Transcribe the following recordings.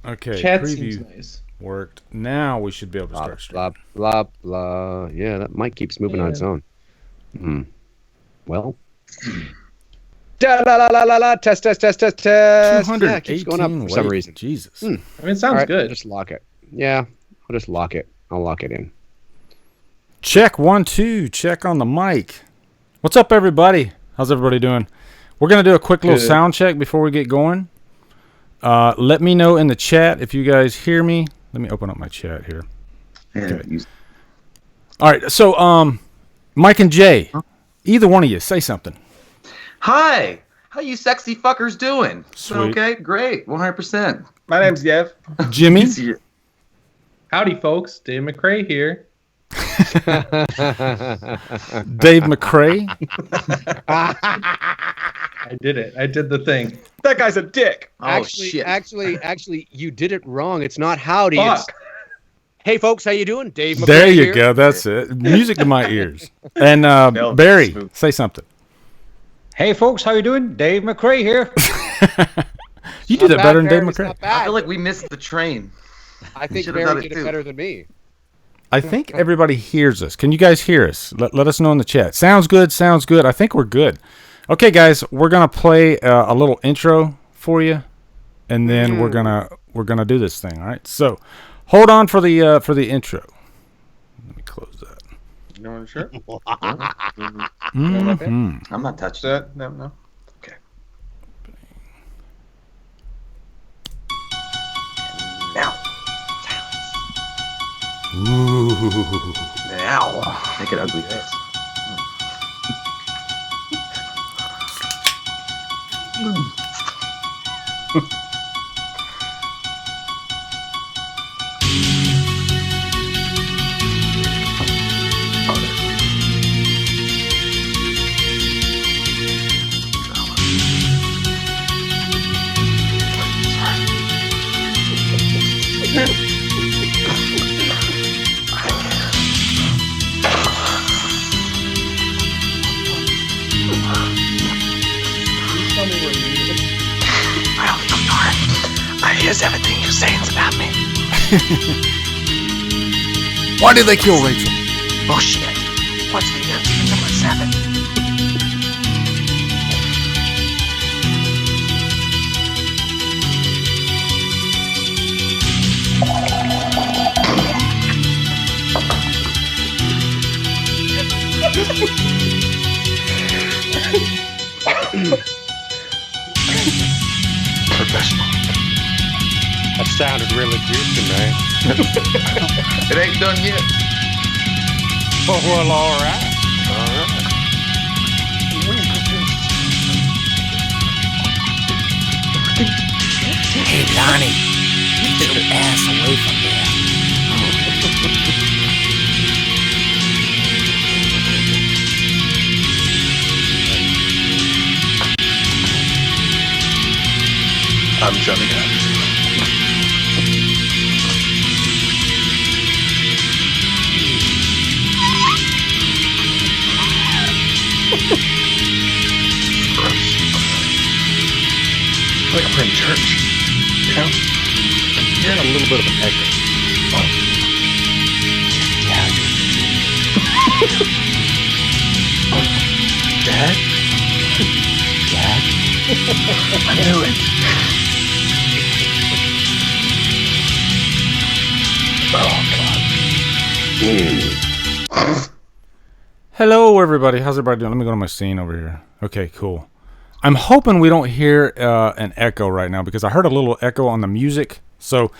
Okay, Chat preview seems nice. worked. Now we should be able to start streaming. Blah, blah, blah. Yeah, that mic keeps moving on its own. Well. Da, la, la, la, la, la. Test. Yeah, it keeps going up for some reason. Jesus. I mean, it sounds good. I'll just lock it. Yeah, I'll just lock it. I'll lock it in. Check 1 2. Check on the mic. What's up, everybody? How's everybody doing? We're gonna do a quick little sound check before we get going. Let me know in the chat if you guys hear me. Let me open up my chat here. Okay. All right. So, Mike and Jay, either one of you, say something. Hi. How you sexy fuckers doing? Sweet. Okay, great. 100%. My name's Yev. Jimmy. Howdy, folks. Dave McRae here. Dave McRae. I did it. I did the thing. That guy's a dick. Actually, you did it wrong. It's not howdy. Fuck. It's, hey, folks, how you doing? Dave McRae There you here. go. That's it. Music to my ears. And Barry, say something. Hey, folks, how you doing? Dave McRae here. You did it better than Dave McRae. I feel like we missed the train. I think Barry did it better than me. I think everybody hears us. Can you guys hear us? Let us know in the chat. Sounds good. I think we're good. Okay, guys, we're gonna play a little intro for you, and then we're gonna do this thing. All right. So, hold on for the intro. Let me close that. You want a shirt? I'm not touching that. No. Okay. Now. Ooh. Now. Make it ugly face. Here's everything you're saying about me. Why did they kill Rachel? Bullshit. What's the answer to number 7? Professional. That sounded really juicy, man. It ain't done yet. Oh, well, all right. Hey, Lonnie, get your ass away from there. I'm jumping out. Like I'm in church. You know? Hearing a little bit of an echo. Dad? Dad? I knew it. Oh, God. Hello, everybody. How's everybody doing? Let me go to my scene over here. Okay, cool. I'm hoping we don't hear an echo right now because I heard a little echo on the music. So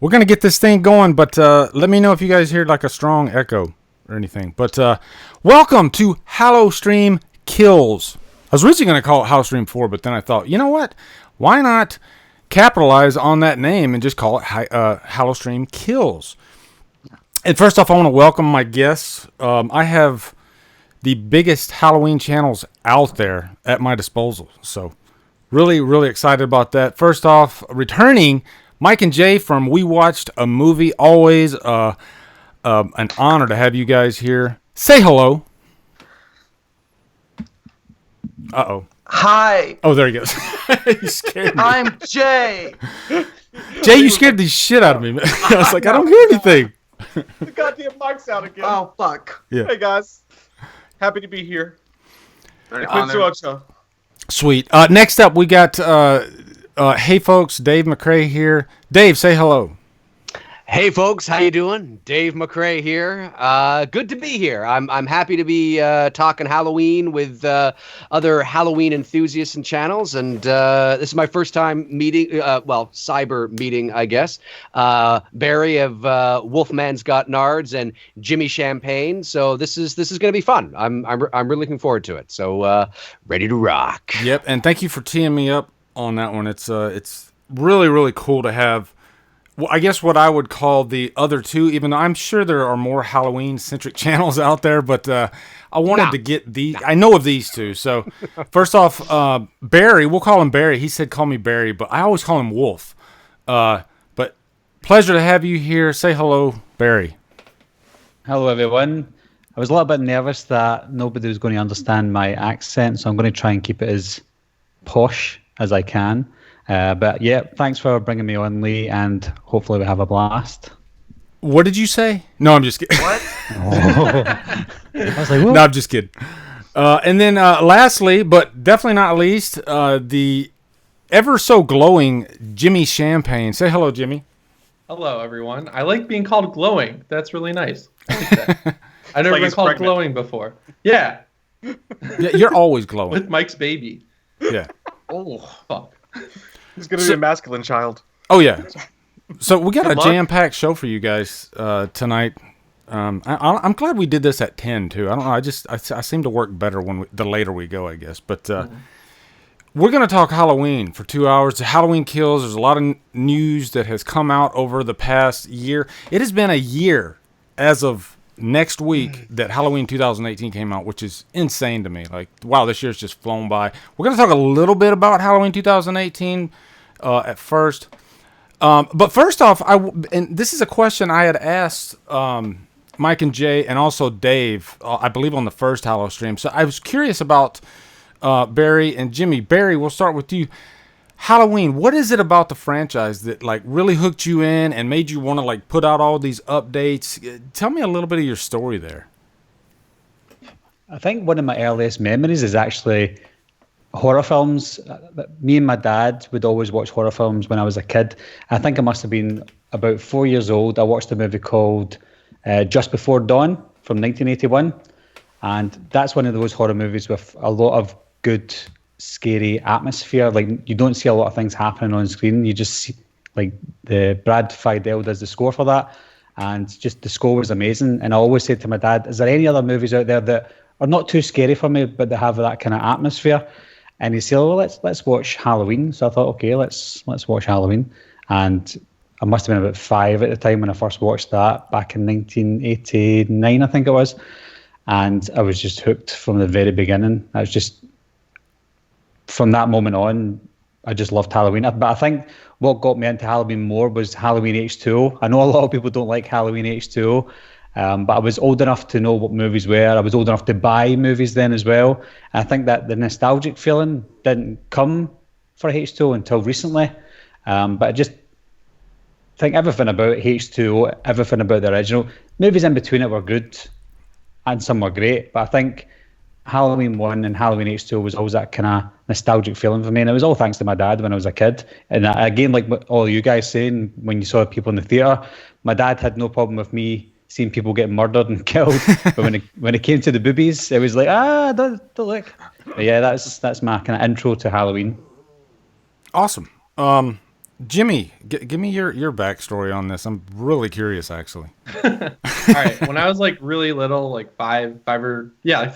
we're going to get this thing going, but let me know if you guys hear like a strong echo or anything. But welcome to HallowStream Kills. I was originally going to call it HallowStream 4, but then I thought, you know what? Why not capitalize on that name and just call it HallowStream Kills? And first off, I want to welcome my guests. I have the biggest Halloween channels out there at my disposal. So really, really excited about that. First off, returning Mike and Jay from We Watched a Movie. Always an honor to have you guys here. Say hello. Uh-oh. Hi, Oh, there he goes. You scared me. I'm Jay. Jay, you scared the shit out of me. I was like, I don't hear anything. The goddamn mic's out again. Oh, fuck. Yeah. Hey guys, happy to be here. Very Quinn honored. Suocho. Sweet. Next up, we got, hey folks, Dave McRae here. Dave, say hello. Hey folks, how you doing? Dave McRae here. Good to be here. I'm happy to be talking Halloween with other Halloween enthusiasts and channels, and this is my first time meeting, cyber meeting, I guess. Barry of Wolfman's Got Nards and Jimmy Champane. So this is going to be fun. I'm really looking forward to it. So ready to rock. Yep, and thank you for teeing me up on that one. It's really, really cool to have. Well, I guess what I would call the other two, even though I'm sure there are more Halloween-centric channels out there, but I wanted to get these. I know of these two. So, first off, Barry, we'll call him Barry. He said call me Barry, but I always call him Wolf. But pleasure to have you here. Say hello, Barry. Hello, everyone. I was a little bit nervous that nobody was going to understand my accent, so I'm going to try and keep it as posh as I can. But yeah, thanks for bringing me on, Lee, and hopefully we have a blast. What did you say? No, I'm just kidding. What? I was like, what? No, I'm just kidding. And then lastly, but definitely not least, the ever so glowing Jimmy Champane. Say hello, Jimmy. Hello, everyone. I like being called glowing. That's really nice. I like that. I've never like been he's called pregnant. glowing before. Yeah, Yeah, you're always glowing. with Mike's baby. Yeah. Oh, fuck. He's gonna be a masculine child. Oh yeah. So we got Good a luck. jam-packed show for you guys tonight. I'm glad we did this at 10 too. I don't know. I seem to work better the later we go, I guess. But we're gonna talk Halloween for 2 hours. Halloween Kills. There's a lot of news that has come out over the past year. It has been a year as of next week that Halloween 2018 came out, which is insane to me. Like, wow, this year's just flown by. We're going to talk a little bit about Halloween 2018 at first. But first off, and this is a question I had asked Mike and Jay and also Dave, I believe on the first HallowStream. So I was curious about Barry and Jimmy. Barry, we'll start with you. Halloween, what is it about the franchise that like really hooked you in and made you want to like put out all these updates? Tell me a little bit of your story there. I think one of my earliest memories is actually horror films. Me and my dad would always watch horror films when I was a kid. I think I must have been about 4 years old. I watched a movie called Just Before Dawn from 1981. And that's one of those horror movies with a lot of good scary atmosphere. Like, you don't see a lot of things happening on screen. You just see, like, the Brad Fiedel does the score for that, and just the score was amazing. And I always said to my dad, is there any other movies out there that are not too scary for me but they have that kind of atmosphere? And he said, well, let's watch Halloween. So I thought, okay, let's watch Halloween. And I must have been about 5 at the time when I first watched that back in 1989, I think it was. And I was just hooked from the very beginning. I was just, from that moment on, I just loved Halloween. But I think what got me into Halloween more was Halloween H2O. I know a lot of people don't like Halloween H2O, but I was old enough to know what movies were. I was old enough to buy movies then as well. And I think that the nostalgic feeling didn't come for H2O until recently. But I just think everything about H2O, everything about the original, movies in between it were good and some were great. But I think Halloween 1 and Halloween H2 was always that kind of nostalgic feeling for me, and it was all thanks to my dad when I was a kid. And again, like what all you guys saying, when you saw people in the theatre, my dad had no problem with me seeing people get murdered and killed, but when it came to the boobies, it was like, don't look. But yeah, that's my kind of intro to Halloween. Awesome. Jimmy, give me your backstory on this. I'm really curious, actually. All right. When I was like really little, like 5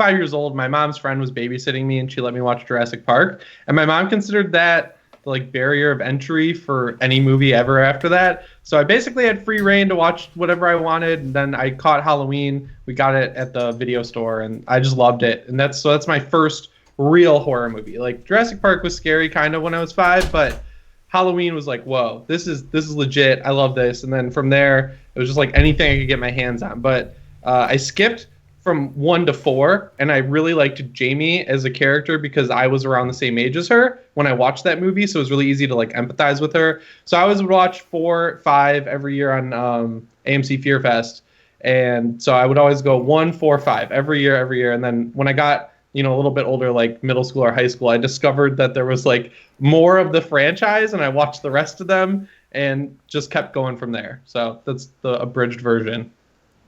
years old, my mom's friend was babysitting me and she let me watch Jurassic Park. And my mom considered that the like barrier of entry for any movie ever after that. So I basically had free reign to watch whatever I wanted. And then I caught Halloween. We got it at the video store and I just loved it. And that's my first real horror movie. Like Jurassic Park was scary kind of when I was 5, but Halloween was like, whoa, this is legit. I love this. And then from there, it was just like anything I could get my hands on. But I skipped from 1 to 4, and I really liked Jamie as a character because I was around the same age as her when I watched that movie, so it was really easy to like empathize with her. So I always would watch 4, 5 every year on AMC Fear Fest, and so I would always go 1, 4, 5 every year, and then when I got a little bit older, like middle school or high school, I discovered that there was like more of the franchise, and I watched the rest of them and just kept going from there. So that's the abridged version.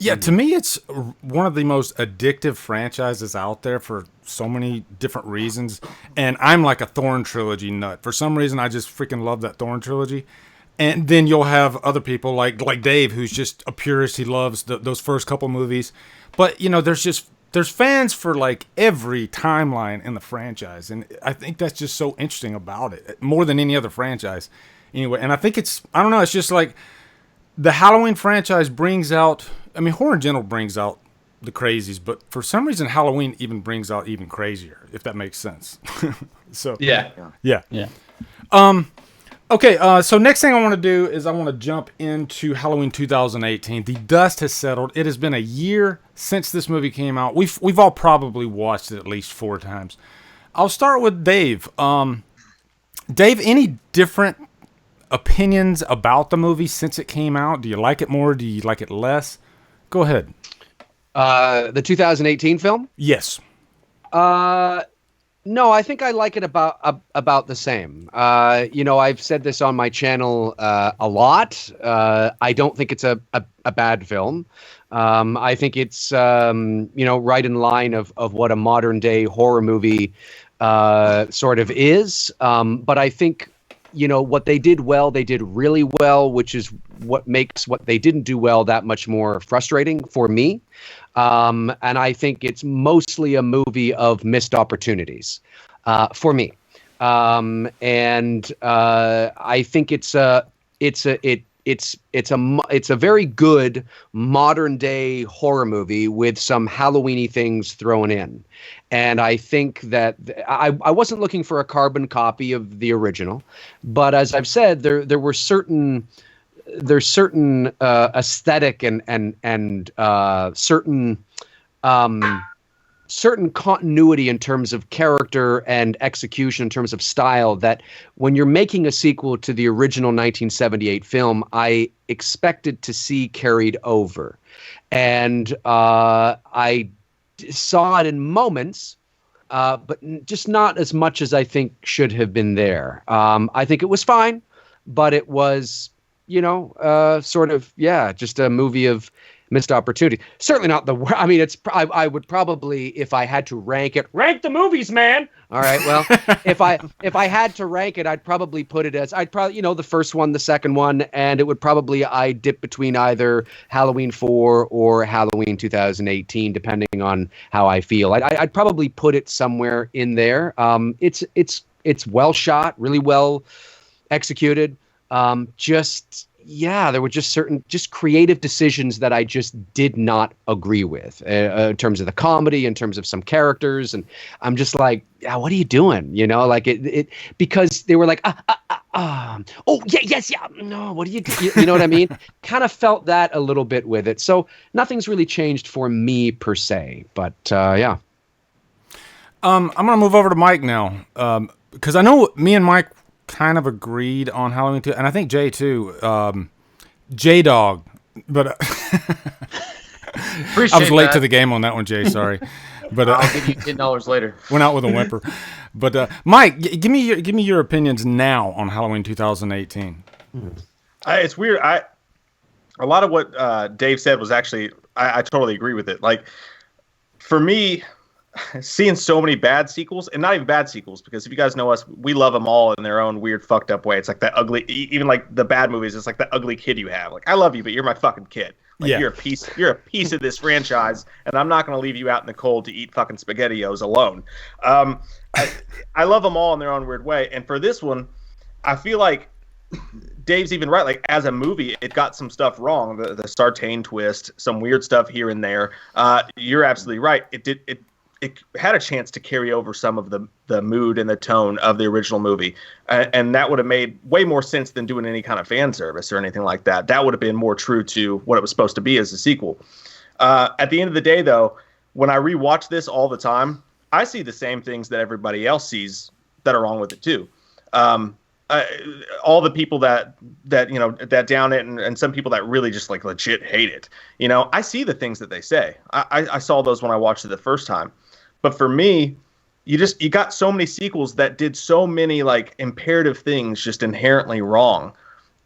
Yeah, to me, it's one of the most addictive franchises out there for so many different reasons. And I'm like a Thorn trilogy nut. For some reason, I just freaking love that Thorn trilogy. And then you'll have other people like Dave, who's just a purist. He loves those first couple movies. But, there's fans for like every timeline in the franchise. And I think that's just so interesting about it, more than any other franchise. Anyway, and I think it's just like the Halloween franchise brings out, horror in general brings out the crazies, but for some reason Halloween even brings out even crazier, if that makes sense. So yeah. Okay, so next thing I want to do is I want to jump into Halloween 2018. The dust has settled. It has been a year since this movie came out. We've all probably watched it at least 4 times. I'll start with Dave. Dave, any different opinions about the movie since it came out? Do you like it more? Do you like it less? Go ahead. The 2018 film? Yes. No, I think I like it about the same. I've said this on my channel a lot. I don't think it's a bad film. I think it's right in line of what a modern day horror movie sort of is. But I think what they did well, they did really well, which is what makes what they didn't do well that much more frustrating for me. And I think it's mostly a movie of missed opportunities for me. And I think it's a very good modern day horror movie with some Halloween-y things thrown in. And I think that I wasn't looking for a carbon copy of the original, but as I've said, there's certain aesthetic and certain continuity in terms of character and execution in terms of style that when you're making a sequel to the original 1978 film, I expected to see carried over. And I saw it in moments, but just not as much as I think should have been there. I think it was fine, but it was, just a movie of missed opportunity. Certainly not the worst. I would probably, if I had to rank the movies, man. All right. Well, if I had to rank it, I'd probably put it as, the first one, the second one, and it would probably, I dip between either Halloween 4 or Halloween 2018, depending on how I feel. I'd probably put it somewhere in there. It's well shot, really well executed. There were just certain creative decisions that I just did not agree with in terms of the comedy, in terms of some characters. And I'm just like, what are you doing? Because they were like, no, what do you do? You know what I mean? Kind of felt that a little bit with it. So nothing's really changed for me per se, but yeah. I'm going to move over to Mike now. Because I know me and Mike kind of agreed on Halloween 2, and I think Jay too. J-Dog, but I was late to the game on that one, Jay. Sorry, but I'll give you $10 later. Went out with a whimper. But Mike, give me your opinions now on Halloween 2018. It's weird. A lot of what Dave said was actually I totally agree with it. Like for me, seeing so many bad sequels, and not even bad sequels, because if you guys know us, we love them all in their own weird, fucked up way. It's like that ugly, even like the bad movies, it's like that ugly kid you have. Like, I love you, but you're my fucking kid. Like, you're a piece of this franchise, and I'm not going to leave you out in the cold to eat fucking SpaghettiOs alone. I love them all in their own weird way. And for this one, I feel like Dave's even right. Like, as a movie, it got some stuff wrong. The Sartain twist, some weird stuff here and there. You're absolutely right. It had a chance to carry over some of the mood and the tone of the original movie. And that would have made way more sense than doing any kind of fan service or anything like that. That would have been more true to what it was supposed to be as a sequel. At the end of the day, though, when I rewatch this all the time, I see the same things that everybody else sees that are wrong with it too. All the people that down it, and some people that really just like legit hate it. I see the things that they say. I saw those when I watched it the first time. But for me, you got so many sequels that did so many like imperative things just inherently wrong.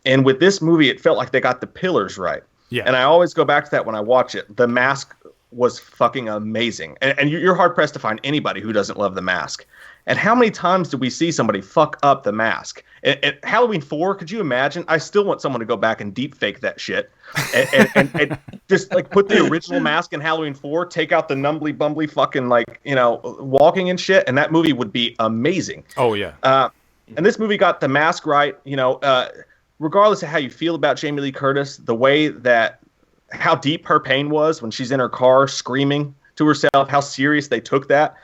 And with this movie, it felt like they got the pillars right. Yeah. And I always go back to that when I watch it. The Mask was fucking amazing. And you're hard pressed to find anybody who doesn't love The Mask. And how many times do we see somebody fuck up The Mask? At Halloween 4, could you imagine? I still want someone to go back and deep fake that shit. And just like put the original Mask in Halloween 4, take out the numbly bumbly fucking walking and shit, and that movie would be amazing. Oh yeah. And this movie got The Mask right. Regardless of how you feel about Jamie Lee Curtis, the way that how deep her pain was when she's in her car screaming to herself, how serious they took that.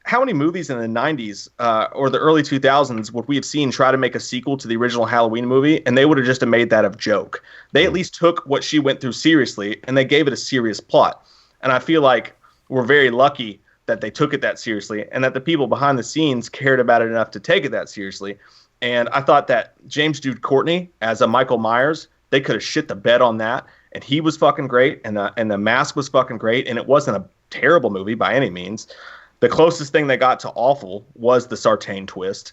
How many movies in the 90s or the early 2000s would we have seen try to make a sequel to the original Halloween movie, and they would have just made that a joke? They at least took what she went through seriously, and they gave it a serious plot. And I feel like we're very lucky that they took it that seriously, and that the people behind the scenes cared about it enough to take it that seriously. And I thought that James Jude Courtney as a Michael Myers, they could have shit the bed on that, and he was fucking great, and the Mask was fucking great, and it wasn't a terrible movie by any means. The closest thing they got to awful was the Sartain twist,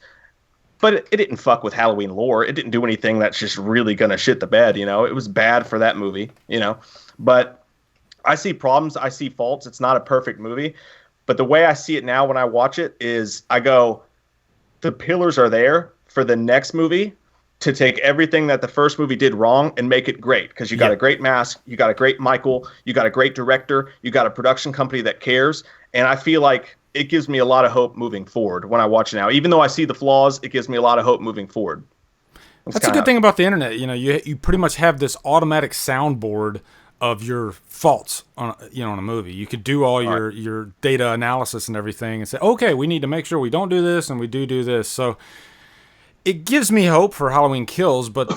but it didn't fuck with Halloween lore. It didn't do anything that's just really gonna shit the bed. It was bad for that movie. But I see problems. I see faults. It's not a perfect movie, but the way I see it now when I watch it is I go, the pillars are there for the next movie to take everything that the first movie did wrong and make it great. Because you got a great Mask, you got a great Michael, you got a great director, you got a production company that cares. And I feel like it gives me a lot of hope moving forward when I watch it now. Even though I see the flaws, it gives me a lot of hope moving forward. That's a good thing about the internet. You pretty much have this automatic soundboard of your faults on a movie. You could do all your data analysis and everything and say, okay, we need to make sure we don't do this and we do this. So it gives me hope for Halloween Kills, but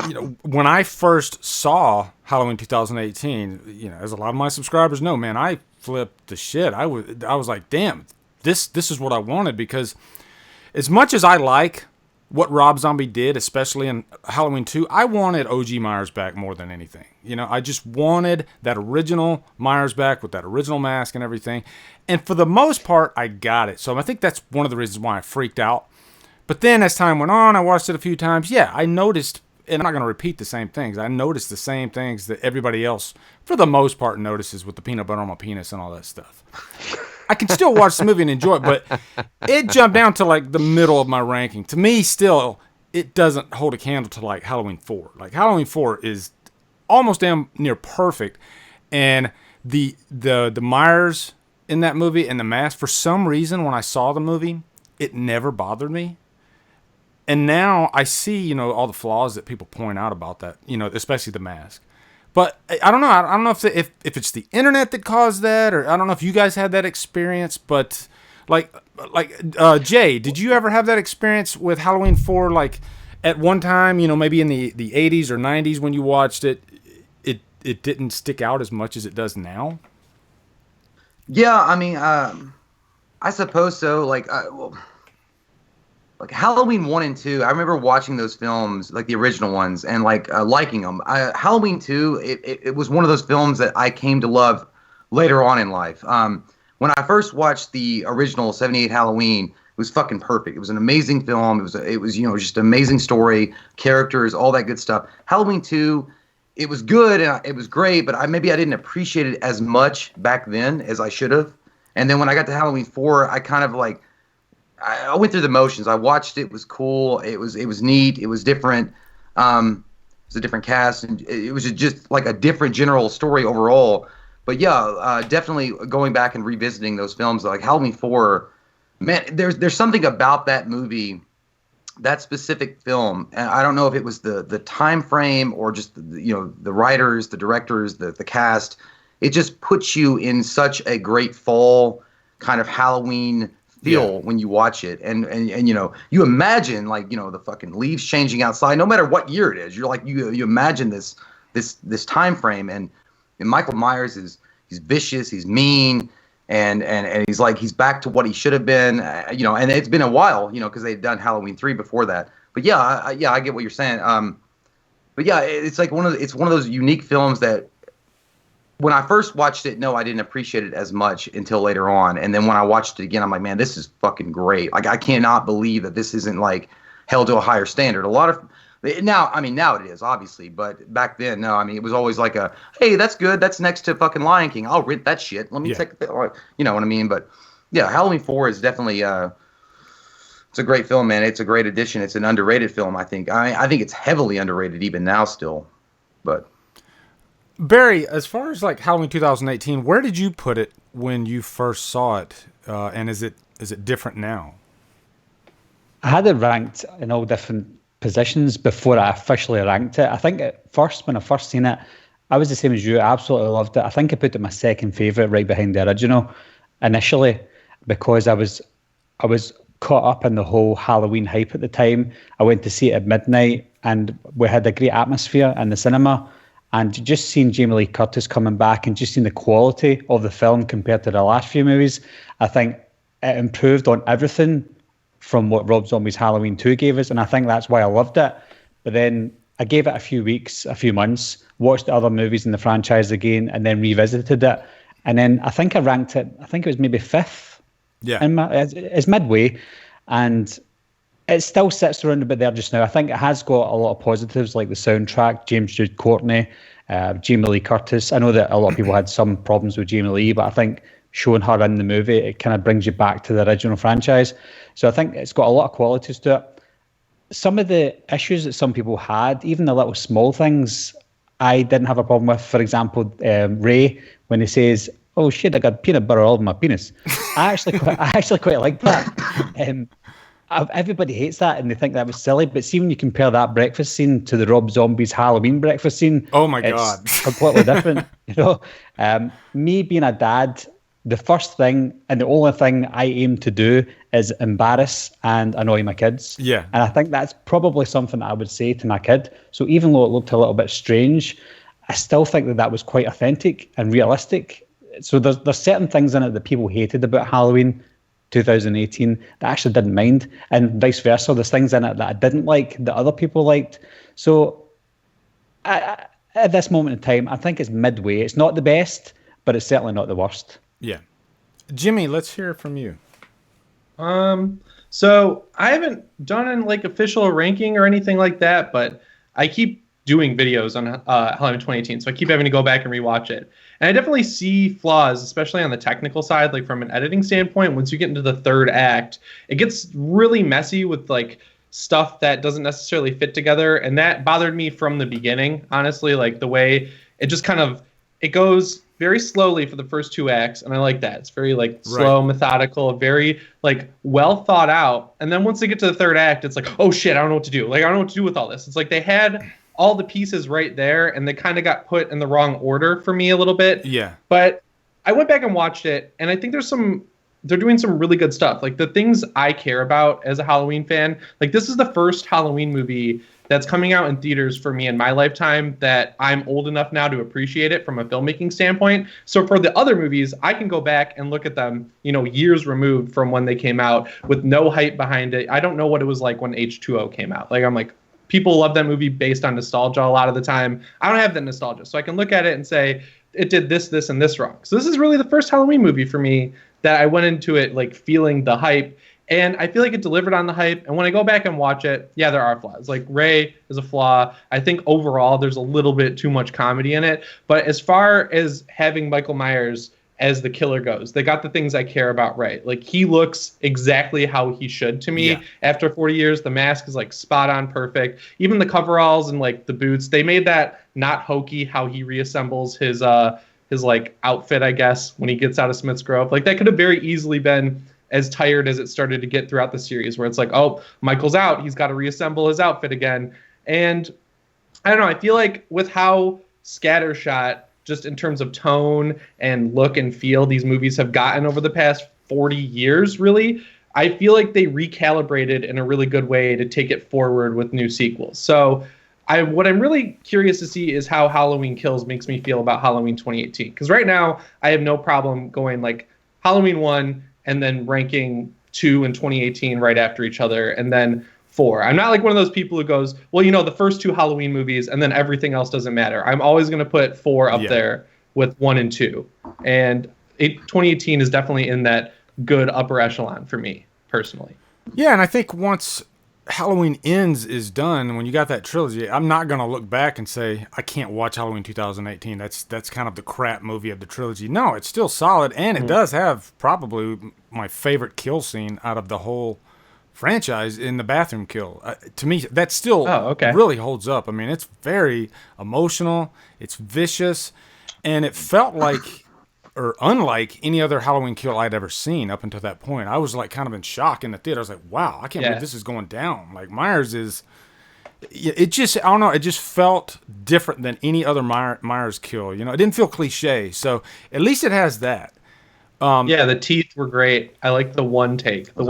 when I first saw Halloween 2018, as a lot of my subscribers know, man, I flipped the shit. I was like, damn, this is what I wanted, because as much as I like what Rob Zombie did, especially in Halloween 2, I wanted OG Myers back more than anything. I just wanted that original Myers back with that original mask and everything. And for the most part, I got it. So I think that's one of the reasons why I freaked out. But then as time went on, I watched it a few times. Yeah, I noticed, and I'm not going to repeat the same things. I noticed the same things that everybody else, for the most part, notices with the peanut butter on my penis and all that stuff. I can still watch the movie and enjoy it, but it jumped down to like the middle of my ranking. To me, still, it doesn't hold a candle to like Halloween 4. Like Halloween 4 is almost damn near perfect, and the Myers in that movie and the Mask, for some reason, when I saw the movie, it never bothered me. And now I see, all the flaws that people point out about that, especially the Mask. But I don't know. I don't know if it's the internet that caused that, or I don't know if you guys had that experience. But like Jay, did you ever have that experience with Halloween 4? Like at one time, maybe in the 80s or 90s when you watched it, it didn't stick out as much as it does now. Yeah, I mean, I suppose so. Like Halloween 1 and 2, I remember watching those films, like the original ones, and liking them. Halloween 2, it was one of those films that I came to love later on in life. When I first watched the original 78 Halloween, it was fucking perfect. It was an amazing film. It was just an amazing story, characters, all that good stuff. Halloween 2, it was good and it was great, but maybe I didn't appreciate it as much back then as I should have. And then when I got to Halloween 4, I kind of I went through the motions. I watched it. It was cool. It was neat. It was different. It was a different cast, and it was just like a different general story overall. But yeah, definitely going back and revisiting those films, like Halloween 4. Man, there's something about that movie, that specific film. And I don't know if it was the time frame or just the writers, the directors, the cast. It just puts you in such a great fall kind of Halloween feel when you watch it, and you imagine the fucking leaves changing outside, no matter what year it is. You're like you imagine this time frame, and Michael Myers is vicious, he's mean, and he's back to what he should have been. And it's been a while, because they've done Halloween 3 before that. But yeah, I get what you're saying. But yeah, it's like one of those unique films that when I first watched it, no, I didn't appreciate it as much until later on. And then when I watched it again, I'm like, man, this is fucking great. Like, I cannot believe that this isn't like held to a higher standard. A lot of now it is, obviously, but back then, no. I mean, it was always like hey, that's good. That's next to fucking Lion King. I'll rent that shit. Let me take you know what I mean? But yeah, Halloween 4 is definitely it's a great film, man. It's a great addition. It's an underrated film, I think. I think it's heavily underrated even now still. But Barry, as far as like Halloween 2018, where did you put it when you first saw it? And is it different now? I had it ranked in all different positions before I officially ranked it. I think at first, when I first seen it, I was the same as you. I absolutely loved it. I think I put it my second favourite, right behind the original, initially, because I was caught up in the whole Halloween hype at the time. I went to see it at midnight, and we had a great atmosphere in the cinema. And just seeing Jamie Lee Curtis coming back and just seeing the quality of the film compared to the last few movies, I think it improved on everything from what Rob Zombie's Halloween 2 gave us. And I think that's why I loved it. But then I gave it a few months, watched the other movies in the franchise again, and then revisited it. And then I think I ranked it, I think it was maybe 5th. Yeah. It's midway. And it still sits around a bit there just now. I think it has got a lot of positives, like the soundtrack, James Jude Courtney, Jamie Lee Curtis. I know that a lot of people had some problems with Jamie Lee, but I think showing her in the movie, it kind of brings you back to the original franchise. So I think it's got a lot of qualities to it. Some of the issues that some people had, even the little small things, I didn't have a problem with. For example, Ray, when he says, "Oh shit, I got peanut butter all over my penis," I actually quite like that. Everybody hates that and they think that was silly, but see when you compare that breakfast scene to the Rob Zombie's Halloween breakfast scene, oh my god, completely different. Me being a dad, the first thing and the only thing I aim to do is embarrass and annoy my kids. Yeah, and I think that's probably something I would say to my kid. So even though it looked a little bit strange, I still think that was quite authentic and realistic. So there's certain things in it that people hated about Halloween 2018 that I actually didn't mind, and vice versa. There's things in it that I didn't like that other people liked. So at this moment in time, I think it's midway. It's not the best, but it's certainly not the worst. Yeah. Jimmy, let's hear from you. So I haven't done an official ranking or anything like that, but I keep doing videos on Halloween 2018, so I keep having to go back and rewatch it. And I definitely see flaws, especially on the technical side, like from an editing standpoint. Once you get into the third act, it gets really messy with stuff that doesn't necessarily fit together. And that bothered me from the beginning, honestly, the way it just it goes very slowly for the first 2 acts. And I like that. It's very slow, methodical, very well thought out. And then once they get to the third act, it's oh shit, I don't know what to do. I don't know what to do with all this. It's they had all the pieces right there, and they kind of got put in the wrong order for me a little bit. Yeah. But I went back and watched it, and I think they're doing some really good stuff. The things I care about as a Halloween fan, this is the first Halloween movie that's coming out in theaters for me in my lifetime that I'm old enough now to appreciate it from a filmmaking standpoint. So for the other movies, I can go back and look at them, years removed from when they came out with no hype behind it. I don't know what it was like when H2O came out. People love that movie based on nostalgia a lot of the time. I don't have that nostalgia, so I can look at it and say, it did this, this, and this wrong. So this is really the first Halloween movie for me that I went into it feeling the hype, and I feel like it delivered on the hype. And when I go back and watch it, yeah, there are flaws. Ray is a flaw. I think overall there's a little bit too much comedy in it. But as far as having Michael Myers as the killer goes, they got the things I care about right. He looks exactly how he should to me. Yeah. After 40 years, the mask is spot on perfect. Even the coveralls and the boots, they made that not hokey how he reassembles his outfit, I guess, when he gets out of Smith's Grove. That could have very easily been as tired as it started to get throughout the series, where it's oh, Michael's out, he's got to reassemble his outfit again. And I don't know, I feel with how scattershot, just in terms of tone and look and feel, these movies have gotten over the past 40 years, really, I feel they recalibrated in a really good way to take it forward with new sequels. So what I'm really curious to see is how Halloween Kills makes me feel about Halloween 2018. Because right now I have no problem going like Halloween 1 and then ranking 2 and 2018 right after each other, and then 4. I'm not like one of those people who goes, well, the first 2 Halloween movies and then everything else doesn't matter. I'm always going to put 4 up there with 1 and 2. And 2018 is definitely in that good upper echelon for me personally. Yeah, and I think once Halloween Ends is done, when you got that trilogy, I'm not going to look back and say, I can't watch Halloween 2018. That's kind of the crap movie of the trilogy. No, it's still solid, and it does have probably my favorite kill scene out of the whole franchise in the bathroom kill. To me, that still really holds up. I mean, it's very emotional, it's vicious, and it felt like, or unlike any other Halloween kill I'd ever seen up until that point. I was like kind of in shock in the theater. I was like, wow, I can't believe this is going down. Like Myers is, it just, I don't know, it just felt different than any other Myers kill. It didn't feel cliche. So at least it has that. The teeth were great. I like the one take. The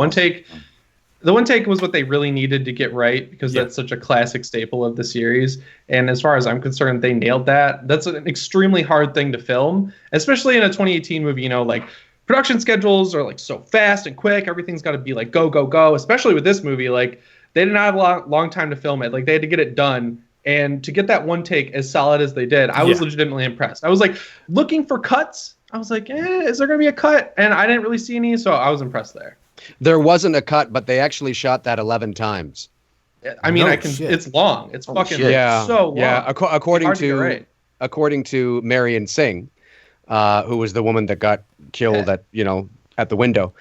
one take was what they really needed to get right, because that's such a classic staple of the series. And as far as I'm concerned, they nailed that. That's an extremely hard thing to film, especially in a 2018 movie. Like production schedules are like so fast and quick. Everything's got to be like go, go, go. Especially with this movie, like they did not have a long time to film it. Like they had to get it done. And to get that one take as solid as they did, I was legitimately impressed. I was like looking for cuts. I was like, is there going to be a cut? And I didn't really see any, so I was impressed there. There wasn't a cut, but they actually shot that 11 times. I mean, it's long. It's fucking so long. Yeah, according to Marion Singh, who was the woman that got killed at the window.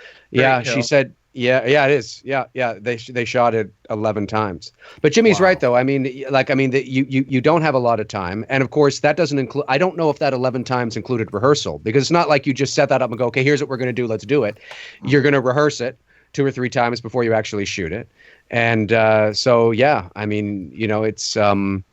She said, it is. They shot it 11 times. But Jimmy's right though. I mean, you don't have a lot of time, and of course that doesn't include. I don't know if that 11 times included rehearsal, because it's not like you just set that up and go, okay, here's what we're going to do, let's do it. You're going to rehearse it 2 or 3 times before you actually shoot it, and I mean, it's I mean,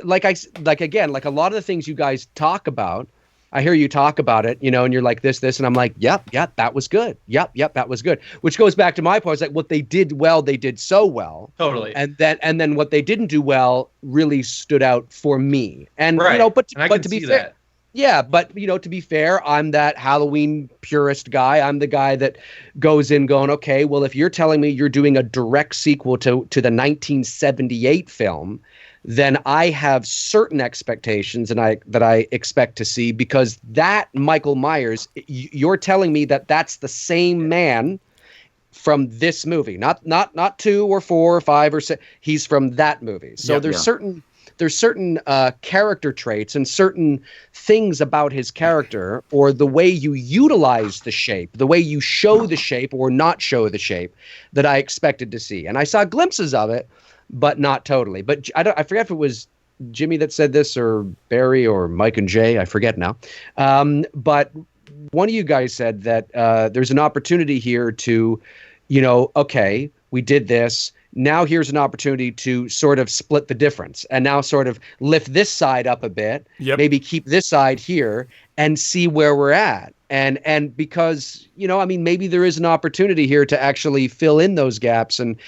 like a lot of the things you guys talk about. I hear you talk about it, and you're like this, and I'm like, yep, that was good. Yep, that was good. Which goes back to my point. It's like what they did well, they did so well. Totally. And then what they didn't do well really stood out for me. And but to be fair, to be fair, I'm that Halloween purist guy. I'm the guy that goes in going, okay, well, if you're telling me you're doing a direct sequel to the 1978 film, then I have certain expectations that I expect to see, because that Michael Myers, you're telling me that that's the same man from this movie, not 2 or 4 or 5 or 6. He's from that movie. So there's certain character traits and certain things about his character, or the way you utilize the shape, the way you show the shape or not show the shape, that I expected to see. And I saw glimpses of it, but not totally. But I forget if it was Jimmy that said this, or Barry, or Mike and Jay. I forget now. But one of you guys said that there's an opportunity here to, okay, we did this. Now here's an opportunity to sort of split the difference, and now sort of lift this side up a bit, maybe keep this side here, and see where we're at. And because, I mean, maybe there is an opportunity here to actually fill in those gaps, and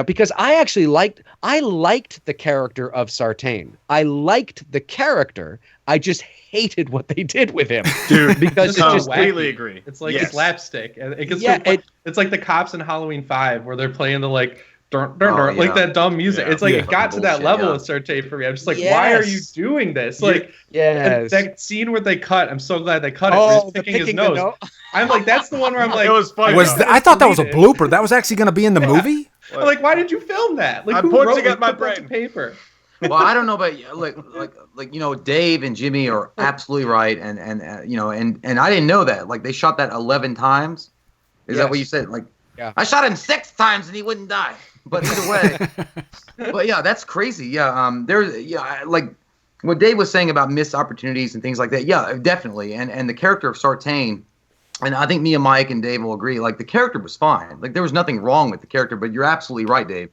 because I liked the character of Sartain. I liked the character. I just hated what they did with him. Dude, because it's just completely agree. It's like slapstick. It's like the cops in Halloween 5 where they're playing the like like that dumb music. It's like it got to that level of Sartain for me. I'm just like, why are you doing this? Like that scene where they cut. I'm so glad they cut it. Where he's picking his nose. I'm like, that's the one where I'm like, it was funny. I thought that was a blooper. That was actually going to be in the movie. I'm like, why did you film that? Like, I'm pointing at my brain. Paper. Well, I don't know about like Dave and Jimmy are absolutely right, and I didn't know that. Like, they shot that 11 times. Is that what you said? Like, I shot him 6 times and he wouldn't die. But either way, but yeah, that's crazy. Yeah, like what Dave was saying about missed opportunities and things like that. Yeah, definitely. And the character of Sartain, and I think me and Mike and Dave will agree. Like, the character was fine. Like, there was nothing wrong with the character. But you're absolutely right, Dave.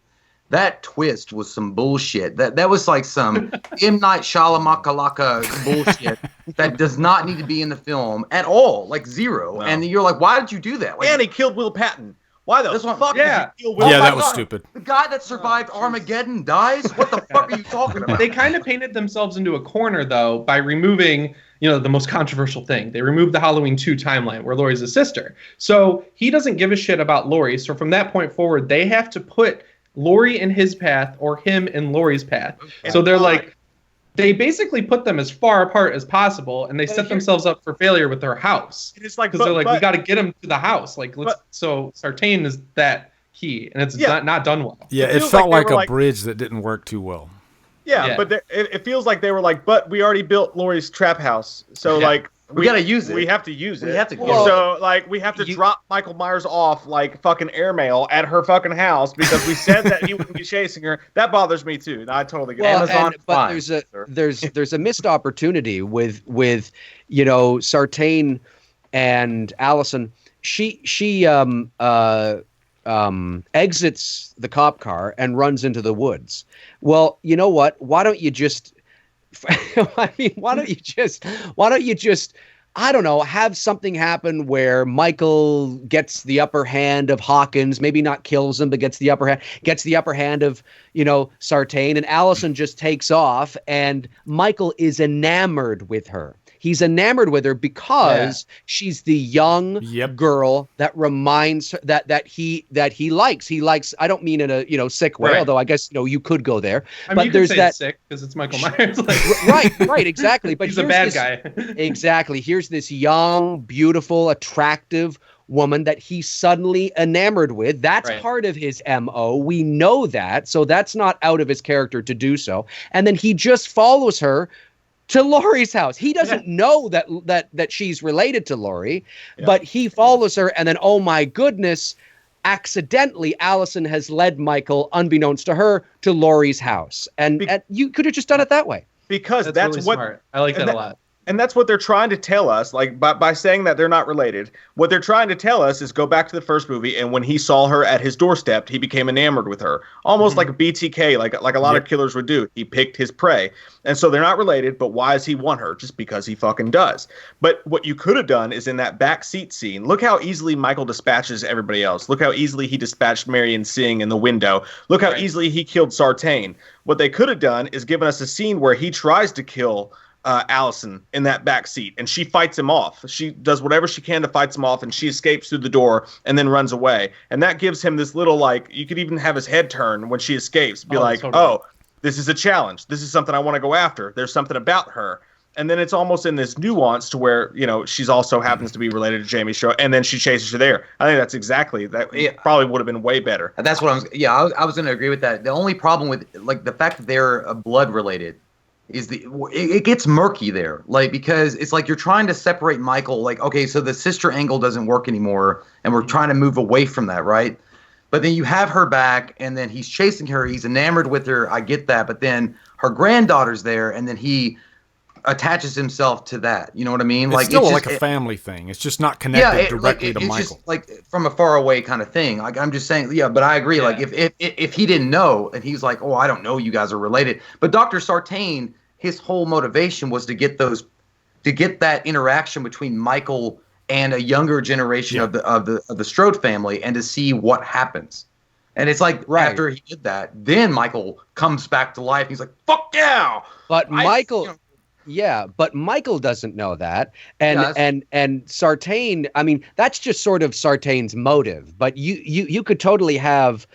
That twist was some bullshit. That was like some M. Night Shyamalan bullshit that does not need to be in the film at all. Like, zero. Wow. And you're like, why did you do that? Like, and he killed Will Patton. Why the This one- fuck yeah. did you kill Will? Yeah, my that was God. stupid. The guy that survived Armageddon dies? What the fuck are you talking about? They kind of painted themselves into a corner, though, by removing, the most controversial thing. They removed the Halloween 2 timeline where Laurie's a sister. So he doesn't give a shit about Laurie. So from that point forward, they have to put Laurie in his path or him in Laurie's path. So they're like, they basically put them as far apart as possible, and they set themselves up for failure with their house. It's like, Because they're like, but- we got to get him to the house. Like, so Sartain is that key, and it's not done well. Yeah, It it feels felt like like they a were like- bridge that didn't work too well. Yeah, but it feels like they were like, but we already built Laurie's trap house, so like We gotta use it. We have to use it. We have to. So like we have to drop Michael Myers off like fucking airmail at her fucking house because we said that he wouldn't be chasing her. That bothers me too. I totally get it. Well, but there's a missed opportunity with Sartain and Allison. She exits the cop car and runs into the woods. Well, you know what? Why don't you just I don't know, have something happen where Michael gets the upper hand of Hawkins, maybe not kills him, but gets the upper hand of, Sartain, and Allison just takes off, and Michael is enamored with her. He's enamored with her because she's the young girl that reminds her that he likes. He likes. I don't mean in a sick way, although I guess you could go there. I mean, but you there's could say that it's sick because it's Michael Myers. right, exactly. But he's a bad guy. Exactly. Here's this young, beautiful, attractive woman that he's suddenly enamored with. That's part of his MO. We know that, so that's not out of his character to do so. And then he just follows her to Laurie's house. He doesn't know that she's related to Laurie, but he follows her, and then, oh my goodness, accidentally Allison has led Michael, unbeknownst to her, to Laurie's house. And you could have just done it that way. Because that's really what smart. I like that a lot. And that's what they're trying to tell us, like by saying that they're not related. What they're trying to tell us is go back to the first movie, and when he saw her at his doorstep, he became enamored with her, almost like a BTK, like a lot of killers would do. He picked his prey, and so they're not related. But why does he want her? Just because he fucking does. But what you could have done is in that back seat scene. Look how easily Michael dispatches everybody else. Look how easily he dispatched Marion Singh in the window. Look how easily he killed Sartain. What they could have done is given us a scene where he tries to kill Allison in that back seat, and she fights him off. She does whatever she can to fight him off, and she escapes through the door and then runs away. And that gives him this little, like, you could even have his head turn when she escapes. Be this is a challenge. This is something I want to go after. There's something about her. And then it's almost in this nuance to where, she's also happens to be related to Jamie's show, and then she chases her there. I think that's exactly that. Probably would have been way better. And that's what I was going to agree with that. The only problem with like the fact that they're blood related is it gets murky there, like, because it's like you're trying to separate Michael, like, okay, so the sister angle doesn't work anymore, and we're trying to move away from that, right? But then you have her back, and then he's chasing her, he's enamored with her, I get that, but then her granddaughter's there, and then he attaches himself to that, you know what I mean? It's still like a family thing. It's just not connected directly to Michael. It's just like from a far away kind of thing. Like, I'm just saying, but I agree. Like if he didn't know, and he's like, oh, I don't know, you guys are related, but Dr. Sartain, his whole motivation was to get that interaction between Michael and a younger generation of the Strode family, and to see what happens. And it's like after he did that, then Michael comes back to life. He's like, "Fuck yeah!" But Michael doesn't know that, and Sartain. I mean, that's just sort of Sartain's motive. But you could totally have,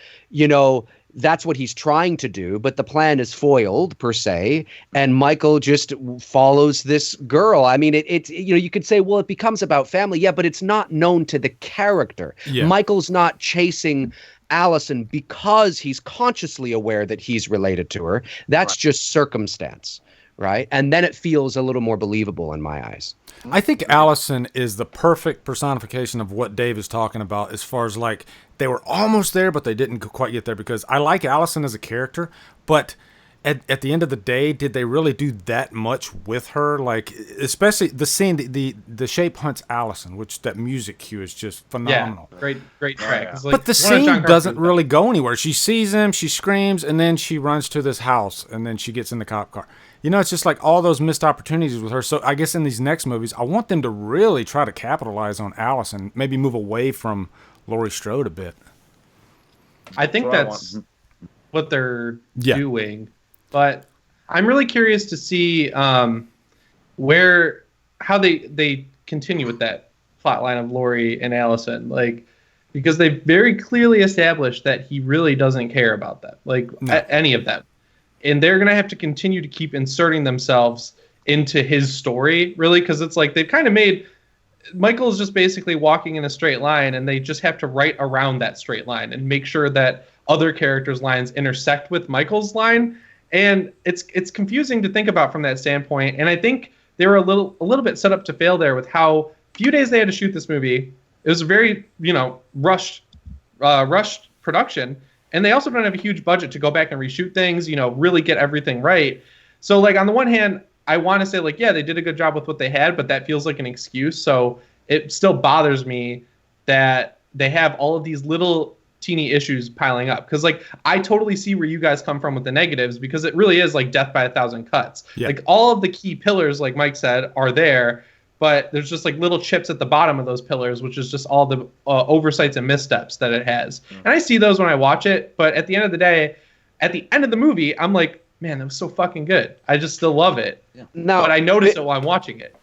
that's what he's trying to do, but the plan is foiled per se, and Michael just follows this girl. I mean, it's you could say, well, it becomes about family, but it's not known to the character. Yeah. Michael's not chasing Allison because he's consciously aware that he's related to her. That's just circumstance, right? And then it feels a little more believable in my eyes. I think Allison is the perfect personification of what Dave is talking about, as far as like they were almost there, but they didn't quite get there, because I like Allison as a character, but at the end of the day, did they really do that much with her? Like, especially the scene, the Shape hunts Allison, which that music cue is just phenomenal. Yeah, great track. Like, but the scene doesn't really go anywhere. She sees him, she screams, and then she runs to this house, and then she gets in the cop car. It's just like all those missed opportunities with her. So I guess in these next movies, I want them to really try to capitalize on Allison, maybe move away from Laurie Strode a bit. I think That's what I that's what they're doing. But I'm really curious to see how they continue with that plot line of Laurie and Allison, like, because they very clearly established that he really doesn't care about them, like any of them, and they're gonna have to continue to keep inserting themselves into his story, really, because it's like they've kind of made Michael is just basically walking in a straight line, and they just have to write around that straight line and make sure that other characters' lines intersect with Michael's line, and it's confusing to think about from that standpoint. And I think they were a little bit set up to fail there with how few days they had to shoot this movie. It was a very rushed production, and they also don't have a huge budget to go back and reshoot things, really get everything right. So like on the one hand, I want to say like, yeah, they did a good job with what they had, but that feels like an excuse. So it still bothers me that they have all of these little teeny issues piling up, because like I totally see where you guys come from with the negatives, because it really is like death by a thousand cuts. Like all of the key pillars, like Mike said, are there, but there's just like little chips at the bottom of those pillars, which is just all the oversights and missteps that it has. And I see those when I watch it, but at the end of the day, at the end of the movie, I'm like, man, that was so fucking good. I just still love it. No, but I noticed it while I'm watching it.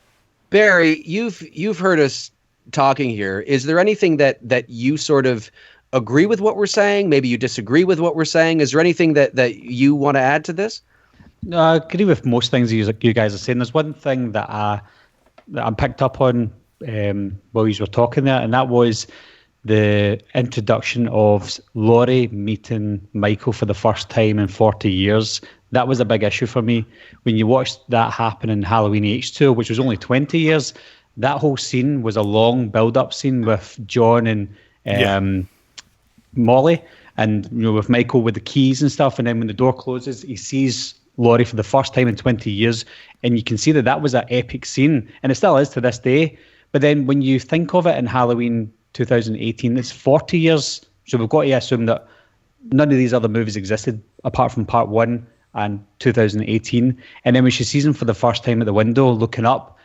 Barry, you've heard us talking here. Is there anything that you sort of agree with what we're saying? Maybe you disagree with what we're saying. Is there anything that you want to add to this? No, I agree with most things you guys are saying. There's one thing that I picked up on while you were talking there, and that was the introduction of Laurie meeting Michael for the first time in 40 years. That was a big issue for me. When you watched that happen in Halloween H2, which was only 20 years, that whole scene was a long build-up scene with John and Molly, and with Michael with the keys and stuff, and then when the door closes, he sees Laurie for the first time in 20 years, and you can see that was an epic scene, and it still is to this day. But then when you think of it in Halloween 2018, it's 40 years, so we've got to assume that none of these other movies existed apart from part 1 and 2018. And then when she sees him for the first time at the window looking up,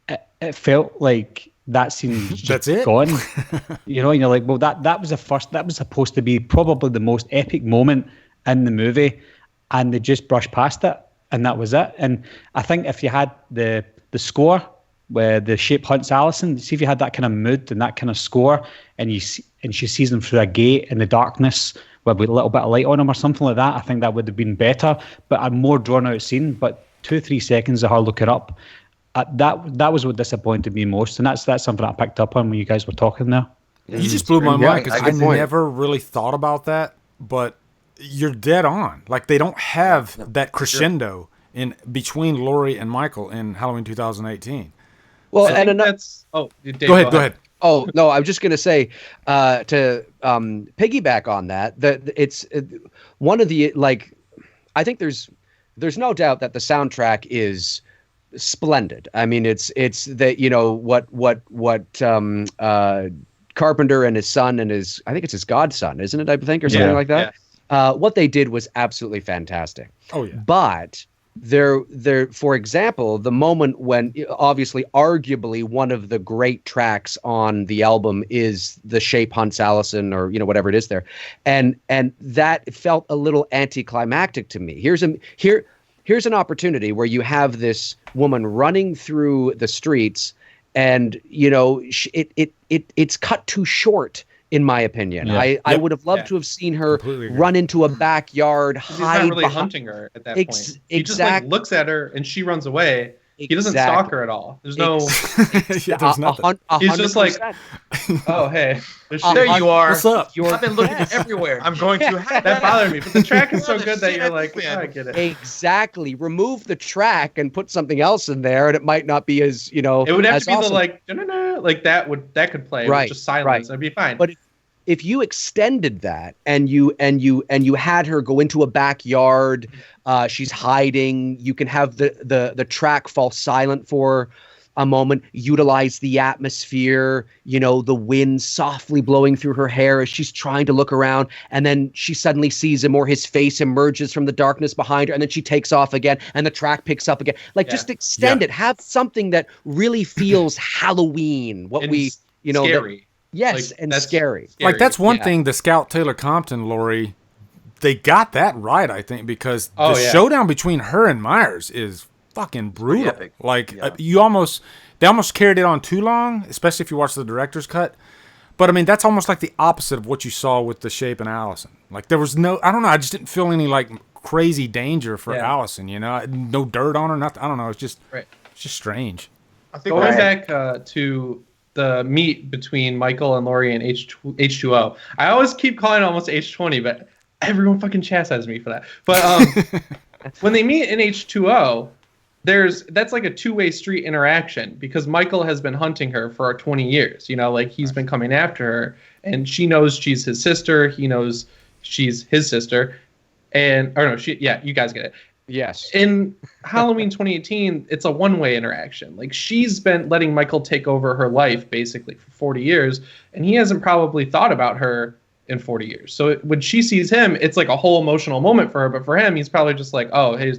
it felt like that scene that's it gone. And you're like, well, that was supposed to be probably the most epic moment in the movie, and they just brushed past it, and that was it. And I think if you had the score where the shape hunts Allison, see if you had that kind of mood and that kind of score, and she sees them through a gate in the darkness with a little bit of light on them or something like that, I think that would have been better. But a more drawn out scene, but 2-3 seconds of her looking up, that was what disappointed me most, and that's something I picked up on when you guys were talking there. You just blew my mind, because I never really thought about that, but you're dead on. Like, they don't have that crescendo in between Laurie and Michael in Halloween 2018. Well, I think that's. Oh, Dave, go ahead. Oh no, I was just going to say to piggyback on that. It's one of the, like, I think there's no doubt that the soundtrack is splendid. I mean, it's that, what Carpenter and his son and I think it's his godson, isn't it? I think, or something like that. Yeah. What they did was absolutely fantastic. Oh yeah. But there, for example, the moment when, obviously, arguably one of the great tracks on the album is The Shape Hunts Allison, or whatever it is there, and that felt a little anticlimactic to me. Here's an opportunity where you have this woman running through the streets, and it's cut too short, in my opinion. Yeah. I would have loved to have seen her run into a backyard, hide. He's not really hunting her at that point. He just like looks at her and she runs away. He doesn't stalk her at all. There's no. There's nothing. He's just like, oh hey, there you are. What's up? I've been looking everywhere. I'm going to. That bothered me, but the track is so good that you're like, I get it. Exactly. Remove the track and put something else in there, and it might not be as It would have to be awesome. Like that could play with just silence. Right. That'd be fine. But if you extended that and you had her go into a backyard, she's hiding, you can have the track fall silent for a moment, utilize the atmosphere, the wind softly blowing through her hair as she's trying to look around, and then she suddenly sees him, or his face emerges from the darkness behind her, and then she takes off again and the track picks up again. Just extend it. Have something that really feels Halloween. Scary. Yes, Like, and that's scary. Like that's one Yeah. thing. The Scout Taylor Compton, Lori, they got that right, I think, because Oh, the yeah. showdown between her and Myers is fucking brutal. epic. Like Yeah. they almost carried it on too long, especially if you watch the director's cut. But I mean, that's almost like the opposite of what you saw with The Shape and Allison. Like there was no, I don't know, I just didn't feel any like crazy danger for Yeah. Allison. You know, no dirt on her, nothing. I don't know. It's just strange. I think Going that's- back to the meet between Michael and Laurie and H2O. I always keep calling it almost H20, but everyone fucking chastises me for that. But when they meet in H2O, that's like a two-way street interaction because Michael has been hunting her for 20 years. You know, like he's been coming after her, and she knows she's his sister. He knows she's his sister, you guys get it. Yes. In Halloween 2018, it's a one-way interaction. Like she's been letting Michael take over her life basically for 40 years, and he hasn't probably thought about her in 40 years. So when she sees him, it's like a whole emotional moment for her. But for him, he's probably just like, oh, hey,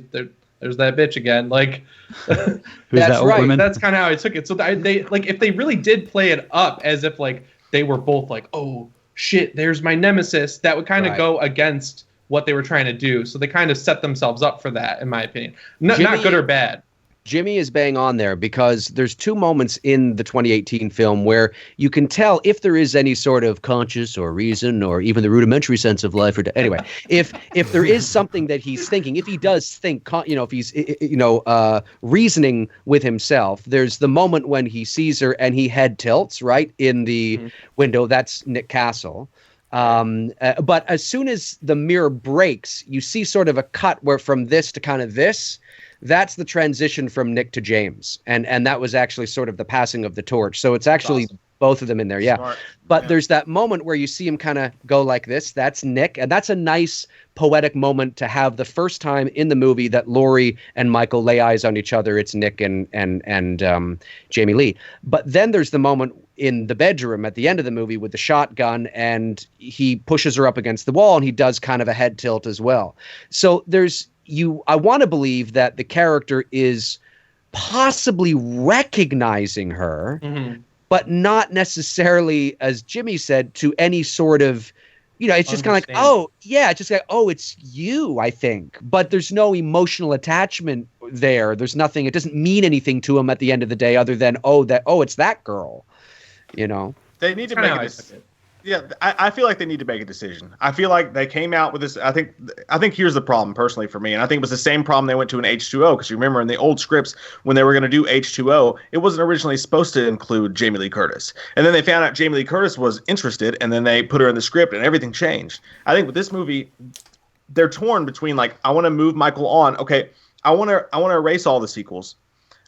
there's that bitch again. Like, Who's That's that old right. woman? that's kind of how I took it. So they like if they really did play it up as if like they were both like, oh shit, there's my nemesis, that would kind of Right. go against what they were trying to do. So they kind of set themselves up for that, in my opinion. Not Jimmy- good or bad. Jimmy is bang on there because there's two moments in the 2018 film where you can tell if there is any sort of conscious or reason or even the rudimentary sense of life. Anyway, if there is something that he's thinking, if he does think, if he's reasoning with himself, there's the moment when he sees her and he head tilts right in the window. That's Nick Castle. But as soon as the mirror breaks, you see sort of a cut where from this to kind of this. That's the transition from Nick to James. And that was actually sort of the passing of the torch. So it's actually both of them in there. Yeah. Smart. But there's that moment where you see him kind of go like this. That's Nick. And that's a nice poetic moment to have the first time in the movie that Laurie and Michael lay eyes on each other. It's Nick and Jamie Lee. But then there's the moment in the bedroom at the end of the movie with the shotgun, and he pushes her up against the wall and he does kind of a head tilt as well. So I want to believe that the character is possibly recognizing her, but not necessarily, as Jimmy said, to any sort of, it's just kind of like, oh, yeah, it's just like, oh, it's you, I think. But there's no emotional attachment there. There's nothing. It doesn't mean anything to him at the end of the day other than, it's that girl, They need to Kinda make how I a took it. Yeah, I feel like they need to make a decision. I feel like they came out with this. I think here's the problem personally for me, and I think it was the same problem they went to in H2O, because you remember in the old scripts when they were going to do H2O, it wasn't originally supposed to include Jamie Lee Curtis, and then they found out Jamie Lee Curtis was interested, and then they put her in the script, and everything changed. I think with this movie, they're torn between like, I want to move Michael on. Okay, I want to erase all the sequels.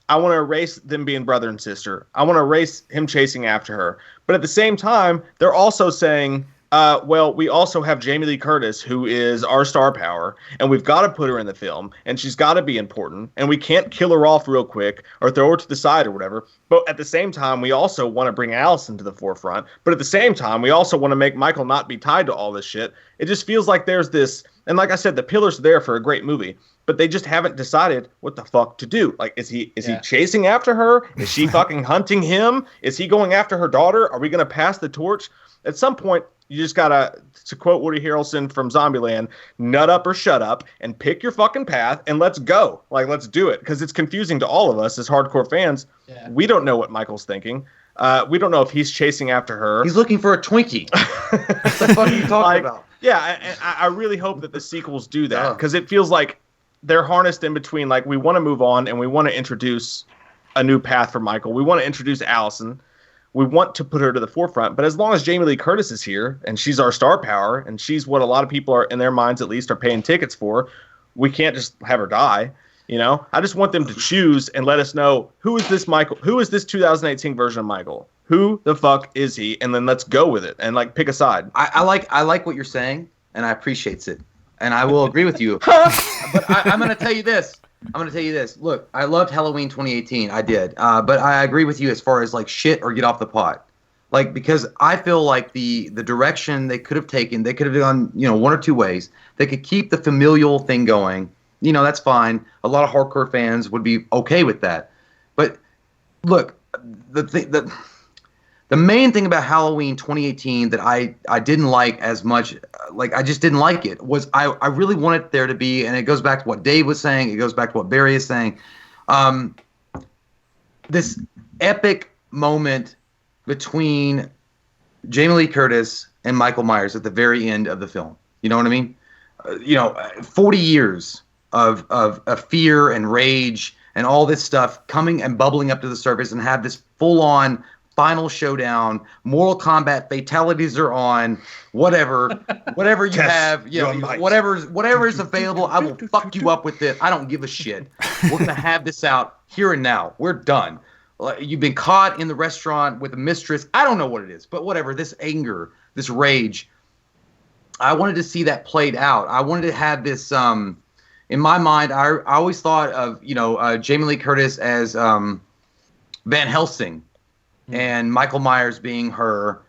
I want to erase them being brother and sister. I want to erase him chasing after her. But at the same time, they're also saying, well, we also have Jamie Lee Curtis, who is our star power, and we've got to put her in the film, and she's got to be important, and we can't kill her off real quick or throw her to the side or whatever. But at the same time, we also want to bring Allison to the forefront. But at the same time, we also want to make Michael not be tied to all this shit. It just feels like there's this, and like I said, the pillars are there for a great movie, but they just haven't decided what the fuck to do. Like, is he chasing after her? Is she fucking hunting him? Is he going after her daughter? Are we going to pass the torch? At some point, you just gotta, to quote Woody Harrelson from Zombieland, nut up or shut up and pick your fucking path and let's go. Like, let's do it. Because it's confusing to all of us as hardcore fans. Yeah. We don't know what Michael's thinking. We don't know if he's chasing after her. He's looking for a Twinkie. What the fuck are you talking about? Yeah, I really hope that the sequels do that, because it feels like they're harnessed in between, like, we want to move on and we want to introduce a new path for Michael. We want to introduce Allison. We want to put her to the forefront. But as long as Jamie Lee Curtis is here and she's our star power and she's what a lot of people are, in their minds at least, are paying tickets for, we can't just have her die. I just want them to choose and let us know, who is this Michael? Who is this 2018 version of Michael? Who the fuck is he? And then let's go with it and, like, pick a side. I like what you're saying, and I appreciate it. And I will agree with you. But I'm going to tell you this. Look, I loved Halloween 2018. I did. But I agree with you as far as, like, shit or get off the pot. Like, because I feel like the direction they could have taken, they could have gone, one or two ways. They could keep the familial thing going. That's fine. A lot of hardcore fans would be okay with that. But look, the the main thing about Halloween 2018 that I didn't like as much, like I just didn't like it, was I really wanted there to be, and it goes back to what Dave was saying, it goes back to what Barry is saying, this epic moment between Jamie Lee Curtis and Michael Myers at the very end of the film. You know what I mean? 40 years of fear and rage and all this stuff coming and bubbling up to the surface, and have this full-on final showdown. Mortal Kombat fatalities are on. Whatever you have, whatever is available, I will fuck you up with it. I don't give a shit. We're gonna have this out here and now. We're done. You've been caught in the restaurant with a mistress. I don't know what it is, but whatever. This anger, this rage, I wanted to see that played out. I wanted to have this. In my mind, I always thought of Jamie Lee Curtis as Van Helsing, and Michael Myers being her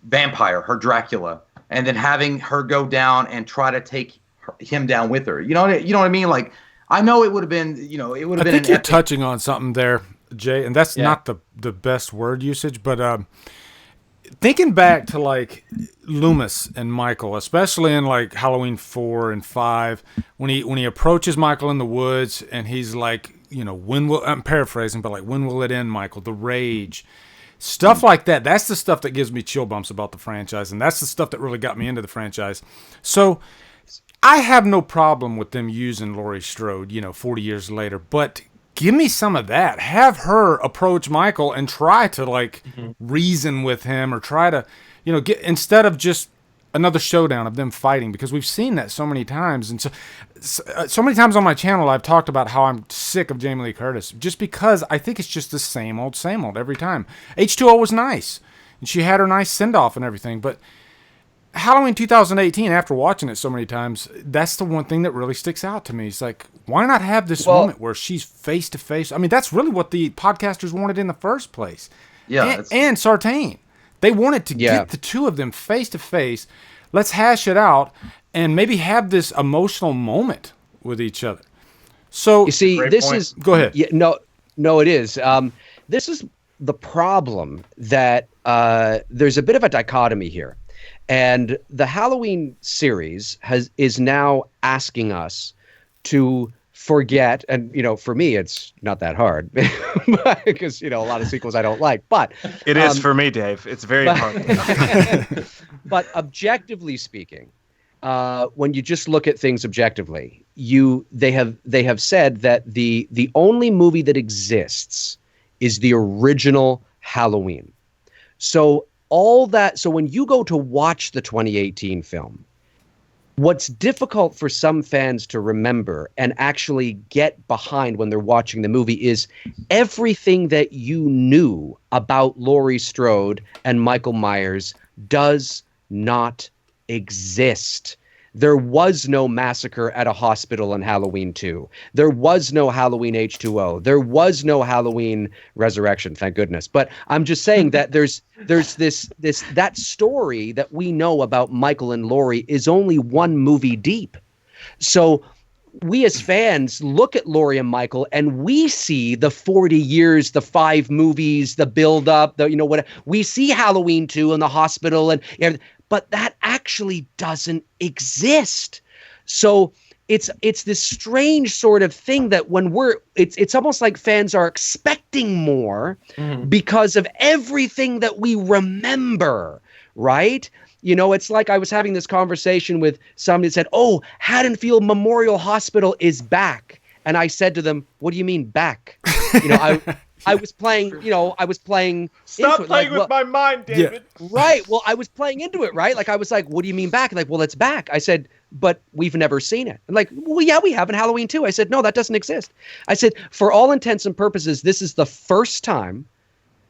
vampire, her Dracula, and then having her go down and try to take him down with her. You know what I mean? Like, I know it would have been. It would have been. I think you're touching on something there, Jay, and that's not the best word usage, but thinking back to like Loomis and Michael, especially in like Halloween 4 and 5, when he approaches Michael in the woods and he's like, I'm paraphrasing, but like, when will it end, Michael? The rage, stuff like that. That's the stuff that gives me chill bumps about the franchise, and that's the stuff that really got me into the franchise. So I have no problem with them using Laurie Strode, 40 years later, but give me some of that. Have her approach Michael and try to reason with him, or try to, get, instead of just another showdown of them fighting, because we've seen that so many times. And so many times on my channel, I've talked about how I'm sick of Jamie Lee Curtis, just because I think it's just the same old every time. H2O was nice, and she had her nice send-off and everything, but Halloween 2018, after watching it so many times, that's the one thing that really sticks out to me. It's like, why not have this moment where she's face to face? I mean, that's really what the podcasters wanted in the first place. Yeah, and Sartain, they wanted to get the two of them face to face. Let's hash it out and maybe have this emotional moment with each other. So you see, this point. is go ahead. Yeah, no, it is. This is the problem, that there's a bit of a dichotomy here. And the Halloween series is now asking us to forget, and for me it's not that hard because a lot of sequels I don't like, but it is for me, Dave. It's very hard. But objectively speaking, when you just look at things objectively, they have said that the only movie that exists is the original Halloween. So when you go to watch the 2018 film, what's difficult for some fans to remember and actually get behind when they're watching the movie is everything that you knew about Laurie Strode and Michael Myers does not exist. There was no massacre at a hospital in Halloween 2. There was no Halloween H2O. There was no Halloween Resurrection, thank goodness. But I'm just saying that there's that story that we know about Michael and Laurie is only one movie deep. So we as fans look at Laurie and Michael and we see the 40 years, the 5 movies, the build up, what we see Halloween 2 in the hospital and everything. But that actually doesn't exist. So it's this strange sort of thing that when it's almost like fans are expecting more because of everything that we remember, right? It's like I was having this conversation with somebody that said, "Oh, Haddonfield Memorial Hospital is back." And I said to them, "What do you mean back?" I was playing. Stop playing with my mind, David. Yeah. Right. Well, I was playing into it, right? Like, I was like, what do you mean back? Like, well, it's back. I said, but we've never seen it. And like, well, yeah, we have in Halloween 2. I said, no, that doesn't exist. I said, for all intents and purposes, this is the first time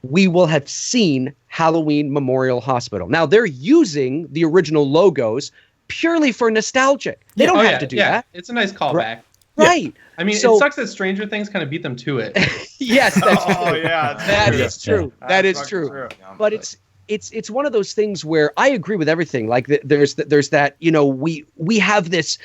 we will have seen Halloween Memorial Hospital. Now, they're using the original logos purely for nostalgia. They don't have to do that. It's a nice callback. Right. Yeah. I mean, it sucks that Stranger Things kind of beat them to it. Yes, that's true. Oh yeah, that is true. That is true. But it's one of those things where I agree with everything. Like there's that, we have this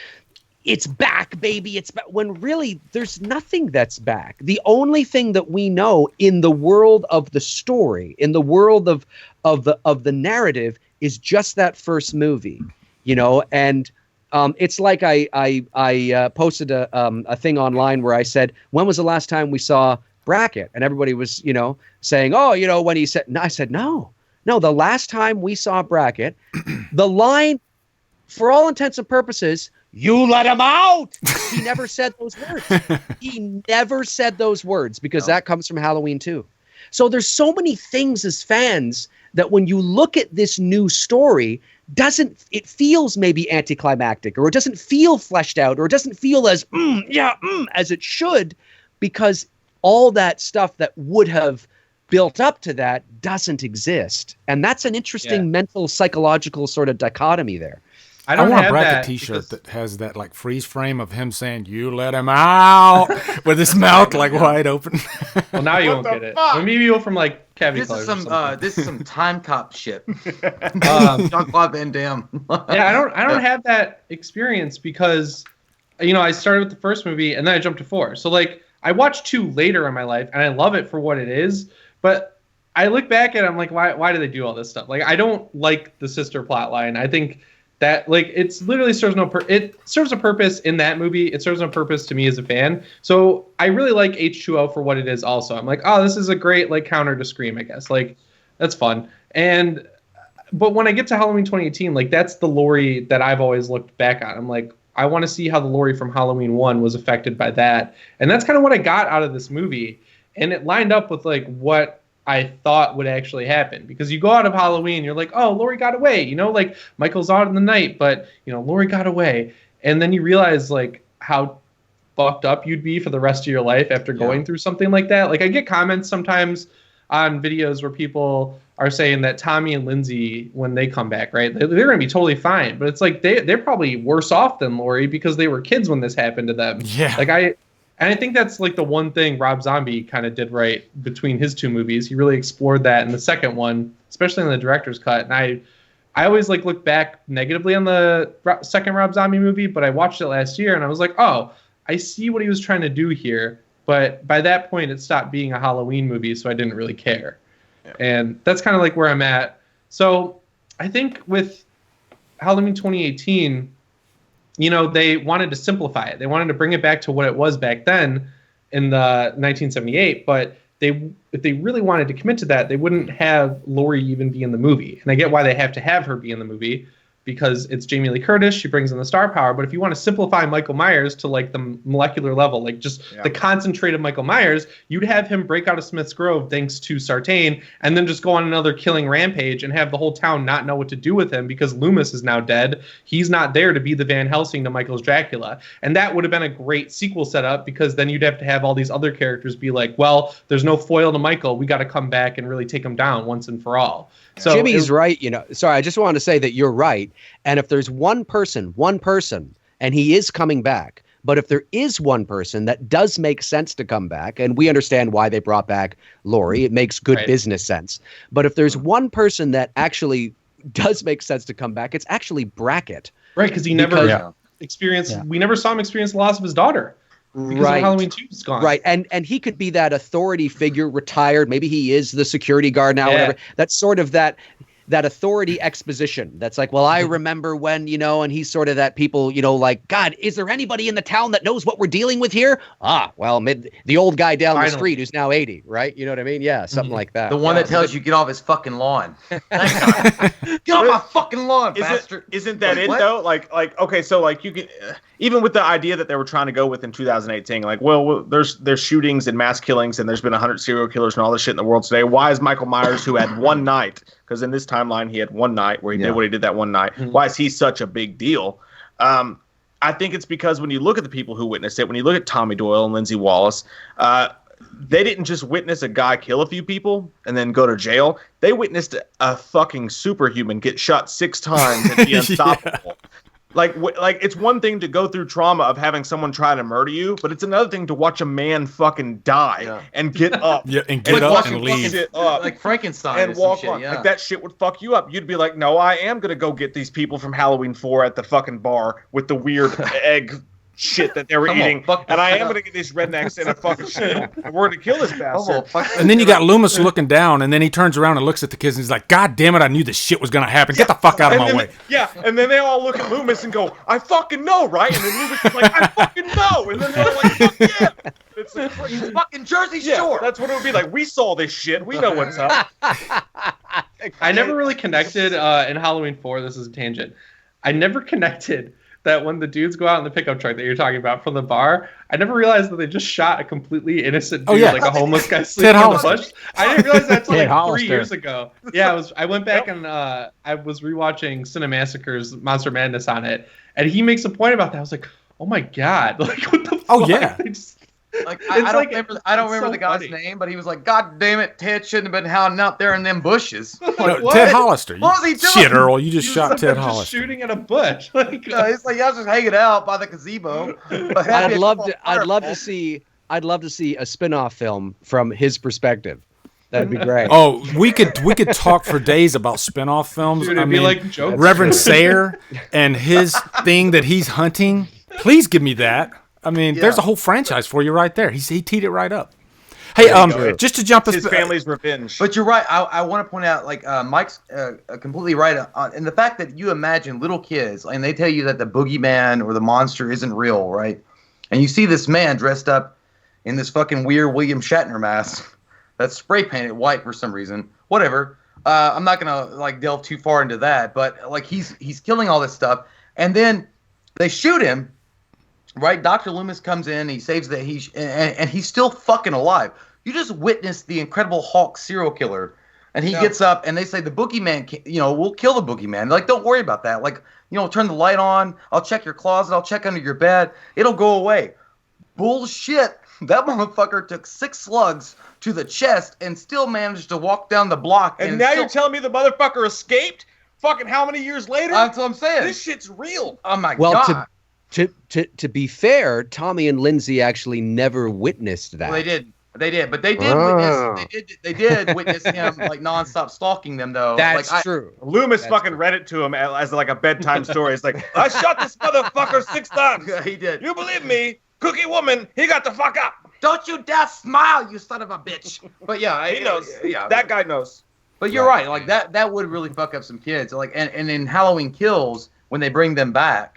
it's back, baby. It's back. When really there's nothing that's back. The only thing that we know in the world of the story, in the world of the narrative, is just that first movie, you know. And it's like I posted a thing online where I said, when was the last time we saw Brackett? And everybody was, you know, saying, oh, you know, when he said, no, I said, no, the last time we saw Brackett, the line, for all intents and purposes, you let him out. He never said those words. He never said those words because that comes from Halloween 2. So there's so many things as fans that when you look at this new story, it feels maybe anticlimactic, or it doesn't feel fleshed out, or it doesn't feel as as it should, because all that stuff that would have built up to that doesn't exist. And that's an interesting mental psychological sort of dichotomy there. I want a Brackett t-shirt that has that like freeze frame of him saying, you let him out, with his mouth like wide open. Well, now you won't get it. Well, maybe you'll from like Cavity Colors. This is some time cop shit. Jean-Claude Van Damme. Yeah, I don't have that experience because, you know, I started with the first movie and then I jumped to 4. So like I watched 2 later in my life and I love it for what it is, but I look back at it, I'm like, why do they do all this stuff? Like, I don't like the sister plot line. I think that like it's literally it serves a purpose in that movie. It serves no purpose to me as a fan. So I really like H2O for what it is also. I'm like, oh, this is a great like counter to Scream, I guess. Like that's fun. But when I get to Halloween 2018, like that's the Laurie that I've always looked back on. I'm like, I want to see how the Laurie from Halloween 1 was affected by that. And that's kind of what I got out of this movie. And it lined up with like what I thought would actually happen, because you go out of Halloween, you're like, oh, Laurie got away, you know, like Michael's out in the night, but you know, Laurie got away. And then you realize like how fucked up you'd be for the rest of your life after going through something like that. Like I get comments sometimes on videos where people are saying that Tommy and Lindsay, when they come back, right, they're going to be totally fine. But it's like they're probably worse off than Laurie because they were kids when this happened to them. Yeah. Like I think that's like the one thing Rob Zombie kind of did right between his 2 movies. He really explored that in the second one, especially in the director's cut. And I always like look back negatively on the second Rob Zombie movie, but I watched it last year and I was like, oh, I see what he was trying to do here. But by that point, it stopped being a Halloween movie, so I didn't really care. Yeah. And that's kind of like where I'm at. So I think with Halloween 2018, you know, they wanted to simplify it. They wanted to bring it back to what it was back then in the 1978. But if they really wanted to commit to that, they wouldn't have Laurie even be in the movie. And I get why they have to have her be in the movie, because it's Jamie Lee Curtis. She brings in the star power. But if you want to simplify Michael Myers to like the molecular level, like just the concentrated Michael Myers, you'd have him break out of Smith's Grove thanks to Sartain, and then just go on another killing rampage and have the whole town not know what to do with him because Loomis is now dead. He's not there to be the Van Helsing to Michael's Dracula. And that would have been a great sequel setup, because then you'd have to have all these other characters be like, well, there's no foil to Michael. We got to come back and really take him down once and for all. So Jimmy's right, you know. Sorry, I just wanted to say that you're right. And if there's one person, and he is coming back, but if there is one person that does make sense to come back, and we understand why they brought back Laurie, it makes good business sense. But if there's one person that actually does make sense to come back, it's actually Brackett. Right, because he never experienced, we never saw him experience the loss of his daughter. Because Halloween 2 is gone. Right, and he could be that authority figure, retired. Maybe he is the security guard now, whatever. That's sort of that authority exposition. That's like, well, I remember when, you know, and he's sort of that people, you know, like, God, is there anybody in the town that knows what we're dealing with here? Well, the old guy down the street who's now 80, right? You know what I mean? Yeah, something like that. The one that tells you get off his fucking lawn. Get off my fucking lawn, bastard. Isn't that it, though? Like, okay, so like you can, even with the idea that they were trying to go with in 2018, like, well, there's shootings and mass killings and there's been 100 serial killers and all this shit in the world today. Why is Michael Myers, who had one night, because in this timeline he had one night where he did what he did that one night, why is he such a big deal? I think it's because when you look at the people who witnessed it, when you look at Tommy Doyle and Lindsay Wallace, they didn't just witness a guy kill a few people and then go to jail. They witnessed a fucking superhuman get shot 6 times and be unstoppable. Like it's one thing to go through trauma of having someone try to murder you, but it's another thing to watch a man fucking die and get up. And get up and leave. Like Frankenstein and walk on. Like that shit would fuck you up. You'd be like, no, I am going to go get these people from Halloween 4 at the fucking bar with the weird egg shit that they were eating, and I am gonna get these rednecks in a fucking shit, and we're gonna kill this bastard. And then you got Loomis looking down, and then he turns around and looks at the kids, and he's like, "God damn it! I knew this shit was gonna happen. Get the fuck out of my way." Yeah, and then they all look at Loomis and go, "I fucking know, right?" And then Loomis is like, "I fucking know," and then they're like, "Fuck yeah!" It's like, fucking Jersey Shore. That's what it would be like. We saw this shit. We know what's up. I never really connected in Halloween 4. This is a tangent. I never connected that when the dudes go out in the pickup truck that you're talking about from the bar, I never realized that they just shot a completely innocent dude, like a homeless guy sleeping in the bush. I didn't realize that until like 3 years ago. Yeah, I went back and I was rewatching Cinemassacre's Monster Madness on it, and he makes a point about that. I was like, oh my god, like what the fuck? Oh yeah. Like I don't remember the guy's name, but he was like, "God damn it, Ted shouldn't have been hounding out there in them bushes." Ted Hollister. What was he doing? Shit, Earl, you just shot Ted Hollister. Just shooting at a bush. Like, it's like y'all just hanging out by the gazebo. I'd love to see a spin-off film from his perspective. That'd be great. Oh, we could talk for days about spin-off films. Dude, I mean, like jokes. Reverend Sayre and his thing that he's hunting. Please give me that. I mean, there's a whole franchise for you right there. He teed it right up. Hey, just to jump his family's revenge. But you're right. I want to point out, like, Mike's completely right in the fact that you imagine little kids, and they tell you that the boogeyman or the monster isn't real, right? And you see this man dressed up in this fucking weird William Shatner mask that's spray painted white for some reason. Whatever. I'm not gonna like delve too far into that, but like he's killing all this stuff, and then they shoot him. Right, Dr. Loomis comes in, he saves that and he's still fucking alive. You just witnessed the Incredible Hulk serial killer, and he gets up, and they say the boogeyman, we'll kill the boogeyman. Like, don't worry about that. Like, turn the light on. I'll check your closet. I'll check under your bed. It'll go away. Bullshit. That motherfucker took 6 slugs to the chest and still managed to walk down the block. And now you're telling me the motherfucker escaped? Fucking how many years later? That's what I'm saying. This shit's real. Oh my god. To be fair, Tommy and Lindsay actually never witnessed that. Well, they did, but they did witness. They did witness him like nonstop stalking them, though. That's true. Loomis fucking read it to him as like a bedtime story. It's like, I shot this motherfucker 6 times. He did. You believe me? Cookie Woman, he got the fuck up. Don't you dare smile, you son of a bitch. But yeah, he knows. Yeah, that guy knows. But you're right. Like that would really fuck up some kids. Like and in Halloween Kills, when they bring them back.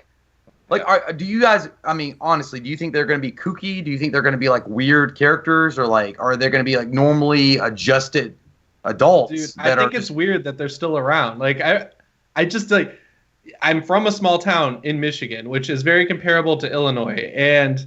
Like, do you guys? I mean, honestly, do you think they're going to be kooky? Do you think they're going to be like weird characters, or like, are they going to be like normally adjusted adults? Dude, I think it's weird that they're still around. Like, I just like, I'm from a small town in Michigan, which is very comparable to Illinois, and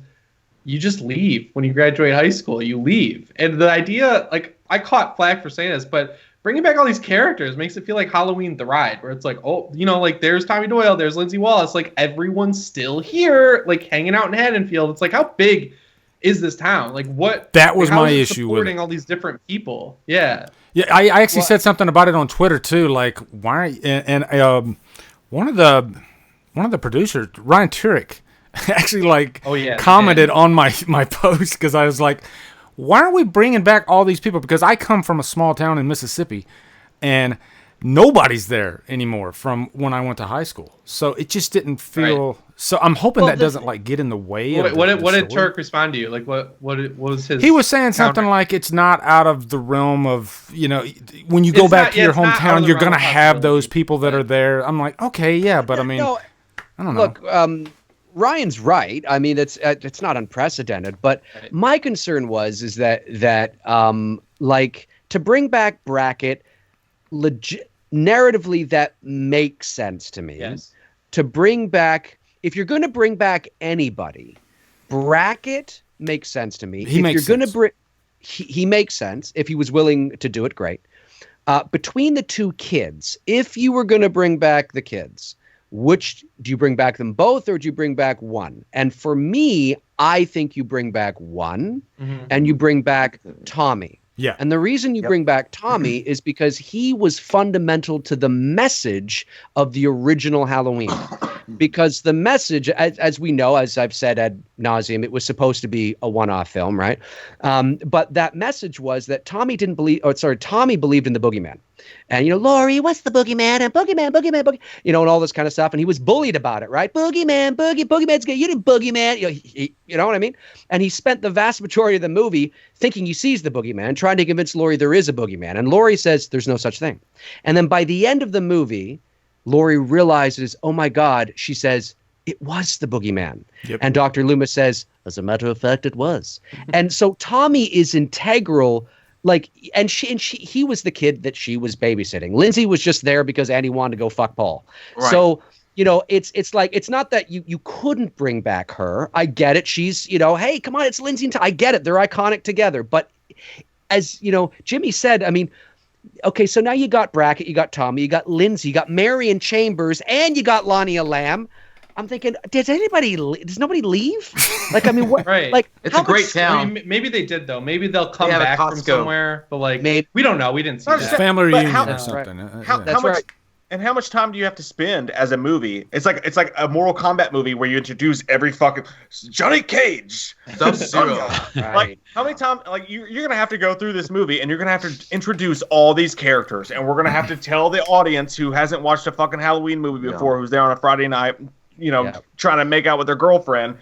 you just leave when you graduate high school. You leave, and the idea, like, I caught flack for saying this, but bringing back all these characters makes it feel like Halloween the Ride, where it's like, oh, like there's Tommy Doyle, there's Lindsay Wallace, like everyone's still here, like hanging out in Haddonfield. It's like, how big is this town? Like, what? That was my issue with supporting all these different people. Yeah. Yeah, I actually said something about it on Twitter too. Like, why? And one of the producers, Ryan Turek, actually commented on my post because I was like, why are we bringing back all these people? Because I come from a small town in Mississippi, and nobody's there anymore from when I went to high school. So it just didn't feel. Right. So I'm hoping that doesn't like get in the way. What did Turk respond to you? Like what was his? He was saying something like it's not out of the realm of when you go back to your hometown, you're gonna have those people that are there. I'm like, okay, yeah, but I mean, I don't know. Look, Ryan's right. I mean, it's not unprecedented, but my concern is that like to bring back Brackett, narratively that makes sense to me. Yes. To bring back, if you're going to bring back anybody, Brackett makes sense to me. He makes sense if he was willing to do it. Great. Between the two kids, if you were going to bring back the kids. Which do you bring back them both, or do you bring back one? And for me, I think you bring back one, and you bring back Tommy. Yeah. And the reason you bring back Tommy is because he was fundamental to the message of the original Halloween. because the message, as we know, as I've said ad nauseum, it was supposed to be a one-off film, right? But that message was that Tommy believed in the boogeyman. And, Laurie, what's the boogeyman? And boogeyman, and all this kind of stuff. And he was bullied about it, right? Boogeyman's good. You didn't boogeyman. You know what I mean? And he spent the vast majority of the movie thinking he sees the boogeyman, trying to convince Laurie there is a boogeyman. And Laurie says there's no such thing. And then by the end of the movie, Laurie realizes, oh my God, she says, it was the boogeyman. Yep. And Dr. Loomis says, as a matter of fact, it was. And so Tommy is integral. He was the kid that she was babysitting. Lindsay was just there because Annie wanted to go fuck Paul. Right. So, it's like, it's not that you couldn't bring back her. I get it. She's, hey, come on, it's Lindsay and I get it. They're iconic together. But as, Jimmy said, I mean, okay, so now you got Brackett, you got Tommy, you got Lindsay, you got Marion Chambers, and you got Lonnie Lamb. I'm thinking, does nobody leave? Like, I mean, what? Right. Like, it's a great town. I mean, maybe they did though. Maybe they'll come back from somewhere. But we don't know. We didn't see that. Family reunion or something. How much? And how much time do you have to spend as a movie? It's like a Mortal Kombat movie where you introduce every fucking Johnny Cage, Sub-Zero. Right. Like how many times? Like you're gonna have to go through this movie and you're gonna have to introduce all these characters, and we're gonna have to tell the audience who hasn't watched a fucking Halloween movie before, who's there on a Friday night, trying to make out with their girlfriend,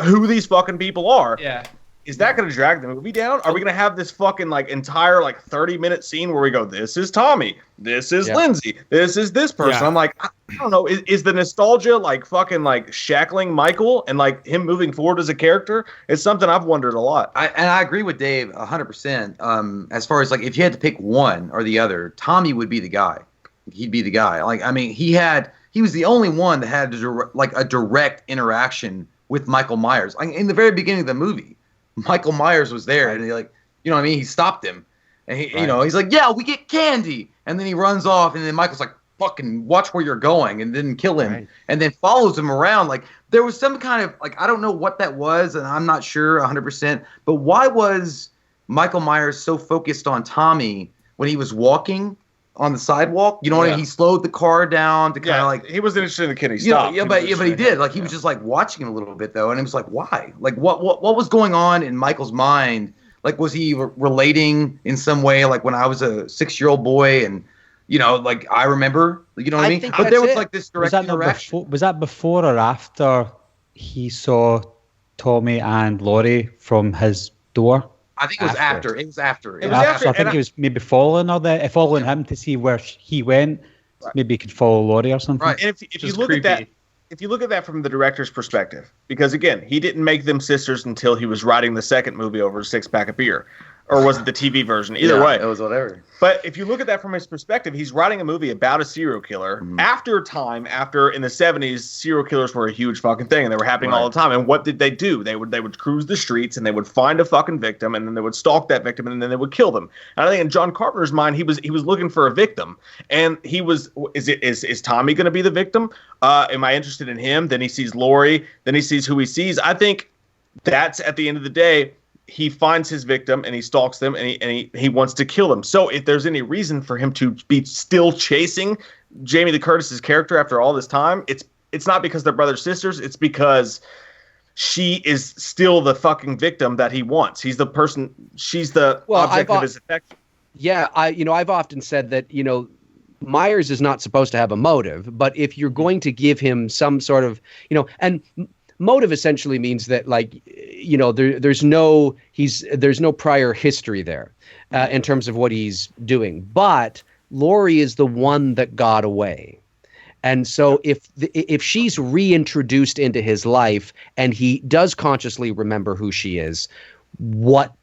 who these fucking people are. Yeah. Is that going to drag the movie down? Are we going to have this fucking entire 30-minute scene where we go, this is Tommy, this is Lindsay, this is this person? I'm like, I don't know. Is the nostalgia fucking shackling Michael and him moving forward as a character? It's something I've wondered a lot. I agree with Dave 100%. As far as if you had to pick one or the other, Tommy would be the guy. He'd be the guy. He was the only one that had a direct interaction with Michael Myers. In the very beginning of the movie, Michael Myers was there, and he stopped him, and he's like, yeah, we get candy, and then he runs off, and then Michael's like, fucking watch where you're going, and didn't kill him, and then follows him around. There was some kind of I don't know what that was, and I'm not sure 100%, but why was Michael Myers so focused on Tommy when he was walking on the sidewalk? What I mean? He slowed the car down to kind of he wasn't interested in the kid. He stopped. But he did. He was just watching him a little bit though, and it was why? What was going on in Michael's mind? Was he relating in some way? When I was a 6-year-old boy, and I remember, what I mean? But there was this direct interaction. Was that before or after he saw Tommy and Laurie from his door? I think it was after. It was after. I think he was maybe following him to see where he went. Right. Maybe he could follow Laurie or something. Right. And if you look at that from the director's perspective, because again, he didn't make them sisters until he was writing the second movie over a 6-pack of beer. Or was it the TV version? Either way. It was whatever. But if you look at that from his perspective, he's writing a movie about a serial killer after in the 70s, serial killers were a huge fucking thing and they were happening all the time. And what did they do? They would cruise the streets and they would find a fucking victim and then they would stalk that victim and then they would kill them. And I think in John Carpenter's mind, he was looking for a victim. And is Tommy going to be the victim? Am I interested in him? Then he sees Laurie. Then he sees who he sees. I think that's at the end of the day, he finds his victim and he stalks them and he wants to kill them. So if there's any reason for him to be still chasing Jamie Lee Curtis's character after all this time, it's not because they're brother sisters. It's because she is still the fucking victim that he wants. He's the person. She's the object of his affection. Yeah, I've often said that Myers is not supposed to have a motive, but if you're going to give him some sort of and motive essentially means that there's no prior history there in terms of what he's doing. But Laurie is the one that got away. And so if she's reintroduced into his life and he does consciously remember who she is, what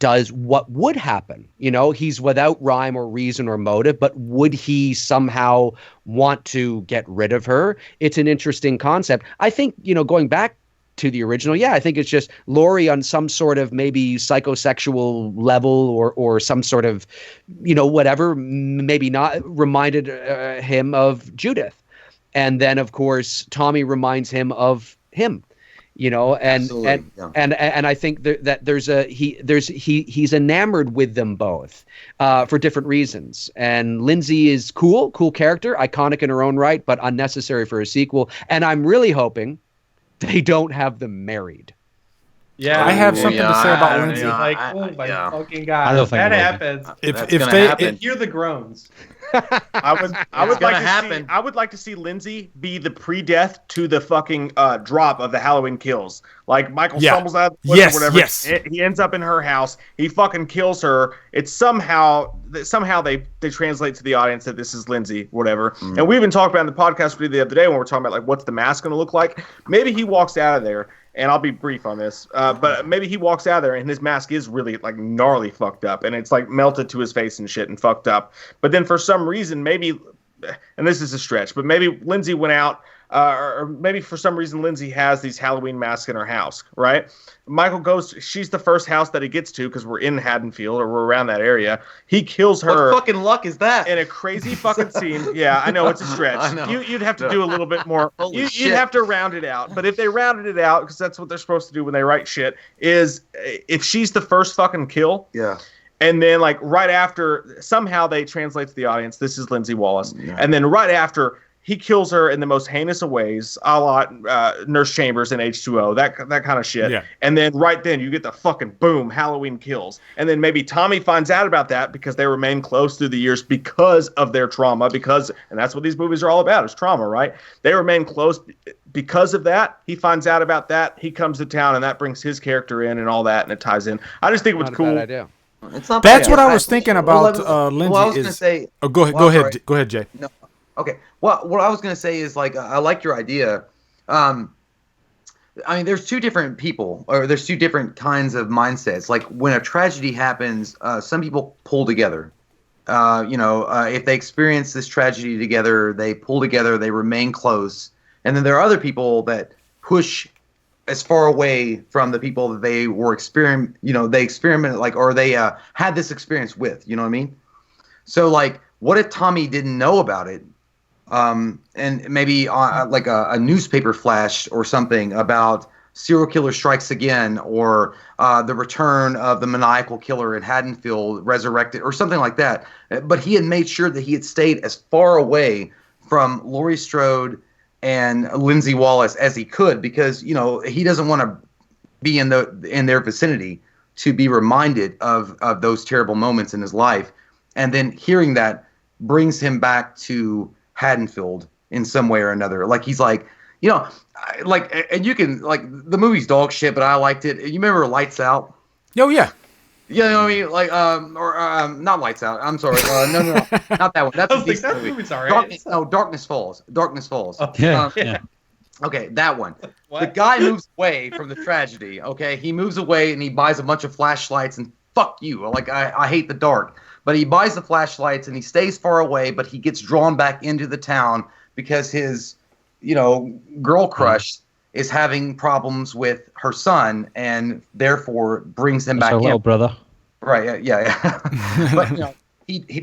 would happen? He's without rhyme or reason or motive, but would he somehow want to get rid of her? It's an interesting concept. I think, going back to the original, I think it's just Laurie on some sort of maybe psychosexual level or some sort of, whatever, maybe not, reminded him of Judith. And then, of course, Tommy reminds him of him. you know, and Absolutely, yeah. and I think that he's enamored with them both for different reasons. And Lindsay is cool character, iconic in her own right, but unnecessary for a sequel. And I'm really hoping they don't have them married. Yeah, I have something to say about I- Lindsay. Like, oh my yeah. fucking god, I don't if think that it will be. happens, That's If gonna they happen. hear the groans. I would It's like gonna to happen. see. I would like to see Lindsay be the pre-death to the fucking drop of the Halloween Kills. Like Michael Yeah. stumbles out of the woods Yes, or whatever. yes. He ends up in her house. He fucking kills her. It's somehow they translate to the audience that this is Lindsay, whatever. And we even talked about in the podcast the other day when we were talking about like what's the mask going to look like. Maybe he walks out of there. And I'll be brief on this, but maybe he walks out of there and his mask is really like gnarly fucked up, and it's like melted to his face and shit and fucked up. But then for some reason, maybe, and this is a stretch, but maybe Lindsay went out, or maybe for some reason Lindsay has these Halloween masks in her house, right? Michael goes, she's the first house that he gets to because we're in Haddonfield or we're around that area. He kills her. What fucking luck is that? In a crazy fucking scene. Yeah, I know, it's a stretch. I know. You'd have to do a little bit more. Holy You'd shit. have to round it out. But if they rounded it out, because that's what they're supposed to do when they write shit, is if she's the first fucking kill, Yeah. and then like right after, somehow they translate to the audience, this is Lindsay Wallace. And then right after, he kills her in the most heinous of ways, a la Nurse Chambers and H2O, that kind of shit. Yeah. And then right then you get the fucking boom, Halloween Kills. And then maybe Tommy finds out about that because they remain close through the years because of their trauma, and that's what these movies are all about, is trauma, right? They remain close because of that. He finds out about that. He comes to town and that brings his character in and all that, and it ties in. I just think it was Not a cool. bad idea. It's not That's bad. what I was thinking about Lindsay. Well, I was is, gonna say. oh, go ahead, well, sorry. go ahead, Jay. No. Okay. Well, what I was going to say is, like, I like your idea. I mean, there's two different people, or there's two different kinds of mindsets. Like, when a tragedy happens, some people pull together. If they experience this tragedy together, they pull together, they remain close. And then there are other people that push as far away from the people that they were they experimented, like, or they had this experience with, you know what I mean? So, like, what if Tommy didn't know about it? And maybe like a newspaper flash or something about serial killer strikes again, or the return of the maniacal killer in Haddonfield resurrected, or something like that. But he had made sure that he had stayed as far away from Laurie Strode and Lindsay Wallace as he could, because he doesn't want to be in their vicinity to be reminded of those terrible moments in his life. And then hearing that brings him back to Haddonfield in some way or another. Like, he's like, and you can, like, the movie's dog shit, but I liked it. You remember Lights Out? Oh yeah. You know what I mean? Like, not Lights Out. I'm sorry. No, not that one. That's I a was like, decent that movie. movie's all right. Darkness Falls. Darkness Falls. Yeah, yeah. Okay, that one. What? The guy moves away from the tragedy. Okay, he moves away and he buys a bunch of flashlights and fuck you. Like, I hate the dark. But he buys the flashlights and he stays far away, but he gets drawn back into the town because his, girl crush is having problems with her son, and therefore brings him That's back our little in. brother. Right? Yeah.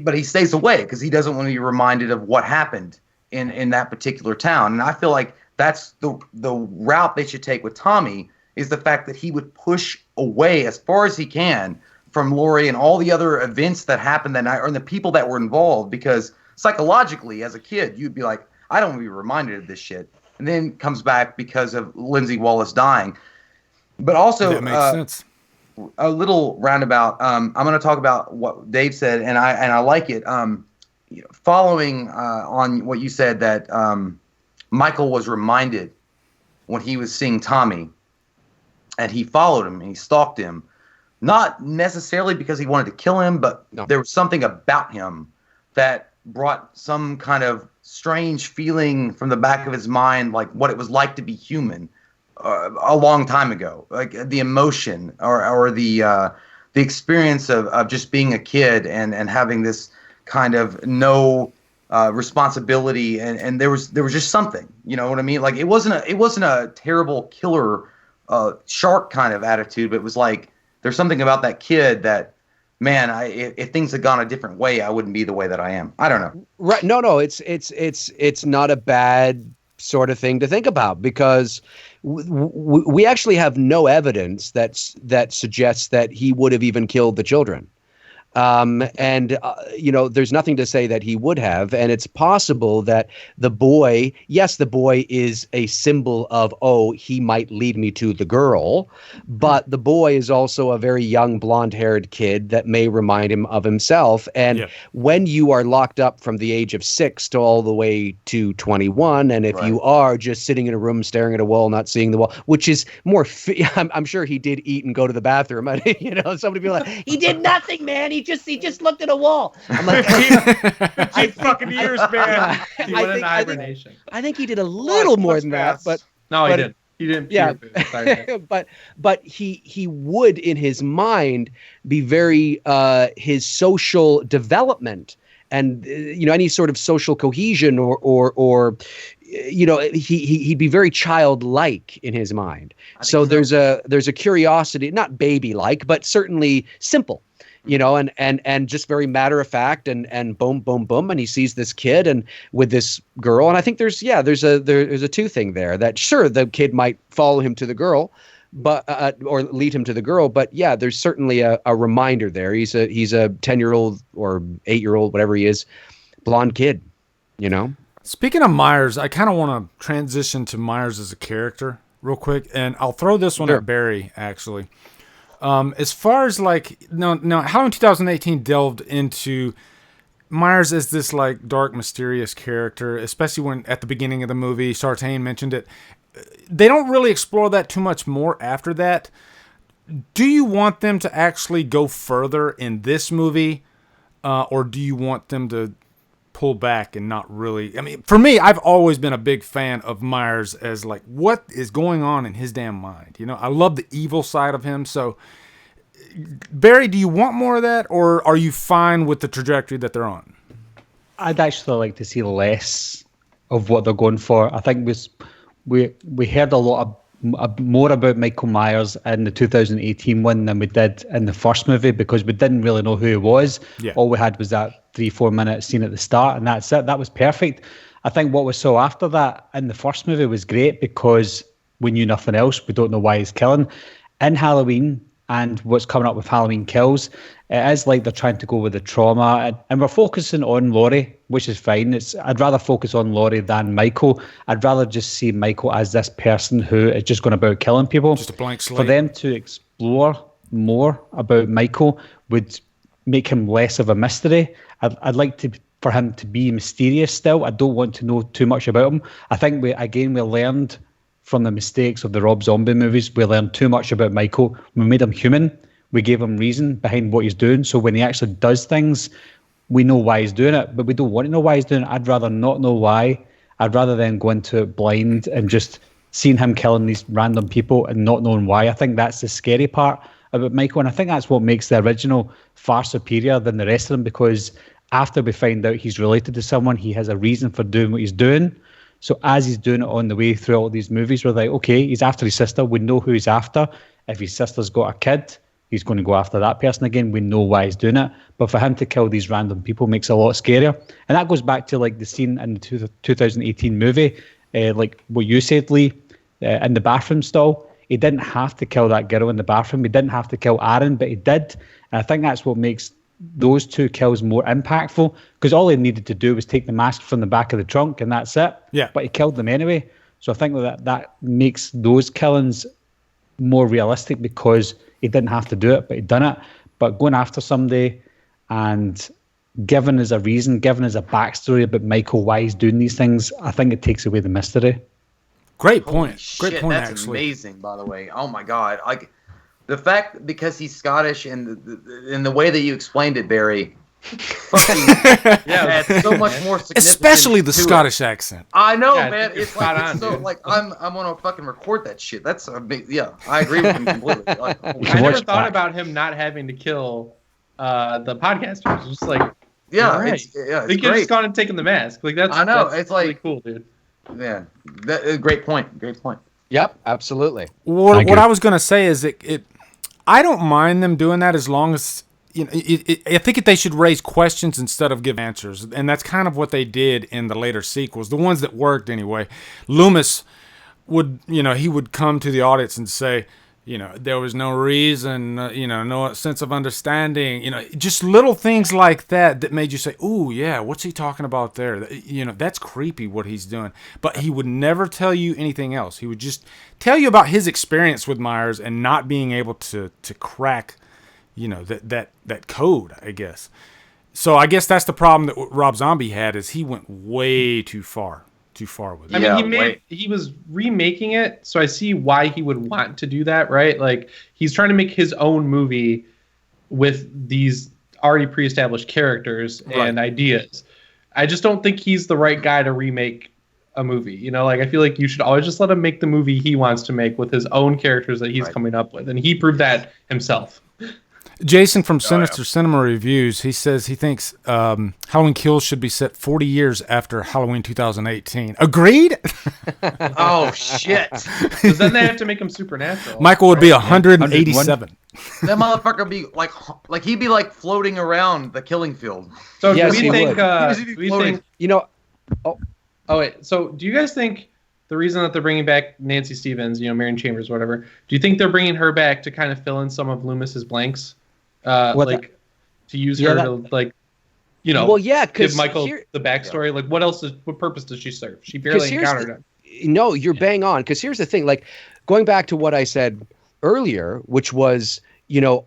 But he stays away because he doesn't want to be reminded of what happened in that particular town. And I feel like that's the route they should take with Tommy, is the fact that he would push away as far as he can from Laurie and all the other events that happened that night, or the people that were involved, because psychologically, as a kid, you'd be like, I don't want to be reminded of this shit. And then comes back because of Lindsay Wallace dying. But also, That makes sense. a little roundabout. I'm going to talk about what Dave said, and I like it. Following on what you said, that Michael was reminded when he was seeing Tommy, and he followed him and he stalked him. Not necessarily because he wanted to kill him, but there was something about him that brought some kind of strange feeling from the back of his mind, like what it was like to be human a long time ago. Like the emotion or the experience of just being a kid and having this kind of no responsibility. And there was just something, you know what I mean? Like it wasn't a terrible killer shark kind of attitude, but it was like, there's something about that kid that, man, if things had gone a different way, I wouldn't be the way that I am. I don't know. Right? No. It's not a bad sort of thing to think about, because we actually have no evidence that suggests that he would have even killed the children. There's nothing to say that he would have. And it's possible that the boy is a symbol of, oh, he might lead me to the girl. But the boy is also a very young blonde-haired kid that may remind him of himself. And when you are locked up from the age of 6 to all the way to 21, and if you are just sitting in a room staring at a wall, not seeing the wall, which is more, I'm sure he did eat and go to the bathroom. Somebody be like, he did nothing, man. He just looked at a wall. I'm like, 15 fucking years, man. He went into hibernation. I think he did a little more than that, but no, he didn't. He didn't. Yeah, but he would in his mind be very his social development and any sort of social cohesion or he'd be very childlike in his mind. So there's a curiosity, not baby-like, but certainly simple. And just very matter of fact and boom, boom, boom. And he sees this kid and with this girl. And I think there's a two thing there that sure, the kid might follow him to the girl, but, or lead him to the girl. But yeah, there's certainly a reminder there. He's a 10-year-old or 8-year-old, whatever he is, blonde kid, Speaking of Myers, I kind of want to transition to Myers as a character real quick. And I'll throw this one at Barry, actually. As far as Halloween 2018 delved into Myers as this like dark, mysterious character, especially when at the beginning of the movie, Champane mentioned it. They don't really explore that too much more after that. Do you want them to actually go further in this movie, or do you want them to pull back and not really? I mean, for me, I've always been a big fan of Myers as like, what is going on in his damn mind? I love the evil side of him. So, Barry, do you want more of that, or are you fine with the trajectory that they're on? I'd actually like to see less of what they're going for. I think we heard a lot more about Michael Myers in the 2018 one than we did in the first movie, because we didn't really know who he was. Yeah. All we had was that 3-4 minute scene at the start, and that's it. That was perfect. I think what we saw after that in the first movie was great because we knew nothing else. We don't know why he's killing. In Halloween and what's coming up with Halloween Kills, it is like they're trying to go with the trauma, and we're focusing on Laurie, which is fine. I'd rather focus on Laurie than Michael. I'd rather just see Michael as this person who is just going about killing people. Just a blank slate. For them to explore more about Michael would make him less of a mystery. I'd like for him to be mysterious still. I don't want to know too much about him. I think we learned from the mistakes of the Rob Zombie movies. We learned too much about Michael. We made him human. We gave him reason behind what he's doing. So when he actually does things, we know why he's doing it, but we don't want to know why he's doing it. I'd rather not know why. I'd rather then go into it blind and just seeing him killing these random people and not knowing why. I think that's the scary part about Michael, and I think that's what makes the original far superior than the rest of them, because after we find out he's related to someone, he has a reason for doing what he's doing. So as he's doing it on the way through all these movies, we're like, okay, he's after his sister. We know who he's after. If his sister's got a kid, he's going to go after that person again. We know why he's doing it. But for him to kill these random people makes it a lot scarier. And that goes back to like the scene in the 2018 movie, like what you said, Lee, in the bathroom stall. He didn't have to kill that girl in the bathroom. He didn't have to kill Aaron, but he did. And I think that's what makes those two kills more impactful, because all he needed to do was take the mask from the back of the trunk and that's it. Yeah. But he killed them anyway. So I think that makes those killings more realistic, because he didn't have to do it, but he'd done it. But going after somebody and giving us a reason, giving us a backstory about Michael, why he's doing these things, I think it takes away the mystery. Great point. Great point, that's actually. Amazing, by the way. Oh my God. Like the fact, because he's Scottish and the way that you explained it, Barry, it's so much more significant. Especially the Scottish accent. I know, man. It's like it's so like I'm gonna fucking record that shit. That's a big, I agree with him completely. Like, I never thought about him not having to kill the podcasters. It's just like right. It's they could have just gone and taken the mask. Like that's I know. That's it's really like cool, dude. Yeah, great point. Great point. Yep, absolutely. What I was gonna say is I don't mind them doing that as long as I think they should raise questions instead of give answers, and that's kind of what they did in the later sequels, the ones that worked anyway. Loomis would, he would come to the audience and say, there was no reason, no sense of understanding, just little things like that made you say, ooh, yeah, what's he talking about there? That's creepy what he's doing. But he would never tell you anything else. He would just tell you about his experience with Myers and not being able to crack that code, I guess. So I guess that's the problem that Rob Zombie had, is he went way too far with it. I mean, he was remaking it, so I see why he would want to do that, right? Like, he's trying to make his own movie with these already pre-established characters and ideas. I just don't think he's the right guy to remake a movie. I feel like you should always just let him make the movie he wants to make with his own characters that he's coming up with, and he proved that himself. Jason from Sinister Cinema Reviews, he says he thinks Halloween Kills should be set 40 years after Halloween 2018. Agreed? Oh, shit. Because then they have to make him supernatural. Michael would be 187. That motherfucker would be like he'd be like floating around the killing field. So Yes, do he we think, would. wait. So do you guys think the reason that they're bringing back Nancy Stevens, Marion Chambers, whatever, do you think they're bringing her back to kind of fill in some of Loomis's blanks? To use her to give Michael the backstory. Like, what purpose does she serve? She barely encountered him. No, you're bang on. Because here's the thing, like, going back to what I said earlier, which was,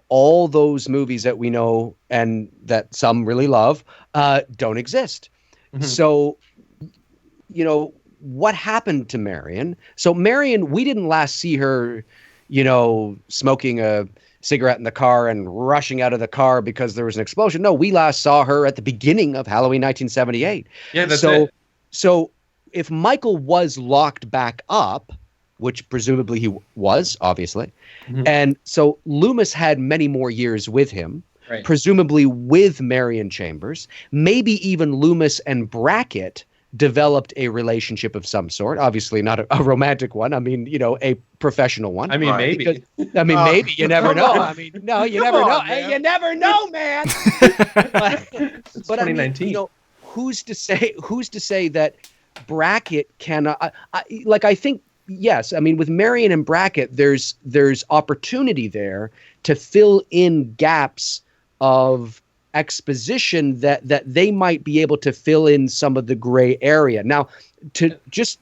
all those movies that we know and that some really love don't exist. Mm-hmm. So, what happened to Marion? So Marion, we didn't last see her, smoking a cigarette in the car and rushing out of the car because there was an explosion. No, we last saw her at the beginning of Halloween 1978. Yeah, that's it. So if Michael was locked back up, which presumably he was, obviously, and so Loomis had many more years with him, presumably with Marion Chambers, maybe even Loomis and Brackett developed a relationship of some sort. Obviously not a romantic one. I mean, a professional one. I mean, maybe. Maybe. You never know. I mean, no, you never know. Hey, you never know, man. But 2019. I mean, who's to say that Brackett cannot? I think, yes. I mean, with Marion and Brackett, there's opportunity there to fill in gaps of exposition that they might be able to fill in some of the gray area. Now, to just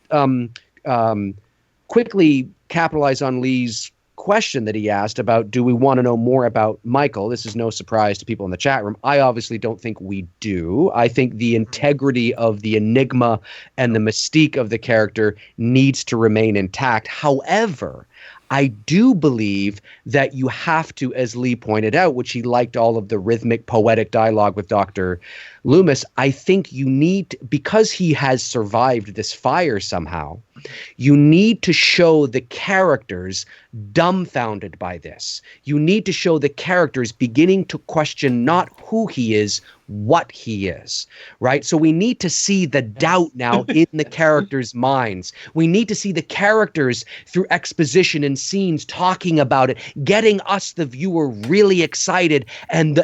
quickly capitalize on Lee's question that he asked about, do we want to know more about Michael? This is no surprise to people in the chat room. I obviously don't think we do. I think the integrity of the enigma and the mystique of the character needs to remain intact. However, I do believe that you have to, as Lee pointed out, which he liked all of the rhythmic, poetic dialogue with Dr. Loomis, I think you need, because he has survived this fire somehow, you need to show the characters dumbfounded by this. You need to show the characters beginning to question not who he is, what he is, right? So we need to see the doubt now in the characters' minds. We need to see the characters through exposition and scenes talking about it, getting us, the viewer, really excited and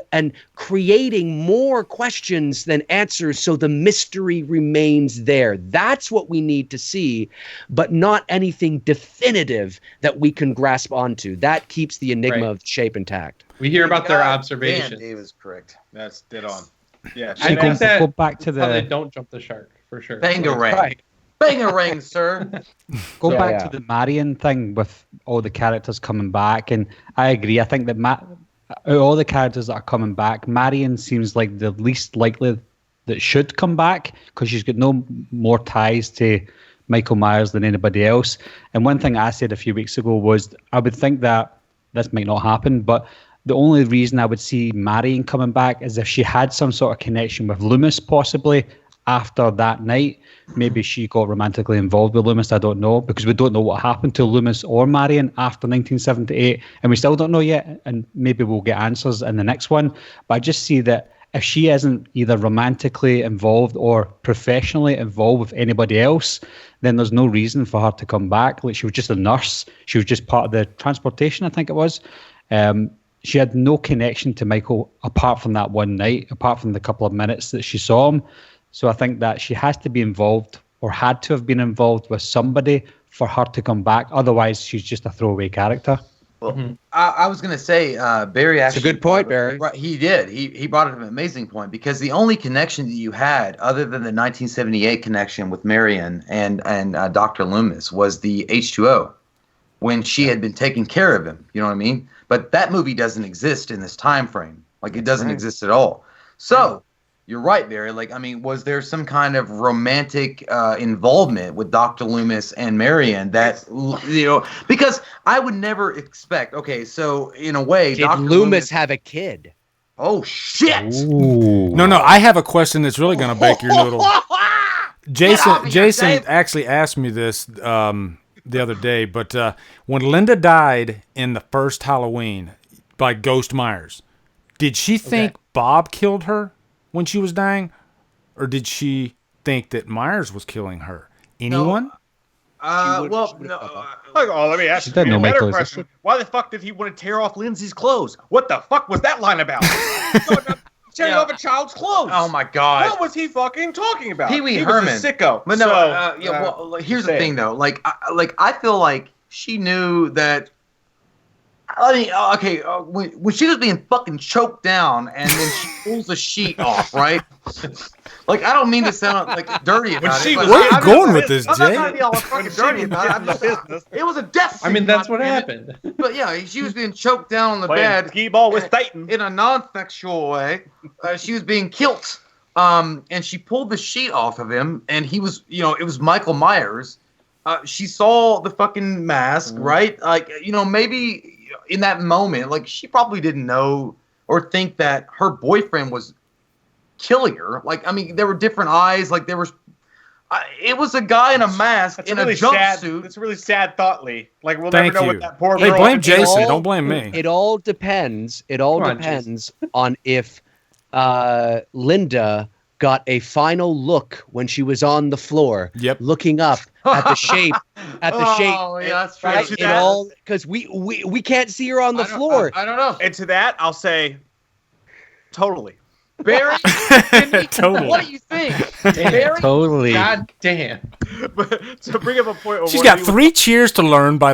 creating more questions than answers, so the mystery remains there. That's what we need to see, but not anything definitive that we can grasp onto. That keeps the enigma of shape intact. We hear about their observations. Dan, Dave is correct. That's dead on. Yeah, I think that go back to they don't jump the shark for sure. Bangarang. Right. Bangarang, sir. Go back to the Marion thing with all the characters coming back, and I agree. I think that all the characters that are coming back, Marion seems like the least likely that should come back, because she's got no more ties to Michael Myers than anybody else. And one thing I said a few weeks ago was I would think that this might not happen, but the only reason I would see Marion coming back is if she had some sort of connection with Loomis, possibly after that night. Maybe she got romantically involved with Loomis, I don't know, because we don't know what happened to Loomis or Marion after 1978, and we still don't know yet, and maybe we'll get answers in the next one. But I just see that if she isn't either romantically involved or professionally involved with anybody else, then there's no reason for her to come back. Like, she was just a nurse. She was just part of the transportation, I think it was. she had no connection to Michael apart from that one night, apart from the couple of minutes that she saw him. So I think that she has to be involved, or had to have been involved with somebody for her to come back. Otherwise, she's just a throwaway character. Well, I was going to say, Barry actually... It's a good point, Barry. Right, he did. He brought up an amazing point, because the only connection that you had, other than the 1978 connection with Marion and Dr. Loomis, was the H2O, when she had been taking care of him. You know what I mean? But that movie doesn't exist in this time frame. Like, it doesn't exist at all. So... You're right, Barry. Like, I mean, was there some kind of romantic involvement with Dr. Loomis and Marion that, you know, because I would never expect, okay, so in a way, Did Dr. Loomis have a kid? Oh, shit. Ooh. No, I have a question that's really going to bake your noodle. Jason actually asked me this the other day, but when Linda died in the first Halloween by Ghost Myers, did she think Bob killed her when she was dying, or did she think that Myers was killing her? Anyone? Let me ask you a better question. Why the fuck did he want to tear off Lindsay's clothes? What the fuck was that line about? Tearing off a child's clothes. Oh my god. What was he fucking talking about? Pee Wee he Herman. was a sicko. But no, here's the thing though. Like I feel like she knew that. I mean, okay, when she was being fucking choked down and then she pulls the sheet off, right? Like, I don't mean to sound like dirty about it. Where are you going with this, Jay? I'm not trying to be all fucking dirty about it. It was a death scene. I mean, that's what happened. But yeah, she was being choked down on the bed. Skee-ball with Titan. In a non-sexual way. She was being killed. And she pulled the sheet off of him, and he was, you know, it was Michael Myers. She saw the fucking mask, right? Like, you know, maybe in that moment, like, she probably didn't know or think that her boyfriend was killing her. Like, I mean, there were different eyes. Like, there was, it was a guy in a mask in a jumpsuit. It's a really sad thought, Lee. Like, we'll Thank never know you. what that poor Hey, girl. blame Jason. Don't blame me. It all depends. It all depends on if Linda got a final look when she was on the floor, looking up at the shape, Oh, yeah, that's true. right? It all, because we can't see her on the floor. I don't know. And to that, I'll say, totally. Barry, Totally. what do you think? Barry? Totally. God damn. But to bring up a point, She's got 3 cheers to learn by.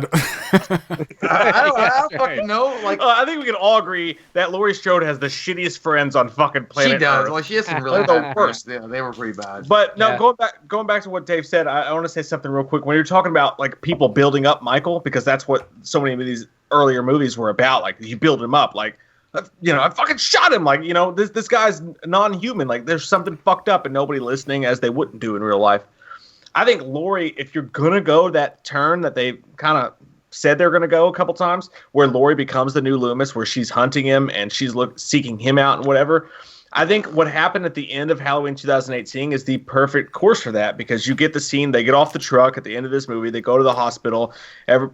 I don't fucking know. Like, I think we can all agree that Laurie Strode has the shittiest friends on fucking planet she does. Earth. Like, she has some really They're the worst. Yeah, they were pretty bad. But no, going back to what Dave said, I want to say something real quick. When you're talking about like people building up Michael, because that's what so many of these earlier movies were about. Like, you build him up, like, you know, I fucking shot him. Like, you know, this guy's non-human. Like, there's something fucked up, and nobody listening, as they wouldn't do in real life. I think Laurie, if you're gonna go that turn that they kind of said they're gonna go a couple times, where Laurie becomes the new Loomis, where she's hunting him and she's seeking him out and whatever. I think what happened at the end of Halloween 2018 is the perfect course for that, because you get the scene, they get off the truck at the end of this movie, they go to the hospital,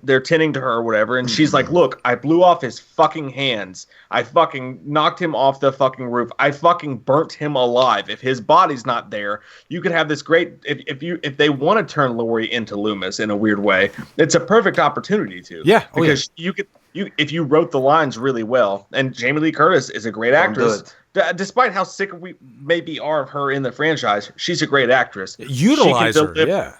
they're tending to her or whatever, and she's like, look, I blew off his fucking hands. I fucking knocked him off the fucking roof. I fucking burnt him alive. If his body's not there, you could have this great, if they want to turn Laurie into Loomis in a weird way, it's a perfect opportunity to. Yeah. Because you could, if you wrote the lines really well, and Jamie Lee Curtis is a great actress. Despite how sick we maybe are of her in the franchise, she's a great actress. Utilize her, yeah.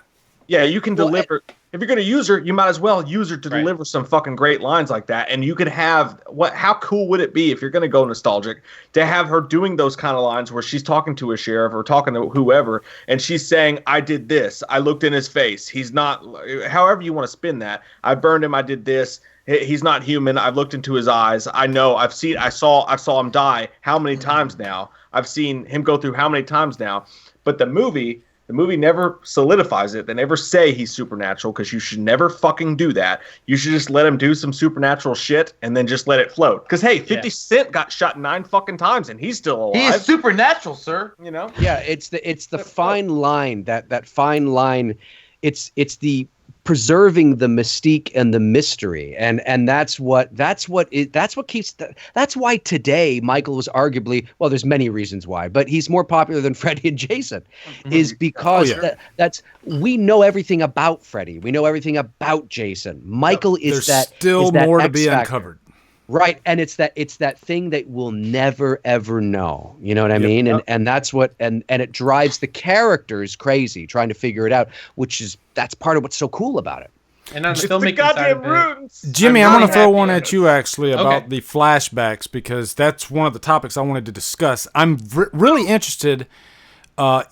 Yeah, you can deliver. If you're going to use her, you might as well use her to deliver some fucking great lines like that. And you could have how cool would it be, if you're going to go nostalgic, to have her doing those kind of lines where she's talking to a sheriff or talking to whoever, and she's saying, I did this. I looked in his face. He's not, however you want to spin that. I burned him. I did this. He's not human. I've looked into his eyes. I know. I saw him die how many times now. I've seen him go through how many times now. But the movie never solidifies it. They never say he's supernatural, because you should never fucking do that. You should just let him do some supernatural shit and then just let it float. Because hey, 50 Cent got shot 9 fucking times and he's still alive. He is supernatural, sir. You know? Yeah, it's the fine line, that fine line. It's the preserving the mystique and the mystery, and that's why today Michael was arguably, well, there's many reasons why, but he's more popular than Freddy and Jason, is because that's we know everything about Freddy, we know everything about Jason. Michael is there's still more to be uncovered. Right, and it's that thing that we'll never ever know. You know what I mean? And that's what and it drives the characters crazy trying to figure it out, that's part of what's so cool about it. And on the filmmaking side of it, Jimmy, I'm going to throw one at you actually about the flashbacks, because that's one of the topics I wanted to discuss. I'm really interested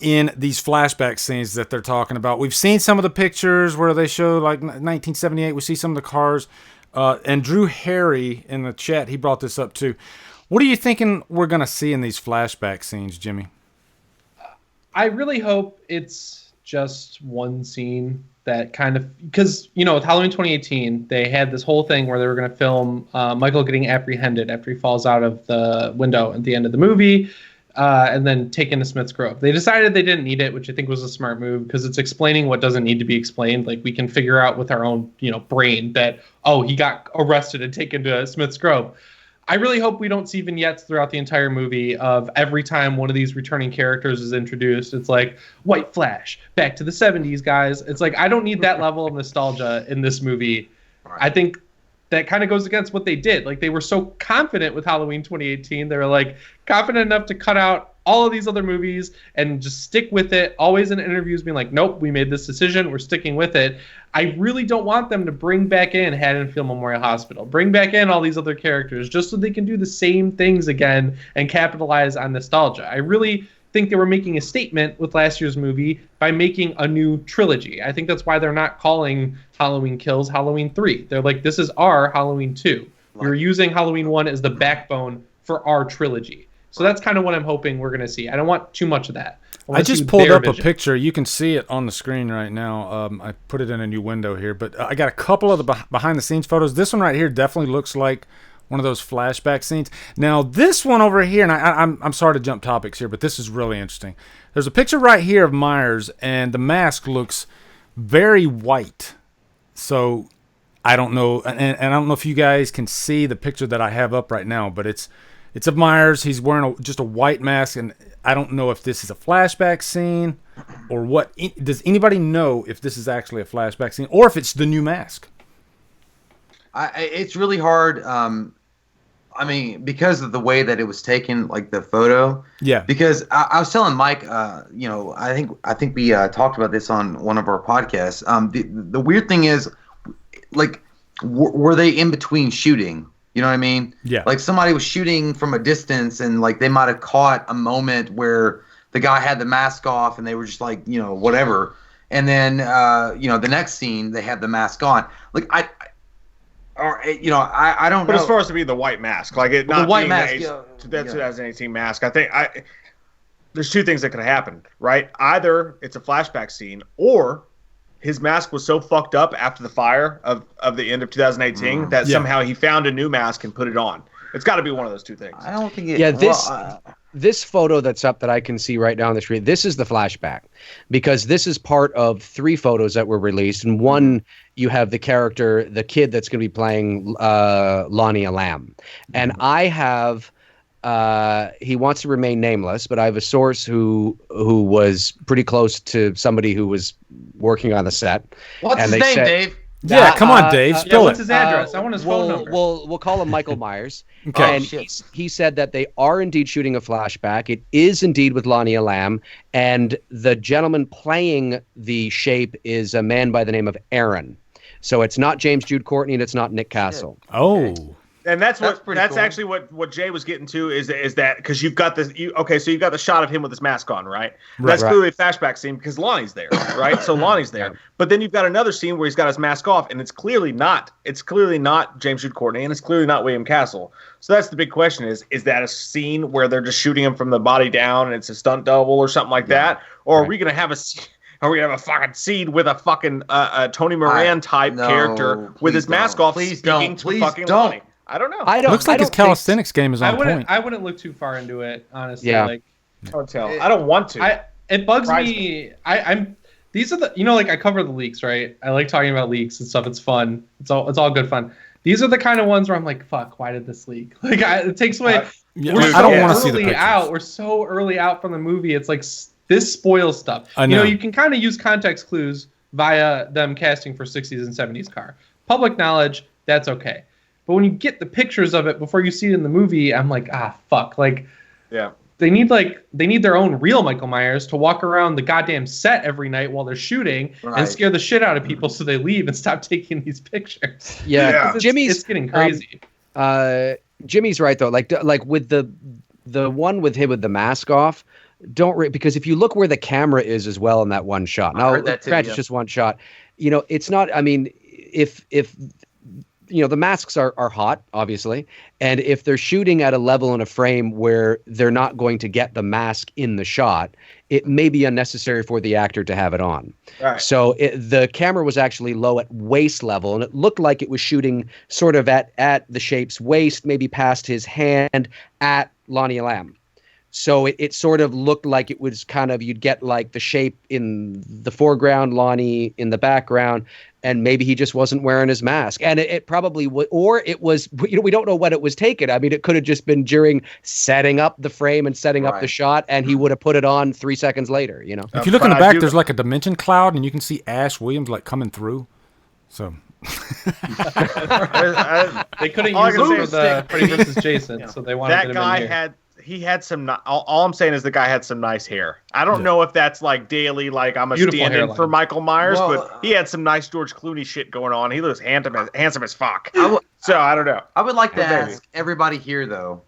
in these flashback scenes that they're talking about. We've seen some of the pictures where they show like 1978. We see some of the cars. And Drew Harry in the chat, he brought this up too. What are you thinking we're going to see in these flashback scenes, Jimmy? I really hope it's just one scene that kind of, because, you know, with Halloween 2018, they had this whole thing where they were going to film Michael getting apprehended after he falls out of the window at the end of the movie. And then taken to Smith's Grove. They decided they didn't need it, which I think was a smart move, because it's explaining what doesn't need to be explained. Like, we can figure out with our own, brain that, he got arrested and taken to Smith's Grove. I really hope we don't see vignettes throughout the entire movie of every time one of these returning characters is introduced. It's like, White Flash, back to the 70s, guys. It's like, I don't need that level of nostalgia in this movie. Right. I think that kind of goes against what they did. Like, they were so confident with Halloween 2018. They were like confident enough to cut out all of these other movies and just stick with it. Always in interviews being like, nope, we made this decision. We're sticking with it. I really don't want them to bring back in Haddonfield Memorial Hospital, bring back in all these other characters just so they can do the same things again and capitalize on nostalgia. I really think they were making a statement with last year's movie by making a new trilogy. I think that's why they're not calling Halloween Kills Halloween 3. They're like, this is our Halloween 2. We're using Halloween 1 as the backbone for our trilogy. So that's kind of what I'm hoping we're going to see. I don't want too much of that. I just pulled up a picture. You can see it on the screen right now. I put it in a new window here, but I got a couple of the behind-the-scenes photos. This one right here definitely looks like one of those flashback scenes. Now, this one over here, and I'm sorry to jump topics here, but this is really interesting. There's a picture right here of Myers, and the mask looks very white. So I don't know, and I don't know if you guys can see the picture that I have up right now, but it's of Myers. He's wearing just a white mask, and I don't know if this is a flashback scene or what. Does anybody know if this is actually a flashback scene or if it's the new mask? It's really hard. Because of the way that it was taken, like the photo. Yeah. Because I was telling Mike, I think we talked about this on one of our podcasts. The weird thing is, like, were they in between shooting? You know what I mean? Yeah. Like, somebody was shooting from a distance, and like they might have caught a moment where the guy had the mask off, and they were just like, whatever. And then, the next scene they had the mask on. Like, I don't know. But as far as to be the white mask, like it not the white mask, that 2018 mask, I think there's two things that could happen, right? Either it's a flashback scene, or his mask was so fucked up after the fire of the end of 2018 that somehow he found a new mask and put it on. It's got to be one of those two things. I don't think it. Yeah, this photo that's up that I can see right now on the screen, this is the flashback, because this is part of 3 photos that were released. And one, you have the character, the kid that's going to be playing Lonnie Lamb. And I have, he wants to remain nameless, but I have a source who was pretty close to somebody who was working on the set. What's his name, Dave? Yeah, come on, Dave. Spill what's his address? I want his phone number. We'll call him Michael Myers. Okay. And he said that they are indeed shooting a flashback. It is indeed with Lonnie Lamb, and the gentleman playing the shape is a man by the name of Aaron. So it's not James Jude Courtney, and it's not Nick Castle. Oh. And that's cool. Actually what Jay was getting to is that because you've got this so you've got the shot of him with his mask on, right? That's clearly a flashback scene because Lonnie's there, right? So Lonnie's there. But then you've got another scene where he's got his mask off, and it's clearly not James Jude Courtney, and it's clearly not William Castle. So that's the big question: is that a scene where they're just shooting him from the body down and it's a stunt double or something like that, or are we gonna have a fucking scene with a fucking Tony Moran type character with his mask off, speaking to fucking Lonnie? I don't know. Looks like his calisthenics game is on point. I wouldn't look too far into it, honestly. Yeah. Like, don't tell. I don't want to. It bugs me. These are the I cover the leaks, right? I like talking about leaks and stuff. It's fun. It's all good fun. These are the kind of ones where I'm like, fuck, why did this leak? Like, it takes away. I don't want to see the pictures. We're so early out from the movie. It's like this spoils stuff. I know. You can kind of use context clues via them casting for 60s and 70s car. Public knowledge, that's okay. But when you get the pictures of it before you see it in the movie, I'm like, fuck. Like, yeah. They need their own real Michael Myers to walk around the goddamn set every night while they're shooting and scare the shit out of people so they leave and stop taking these pictures. Yeah. It's getting crazy. Jimmy's right though. Like with the one with him with the mask off, because if you look where the camera is as well in that one shot. Now, granted, it's just one shot. You know, it's not. I mean, if you know, the masks are hot, obviously, and if they're shooting at a level in a frame where they're not going to get the mask in the shot, it may be unnecessary for the actor to have it on. Right. So the camera was actually low at waist level, and it looked like it was shooting sort of at the Shape's waist, maybe past his hand at Lonnie Lamb. So it sort of looked like it was kind of, you'd get like the Shape in the foreground, Lonnie in the background, and maybe he just wasn't wearing his mask. And it probably would, or it was, you know, we don't know when it was taken. I mean, it could have just been during setting up the frame and setting up the shot, and he would have put it on 3 seconds later, you know. If you look in the back, there's like a dimension cloud, and you can see Ash Williams like coming through. So they couldn't use him for the Freddy vs. Jason, so they wanted that guy had. He had some. All I'm saying is the guy had some nice hair. I don't know if that's like daily, like I'm a stand-in for Michael Myers, but he had some nice George Clooney shit going on. He looks handsome as fuck. So I don't know. I would like to ask everybody here though,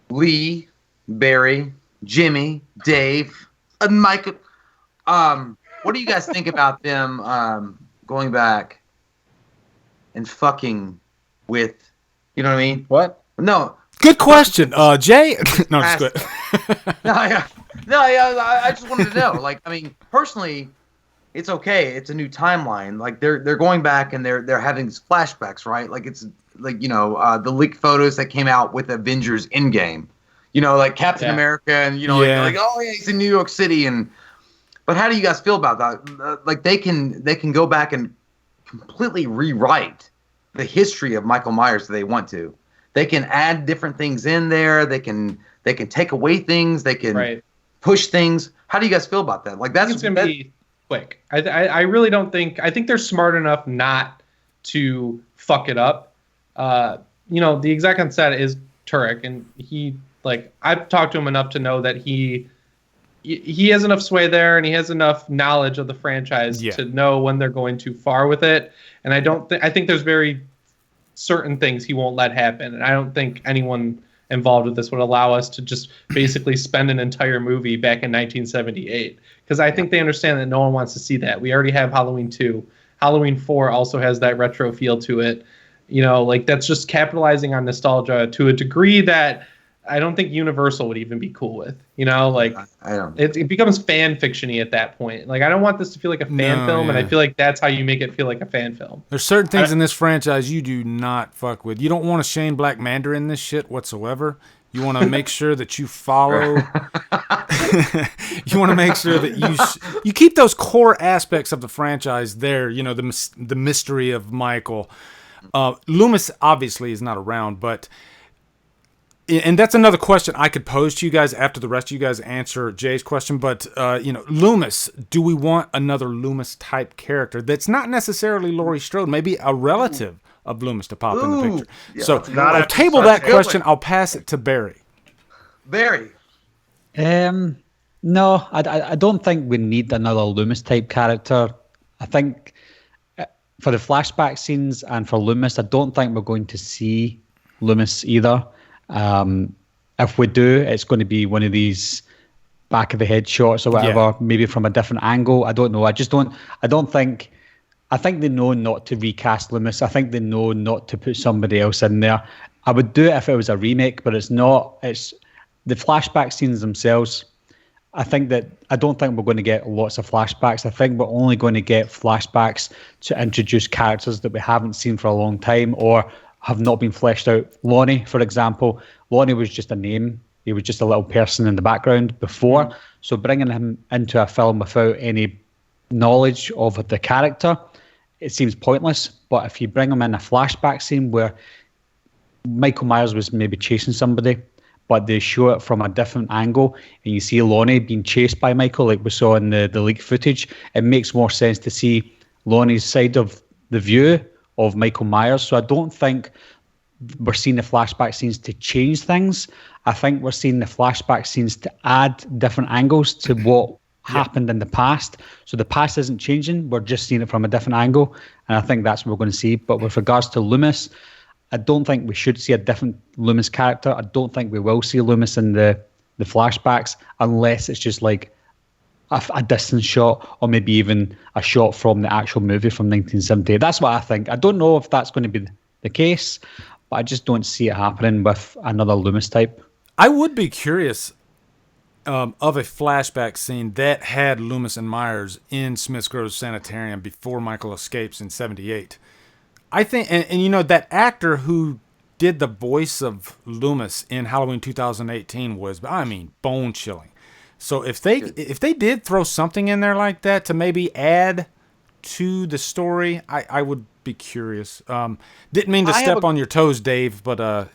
Lee, Barry, Jimmy, Dave, and Michael. What do you guys think about them going back and fucking with? You know what I mean? What? No. Good question, Jay. No, just good. I just wanted to know. Like, I mean, personally, it's okay. It's a new timeline. Like, they're going back and they're having these flashbacks, right? Like, it's like, you know, the leaked photos that came out with Avengers Endgame. You know, like Captain America, and you know, like oh yeah, he's in New York City. But how do you guys feel about that? Like, they can go back and completely rewrite the history of Michael Myers if they want to. They can add different things in there. They can take away things. They can push things. How do you guys feel about that? Like, that's going to be quick. I really don't think. I think they're smart enough not to fuck it up. You know, the exec on set is Turek, and I've talked to him enough to know that he has enough sway there, and he has enough knowledge of the franchise to know when they're going too far with it. And I think there's very certain things he won't let happen, and I don't think anyone involved with this would allow us to just basically spend an entire movie back in 1978, because I think they understand that no one wants to see that. We already have Halloween 2. Halloween 4 also has that retro feel to it. You know, like, that's just capitalizing on nostalgia to a degree that I don't think Universal would even be cool with. You know, like, I don't. It becomes fan fiction-y at that point. Like, I don't want this to feel like a fan film, and I feel like that's how you make it feel like a fan film. There's certain things in this franchise you do not fuck with. You don't want a Shane Black Mandarin in this shit whatsoever. You want to make sure that you follow. You want to make sure that you keep those core aspects of the franchise there. You know, the mystery of Michael. Loomis obviously is not around, but. And that's another question I could pose to you guys after the rest of you guys answer Jay's question. But, you know, Loomis, do we want another Loomis-type character that's not necessarily Laurie Strode, maybe a relative of Loomis to pop in the picture? Yeah, so I'll table that question. I'll pass it to Barry. Barry. No, I don't think we need another Loomis-type character. I think for the flashback scenes and for Loomis, I don't think we're going to see Loomis either. If we do, it's going to be one of these back of the head shots or whatever, maybe from a different angle. I don't know. I think they know not to recast Loomis. I think they know not to put somebody else in there. I would do it if it was a remake, but it's not. It's the flashback scenes themselves. I don't think we're going to get lots of flashbacks. I think we're only going to get flashbacks to introduce characters that we haven't seen for a long time or have not been fleshed out. Lonnie, for example. Lonnie was just a name. He was just a little person in the background before. So bringing him into a film without any knowledge of the character, it seems pointless. But if you bring him in a flashback scene where Michael Myers was maybe chasing somebody, but they show it from a different angle, and you see Lonnie being chased by Michael, like we saw in the leaked footage, it makes more sense to see Lonnie's side of the view of Michael Myers. So I don't think we're seeing the flashback scenes to change things. I think we're seeing the flashback scenes to add different angles to what happened in the past. So the past isn't changing. We're just seeing it from a different angle. And I think that's what we're going to see. But with regards to Loomis, I don't think we should see a different Loomis character. I don't think we will see Loomis in the flashbacks unless it's just like a distance shot or maybe even a shot from the actual movie from 1978. That's what I think. I don't know if that's going to be the case, but I just don't see it happening with another Loomis type. I would be curious of a flashback scene that had Loomis and Myers in Smith's Grove Sanitarium before Michael escapes in 78. I think, and you know, that actor who did the voice of Loomis in Halloween 2018 was, I mean, bone chilling. So if they did throw something in there like that to maybe add to the story, I would be curious. Didn't mean to step on your toes, Dave, but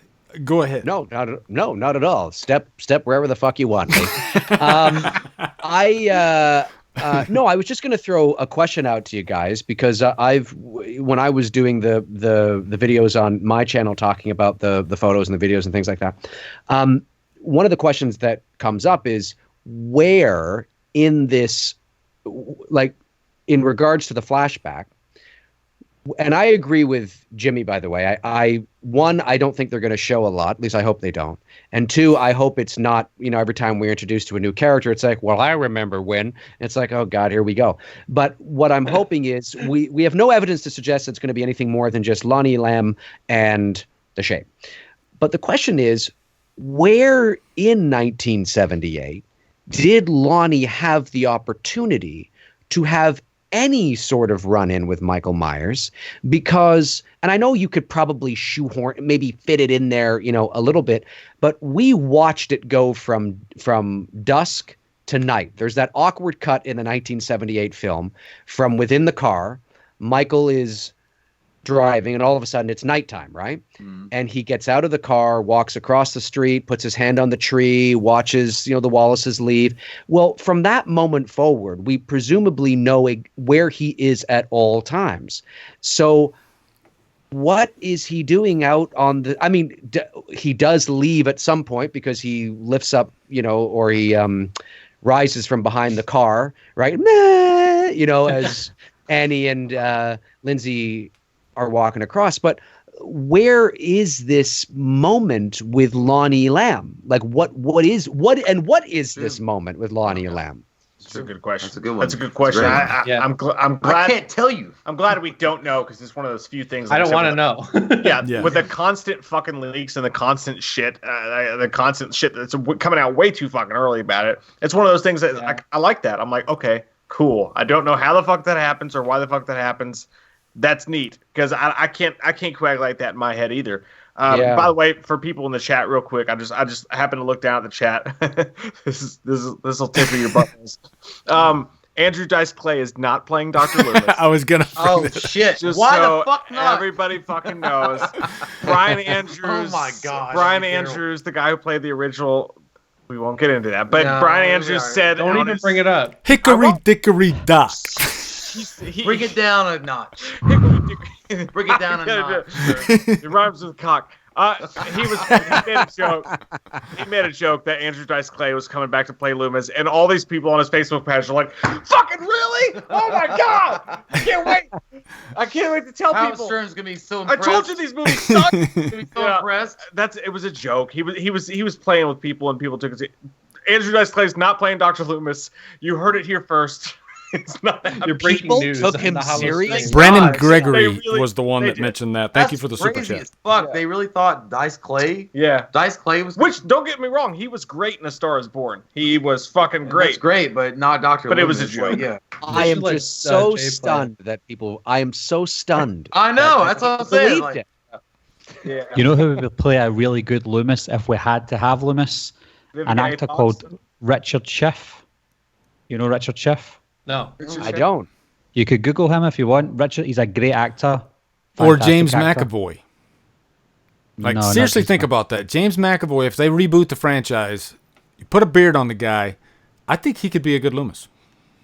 go ahead. No, not at all. Step wherever the fuck you want. No, I was just going to throw a question out to you guys because when I was doing the videos on my channel talking about the photos and the videos and things like that, one of the questions that comes up is where in this, like in regards to the flashback. And I agree with Jimmy, by the way. I don't think they're going to show a lot. At least I hope they don't. And two, I hope it's not, every time we're introduced to a new character, it's like, well, I remember when. And it's like, oh, God, here we go. But what I'm hoping is we have no evidence to suggest it's going to be anything more than just Lonnie Lamb and the Shape. But the question is, where in 1978 did Lonnie have the opportunity to have any sort of run-in with Michael Myers? Because, and I know you could probably shoehorn, maybe fit it in there, a little bit, but we watched it go from dusk to night. There's that awkward cut in the 1978 film from within the car. Michael is driving and all of a sudden it's nighttime, right? And he gets out of the car, walks across the street, puts his hand on the tree, watches, the Wallaces leave. Well, from that moment forward, we presumably know where he is at all times. So what is he doing out on the, he does leave at some point because he lifts up, or he rises from behind the car, right? As Annie and Lindsay are walking across. But where is this moment with Lonnie Lamb? Like what is this moment with Lonnie Lamb? That's a good question. That's a good one. That's a good question. I'm glad. I can't tell you. I'm glad we don't know because it's one of those few things. I don't want to know. Yeah, with the constant fucking leaks and the constant shit that's coming out way too fucking early about it. It's one of those things that I like that. I'm like, okay, cool. I don't know how the fuck that happens or why the fuck that happens. That's neat because I can't coagulate that in my head either. By the way, for people in the chat, real quick, I just happened to look down at the chat. this will tickle your buttons. Andrew Dice Clay is not playing Dr. Loomis. I was gonna. Oh shit! Just Why so the fuck not? Everybody fucking knows. Brian Andrews. Oh my god! Brian Andrews, the guy who played the original. We won't get into that, but Brian Andrews said, "Don't even bring it up." Hickory dickory dock. Bring it down a notch. Bring it down a notch. It rhymes with cock. He made a joke. He made a joke that Andrew Dice Clay was coming back to play Loomis, and all these people on his Facebook page are like, "Fucking really? Oh my god! I can't wait! I can't wait to tell people." HUMDRUM's gonna be so impressed. I told you these movies suck. Gonna be so impressed. It was a joke. He was playing with people, and people took it. Andrew Dice Clay's not playing Dr. Loomis. You heard it here first. It's not happening. You're breaking People news. took him serious. Brandon God, Gregory really- was the one they that did. mentioned that. Thank you That's for the super crazy chat. as fuck. They really thought Dice Clay. Yeah. Dice Clay was. Which, don't get me wrong, he was great in A Star Is Born. He was fucking great. That's great, but not Dr. But it was Loomis, a joke. Yeah. I am Like, just so Jay stunned that people. I am so stunned. I know. that That's what I'm people saying. believed Like, it. Yeah. You know who would play a really good Loomis if we had to have Loomis? An Vivian actor A. called Thompson. Richard Schiff. You know Richard Schiff? No. I don't. You could Google him if you want. Richard, he's a great actor. Or Fantastic James actor. McAvoy. Like, No, not seriously James think about that. James McAvoy, if they reboot the franchise, you put a beard on the guy, I think he could be a good Loomis.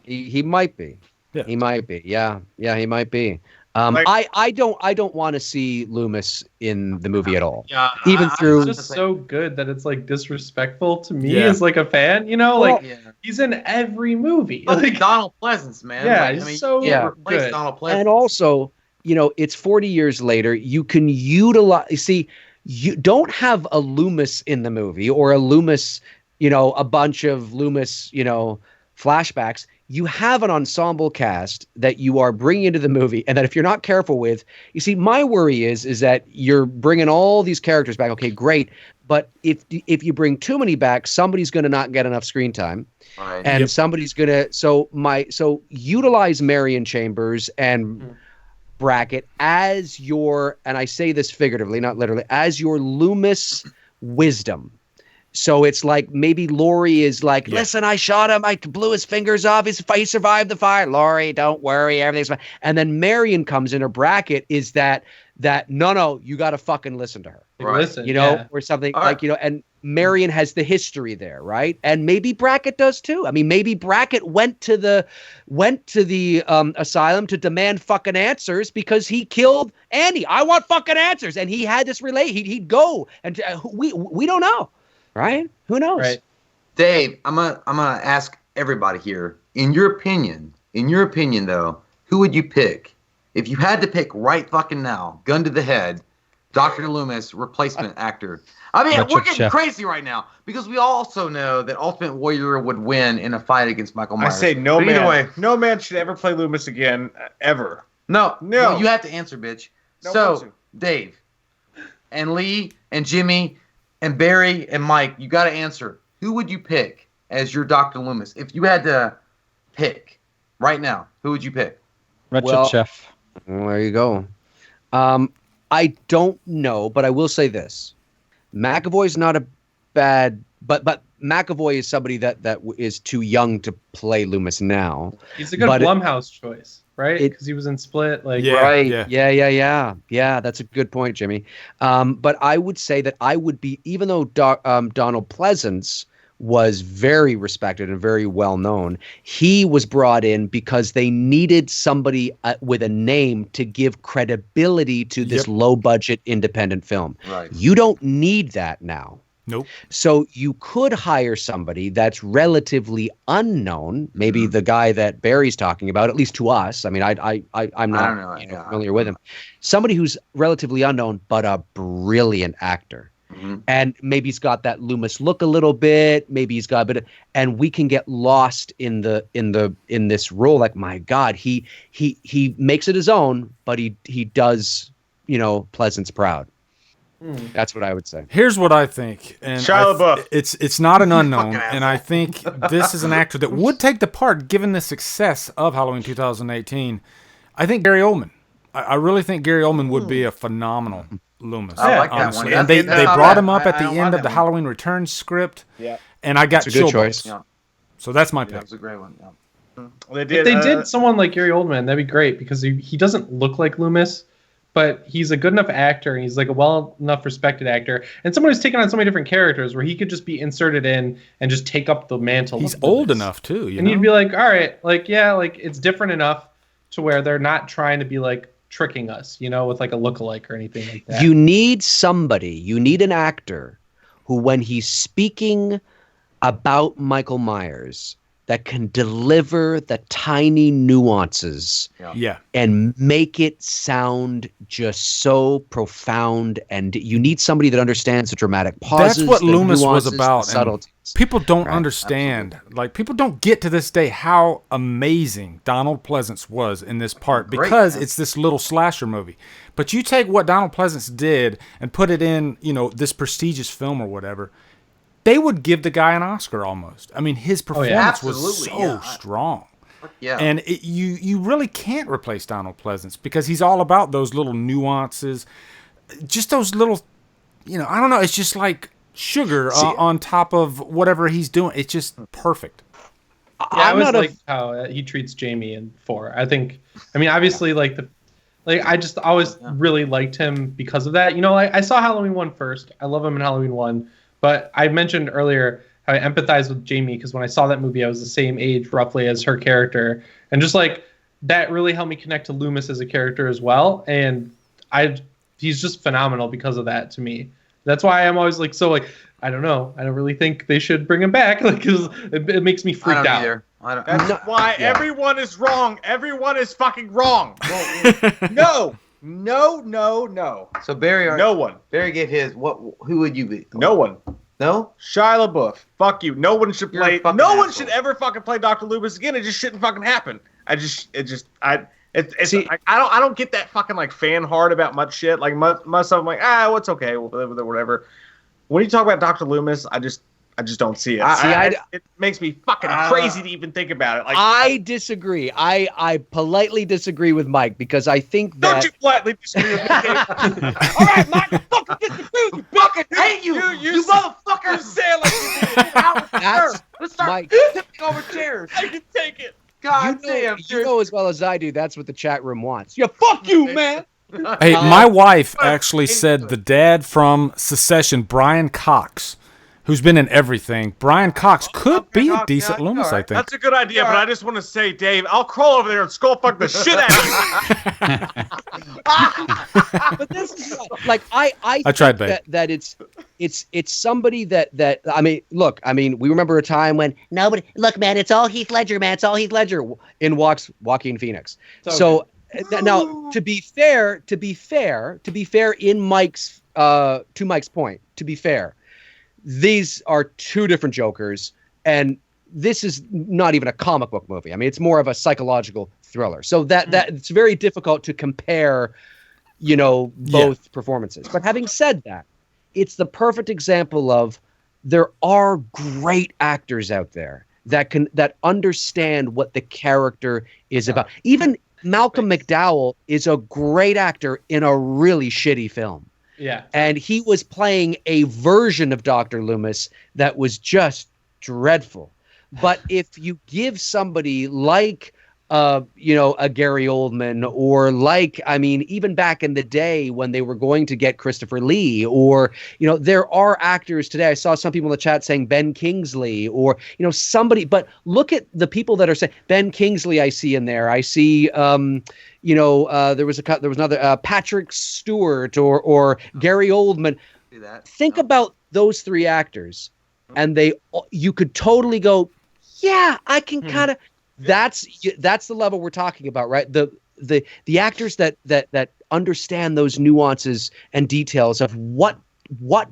He might be. Yeah. He might be. Yeah, he might be. I don't want to see Loomis in the movie at all. Yeah, through It's just so good that it's like disrespectful to me Yeah. as like a fan. You know, Well, like he's in every movie. Like, Donald Pleasance, man. Yeah, Like, he's so replace good. Donald Pleasance. and also, it's 40 years later. You can utilize. You see, you don't have a Loomis in the movie or a Loomis, a bunch of Loomis, flashbacks. You have an ensemble cast that you are bringing into the movie, and that if you're not careful with, you see, my worry is that you're bringing all these characters back. Okay, great, but if you bring too many back, somebody's going to not get enough screen time, Right. and somebody's going to. So utilize Marion Chambers and Brackett as your, and I say this figuratively, not literally, as your Loomis wisdom. So it's like maybe Laurie is like, listen, I shot him. I blew his fingers off. He survived the fire. Laurie, don't worry. Everything's fine. And then Marion comes in, her Brackett is that no, you got to fucking listen to her. Like, listen, Or something and Marion has the history there, right? And maybe Brackett does too. I mean, maybe Brackett went to the asylum to demand fucking answers because he killed Andy. I want fucking answers, and he had this relay. He'd go, and we don't know. Right? Who knows? Right. Dave, I'm gonna ask everybody here. In your opinion, though, who would you pick if you had to pick right fucking now, gun to the head, Dr. Loomis, replacement actor? I mean, we're getting crazy right now because we also know that Ultimate Warrior would win in a fight against Michael Myers. I say no man. Either way, no man should ever play Loomis again, ever. No. Well, you have to answer, bitch. No, Dave, and Lee, and Jimmy, and Barry, and Mike, you got to answer. Who would you pick as your Dr. Loomis? If you had to pick right now, who would you pick? Richard Schiff. Well, there you go. I don't know, but I will say this. McAvoy's not a bad, but McAvoy is somebody that is too young to play Loomis now. He's a good Blumhouse choice. Right, because he was in Split. Yeah. That's a good point, Jimmy. But I would say that I would be, even though Donald Pleasance was very respected and very well known, he was brought in because they needed somebody with a name to give credibility to this low budget independent film. Right. You don't need that now. Nope. So you could hire somebody that's relatively unknown, maybe the guy that Barry's talking about, at least to us. I mean, I'm not familiar with him. Somebody who's relatively unknown, but a brilliant actor. Mm-hmm. And maybe he's got that Loomis look a little bit. Maybe he's got a bit, and we can get lost in this role. Like, my God, he makes it his own, but he does, Pleasance proud. That's what I would say. Here's what I think, and Shia LaBeouf. It's not an unknown, and I think this is an actor that would take the part given the success of Halloween 2018. I think Gary Oldman. I really think Gary Oldman would be a phenomenal Loomis. I like that honestly. one. And they brought him up at the I end like of the that Halloween Returns script, Yeah. and I got That's a good chill choice. bumps. Yeah. So that's my pick. That was a great one. Yeah. Well, If they did someone like Gary Oldman, that'd be great because he doesn't look like Loomis, but he's a good enough actor and he's like a well enough respected actor and someone who's taken on so many different characters where he could just be inserted in and just take up the mantle. He's of old Loomis. enough too, and you'd be like, all right, like it's different enough to where they're not trying to be like tricking us, with like a lookalike or anything like that. You need an actor who, when he's speaking about Michael Myers, that can deliver the tiny nuances and make it sound just so profound. And you need somebody that understands the dramatic pauses. That's what the Loomis was nuances, about. the subtleties. People don't understand. Absolutely. Like, people don't get to this day how amazing Donald Pleasance was in this part because it's this little slasher movie. But you take what Donald Pleasance did and put it in, this prestigious film or whatever, they would give the guy an Oscar almost. I mean, his performance was so strong. Yeah. And you really can't replace Donald Pleasance because he's all about those little nuances, just those little, I don't know. It's just like sugar on top of whatever he's doing. It's just perfect. Yeah, I always like how he treats Jamie in 4. I mean, obviously, I just always really liked him because of that. I saw Halloween 1 first. I love him in Halloween 1. But I mentioned earlier how I empathize with Jamie because when I saw that movie, I was the same age roughly as her character. And just like that really helped me connect to Loomis as a character as well. And he's just phenomenal because of that to me. That's why I'm always like, I don't know. I don't really think they should bring him back, because it makes me freaked out. Either. That's why everyone is wrong. Everyone is fucking wrong. No. So Barry, no one. Barry gave his. Who would you be? No one. No? Shia LaBeouf. Fuck you. No one should play. fucking No one asshole. should ever fucking play Dr. Loomis again. It just shouldn't fucking happen. I don't get that fucking like fan hard about much shit. Like much stuff. I'm like, what's okay, whatever. When you talk about Dr. Loomis, I just don't see it. It makes me fucking crazy to even think about it. Like, I disagree. I politely disagree with Mike, because I think that. Don't you politely disagree with me? All right, Mike, I fucking disagree with you. Fucking hate you. You motherfucker. Say it like That's Let's start Mike. tipping over chairs. I can take it. God damn. You know as well as I do, that's what the chat room wants. Yeah, fuck you, man. Hey, my wife actually said the dad from Secession, Brian Cox, who's been in everything. Brian Cox could be a decent Loomis, I think. That's a good idea, but I just want to say, Dave, I'll crawl over there and skull fuck the shit out of you. But this is like I I tried, think babe. that it's somebody that I mean, look, I mean, we remember a time when nobody look, man, it's all Heath Ledger, man, it's all Heath Ledger. In walks Joaquin Phoenix. So now, to be fair, in Mike's to Mike's point, to be fair, these are two different Jokers, and this is not even a comic book movie. I mean, it's more of a psychological thriller. So that it's very difficult to compare, both performances. But having said that, it's the perfect example of there are great actors out there that understand what the character is about. Even Malcolm McDowell is a great actor in a really shitty film. Yeah. And he was playing a version of Dr. Loomis that was just dreadful. But if you give somebody like, a Gary Oldman, or even back in the day when they were going to get Christopher Lee, or, there are actors today. I saw some people in the chat saying Ben Kingsley, or, somebody, but look at the people that are saying Ben Kingsley. I see in there. I see, there was another Patrick Stewart or Gary Oldman. Think about those three actors, and you could totally go, yeah, I can kind of. That's the level we're talking about, right? The actors that understand those nuances and details of what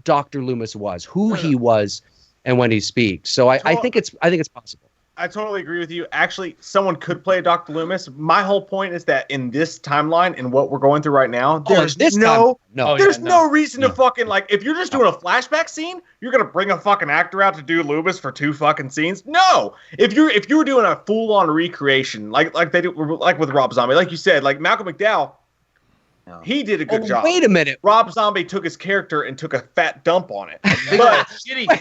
Dr. Loomis was, who he was, and when he speaks. So I think it's possible. I totally agree with you. Actually, someone could play Dr. Loomis. My whole point is that in this timeline and what we're going through right now, there's no reason to fucking, like, if you're just doing a flashback scene, you're gonna bring a fucking actor out to do Loomis for 2 fucking scenes. No, if you were doing a full on recreation, like they do, like with Rob Zombie, like you said, like Malcolm McDowell. He did a good job. Wait a minute. Rob Zombie took his character and took a fat dump on it. But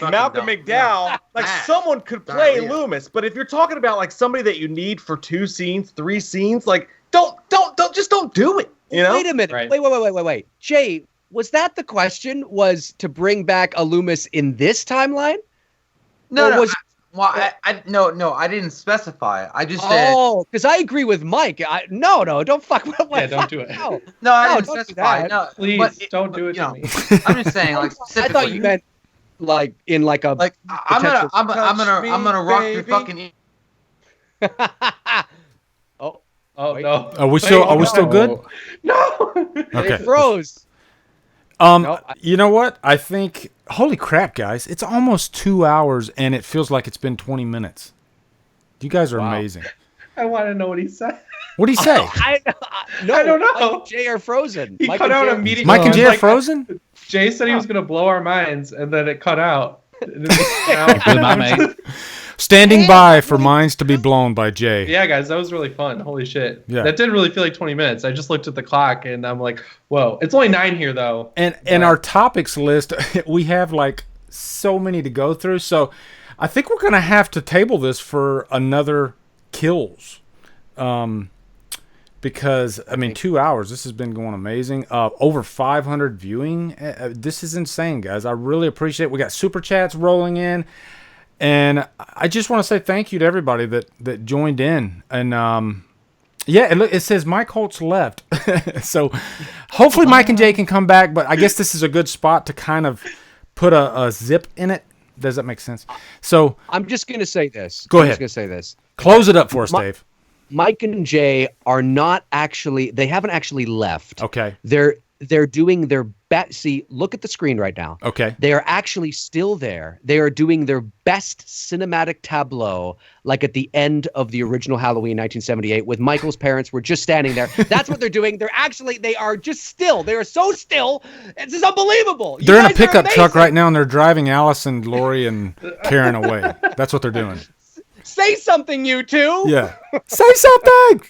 Malcolm McDowell, someone could play Loomis. But if you're talking about like somebody that you need for 2 scenes, 3 scenes, like don't do it. Wait a minute. Right. Wait. Jay, was that the question? Was to bring back a Loomis in this timeline? No. I didn't specify. I just said. Oh, because I agree with Mike. No, don't fuck. Don't do it. No, I didn't specify. No, please don't do it to me. I'm just saying, like, I thought you meant like in like a. Like, I'm gonna rock your fucking. Oh no! Are we still good? No. Okay. It froze. You know what? I think. Holy crap, guys! It's almost 2 hours, and it feels like it's been 20 minutes. You guys are amazing. I want to know what he said. What did he say? I don't know. Mike and Jay are frozen. He cut out immediately. Mike and Jay are frozen? Jay said he was going to blow our minds, and then it cut out. Standing by for minds to be blown by Jay. Yeah, guys, that was really fun. Holy shit. Yeah. That did really feel like 20 minutes. I just looked at the clock, and I'm like, whoa. It's only 9 here, though. And our topics list, we have like so many to go through. So I think we're going to have to table this for another Kills. Because, 2 hours, this has been going amazing. Over 500 viewing. This is insane, guys. I really appreciate it. We got super chats rolling in. And I just want to say thank you to everybody that joined in. And Yeah, and look, it says Mike Holtz left. So hopefully Mike and Jay can come back, but I guess this is a good spot to kind of put a zip in it. Does that make sense? So I'm just going to say this. Go I'm ahead. just going to say this. Close it up for us, Dave. Mike and Jay are not actually, they haven't actually left. Okay. They're doing their best. See, look at the screen right now. Okay. They are actually still there. They are doing their best cinematic tableau, like at the end of the original Halloween 1978, with Michael's parents were just standing there. That's what they're doing. They are just still. They are so still. This is unbelievable. They're in a pickup truck right now, and they're driving Allison, Laurie, and Karen away. That's what they're doing. Say something, you two. Yeah. Say something.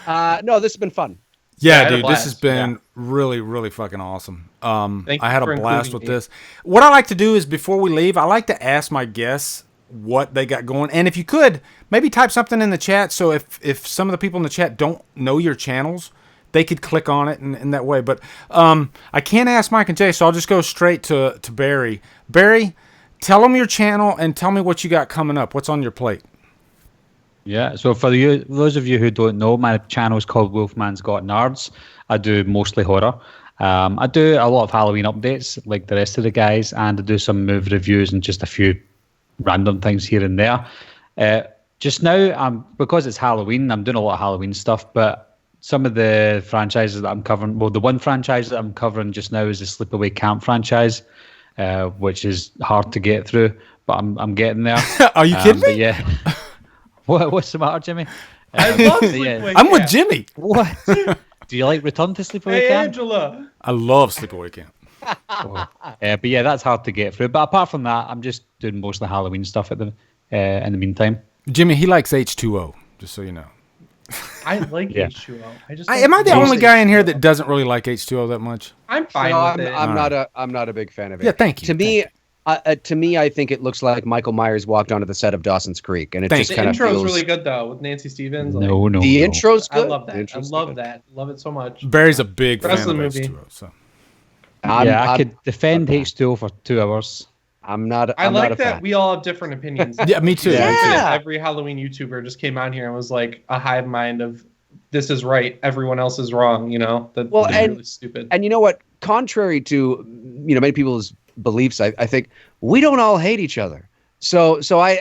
No, this has been fun. Yeah, dude, this has been really, really fucking awesome. I had a blast with this. What I like to do is before we leave, I like to ask my guests what they got going. And if you could, maybe type something in the chat. So if some of the people in the chat don't know your channels, they could click on it in that way. But I can't ask Mike and Jay, so I'll just go straight to Barry. Barry, tell them your channel and tell me what you got coming up. What's on your plate? Yeah, so for those of you who don't know, my channel is called Wolfman's Got Nards. I do mostly horror. I do a lot of Halloween updates like the rest of the guys, and I do some movie reviews and just a few random things here and there. Just now, because it's Halloween, I'm doing a lot of Halloween stuff, but some of the franchises that I'm covering, well, the one franchise that I'm covering just now is the Sleepaway Camp franchise, which is hard to get through, but I'm getting there. Are you kidding me? Yeah. What's the matter, Jimmy? I love Sleepaway I'm Camp. with Jimmy. What? Do you like Return to Sleepaway Camp? Angela. I love Sleepaway Camp. But yeah, that's hard to get through. But apart from that, I'm just doing most of the Halloween stuff in the meantime. Jimmy, he likes H2O, just so you know. I like H2O. Am I the only guy in here that doesn't really like H2O that much? I'm fine with it. I'm not a big fan of it. Yeah, thank you. To me, I think it looks like Michael Myers walked onto the set of Dawson's Creek, and it just kind of feels. The intro's really good though, with Nancy Stevens. No. The intro's good. I love that. I love that. Love it so much. Barry's a big fan Rest of of the movie. H2O. So. I could defend H2O for 2 hours. I like that we all have different opinions. Yeah, me too. Yeah. Every Halloween YouTuber just came on here and was like a hive mind of this is right, everyone else is wrong. You know, that's really stupid. And you know what? Contrary to many people's beliefs, I think we don't all hate each other. So I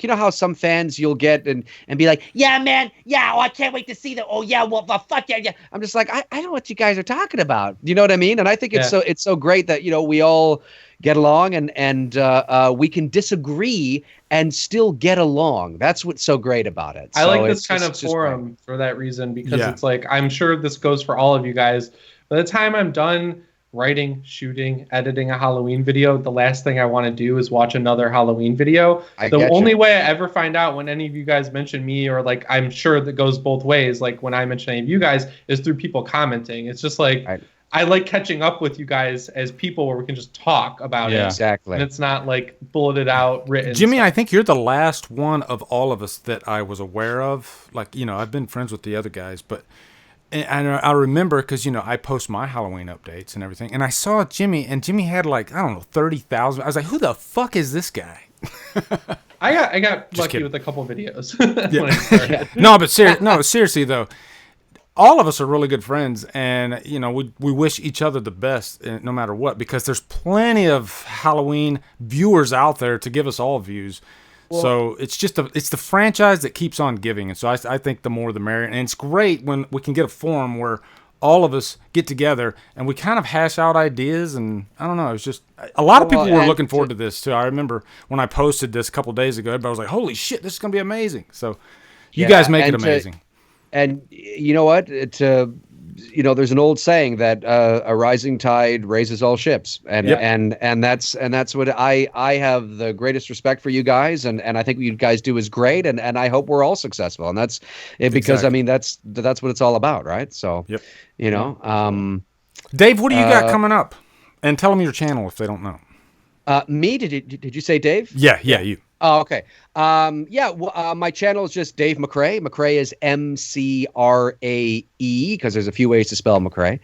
how some fans you'll get and be like, yeah, man, yeah, I can't wait to see that. Oh yeah, well, fuck yeah. I'm just like, I know what you guys are talking about. You know what I mean? And I think it's so great that we all get along and we can disagree and still get along. That's what's so great about it. I like this kind of forum for that reason, because it's like, I'm sure this goes for all of you guys. By the time I'm done writing, shooting, editing a Halloween video, the last thing I want to do is watch another Halloween video. The only way I ever find out when any of you guys mention me, or like, I'm sure that goes both ways, like when I mention any of you guys, is through people commenting. It's just like, I like catching up with you guys as people where we can just talk about it. Exactly. And it's not like bulleted out, written. Jimmy, I think you're the last one of all of us that I was aware of. Like, I've been friends with the other guys, but and I remember because, I post my Halloween updates and everything, and I saw Jimmy, and Jimmy had 30,000. I was like, who the fuck is this guy? I got Just lucky kidding. with a couple videos. Yeah. No, but seriously though, all of us are really good friends, and we wish each other the best no matter what, because there's plenty of Halloween viewers out there to give us all views. Well, so it's the franchise that keeps on giving, and so I think the more the merrier. And it's great when we can get a forum where all of us get together and we kind of hash out ideas. And I don't know, it's just a lot of people were looking forward to this too. I remember when I posted this a couple days ago, everybody was like, "Holy shit, this is gonna be amazing!" So you guys make it amazing. And you know what? There's an old saying that a rising tide raises all ships, and that's what I have the greatest respect for you guys, and I think what you guys do is great, and I hope we're all successful, and that's it, because I mean that's what it's all about, right? So Dave, what do you got coming up? And tell them your channel if they don't know. Me? Did you say Dave? Yeah, you. Oh, okay. My channel is just Dave McRae. McRae is MCRAE, because there's a few ways to spell McRae.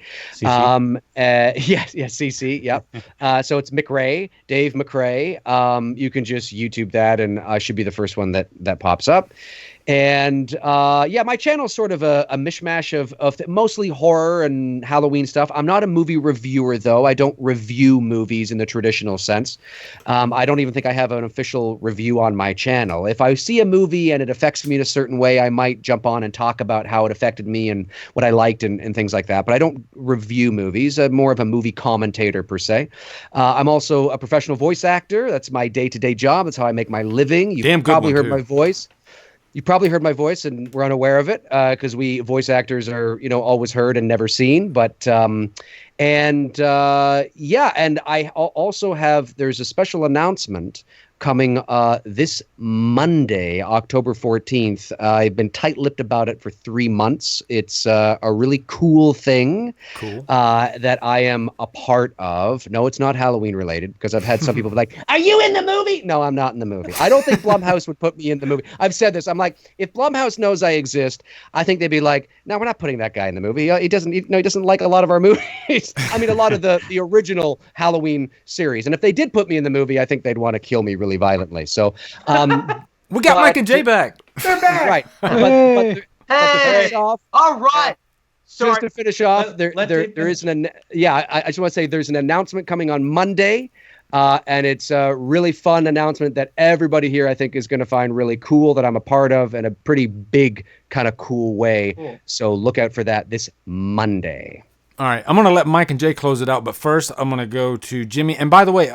CC. Yep. So it's McRae, Dave McRae. You can just YouTube that, and I should be the first one that pops up. And my channel is sort of a mishmash of mostly horror and Halloween stuff. I'm not a movie reviewer, though. I don't review movies in the traditional sense. I don't even think I have an official review on my channel. If I see a movie and it affects me in a certain way, I might jump on and talk about how it affected me and what I liked and things like that. But I don't review movies. I'm more of a movie commentator, per se. I'm also a professional voice actor. That's my day-to-day job. That's how I make my living. You've probably heard my voice. You probably heard my voice and were unaware of it because we voice actors are, always heard and never seen. But and I also have, there's a special announcement coming this Monday, October 14th. I've been tight-lipped about it for 3 months. It's a really cool thing that I am a part of. No, it's not Halloween related because I've had some people be like, "Are you in the movie?" No, I'm not in the movie. I don't think Blumhouse would put me in the movie. I've said this. I'm like, if Blumhouse knows I exist, I think they'd be like, "No, we're not putting that guy in the movie. He doesn't like a lot of our movies." I mean, a lot of the original Halloween series. And if they did put me in the movie, I think they'd want to kill me really violently. So we got Mike and Jay back. They're back. Right. But to finish off, all right. Just to finish off, there is I just want to say there's an announcement coming on Monday. And it's a really fun announcement that everybody here, I think, is going to find really cool, that I'm a part of in a pretty big kind of cool way. Cool. So look out for that this Monday. All right. I'm going to let Mike and Jay close it out. But first, I'm going to go to Jimmy. And by the way,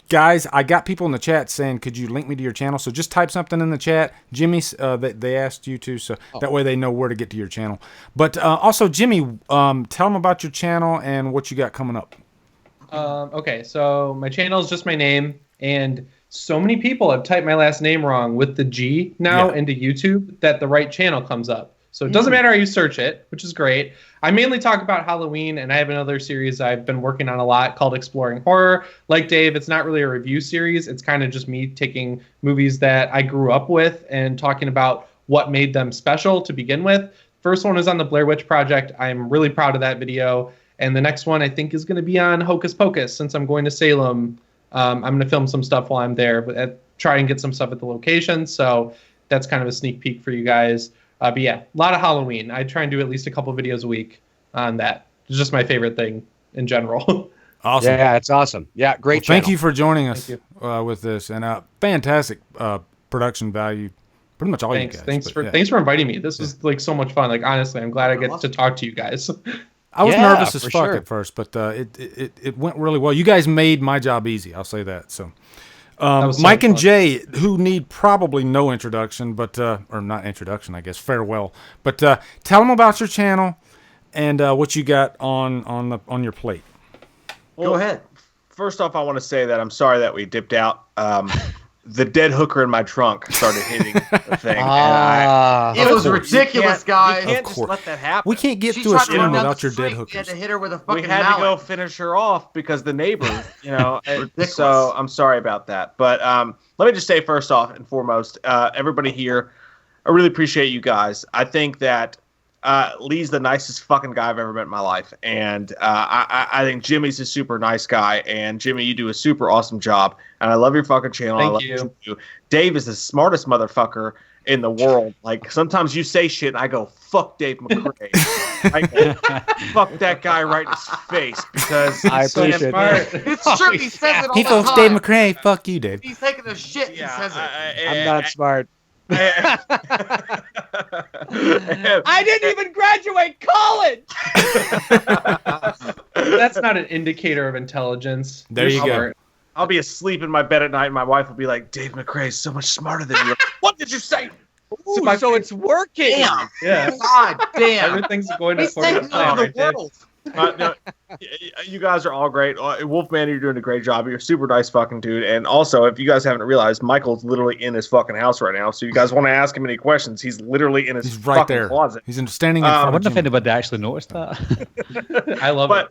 guys, I got people in the chat saying, could you link me to your channel? So just type something in the chat. Jimmy, they asked you to, so that way they know where to get to your channel. But also, Jimmy, tell them about your channel and what you got coming up. Okay, so my channel is just my name, and so many people have typed my last name wrong with the G now into YouTube that the right channel comes up. So it doesn't matter how you search it, which is great. I mainly talk about Halloween, and I have another series I've been working on a lot called Exploring Horror. Like Dave, it's not really a review series. It's kind of just me taking movies that I grew up with and talking about what made them special to begin with. First one is on the Blair Witch Project. I'm really proud of that video. And the next one I think is going to be on Hocus Pocus. Since I'm going to Salem, I'm going to film some stuff while I'm there, but try and get some stuff at the location. So that's kind of a sneak peek for you guys. But yeah, a lot of Halloween. I try and do at least a couple videos a week on that. It's just my favorite thing in general. Awesome. Yeah, it's awesome. Yeah, great channel. Thank you for joining us with this, and fantastic production value. Pretty much all you guys. Thanks for inviting me. This was like so much fun. Like honestly, I'm glad I get to talk to you guys. I was nervous as fuck at first, but it went really well. You guys made my job easy. I'll say that. So, Mike and Jay, who need probably no introduction, but or not introduction, I guess, farewell. But tell them about your channel and what you got on your plate. Well, go ahead. First off, I want to say that I'm sorry that we dipped out. The dead hooker in my trunk started hitting the thing. It was ridiculous, guys. You can't just let that happen. We can't get to a stream without your dead hookers. We had to hit her with a fucking We had to go finish her off because the neighbor, so I'm sorry about that. But let me just say first off and foremost, everybody here, I really appreciate you guys. I think that Lee's the nicest fucking guy I've ever met in my life. And I think Jimmy's a super nice guy. And Jimmy, you do a super awesome job. And I love your fucking channel. Thank you. What you do. Dave is the smartest motherfucker in the world. Like, sometimes you say shit and I go, fuck Dave McRae. I go, fuck that guy right in his face because I appreciate it. It's true. He says it all He the folks, time. Dave McRae. Fuck you, Dave. He's taking a shit and says it. I'm not smart. I didn't even graduate college. That's not an indicator of intelligence. There you go. I'll be asleep in my bed at night and my wife will be like, Dave McRae is so much smarter than you. What did you say? Ooh, so it's working. Damn. Yeah. God damn. Everything's going He's according to taking plan. over Right, the Dave? world. No, you guys are all great. Wolfman, you're doing a great job. You're a super nice fucking dude. And also, if you guys haven't realized, Michael's literally in his fucking house right now. So you guys want to ask him any questions, he's literally in his right fucking there. closet. He's standing in front I of wonder if Jimmy. anybody actually noticed that. I love it.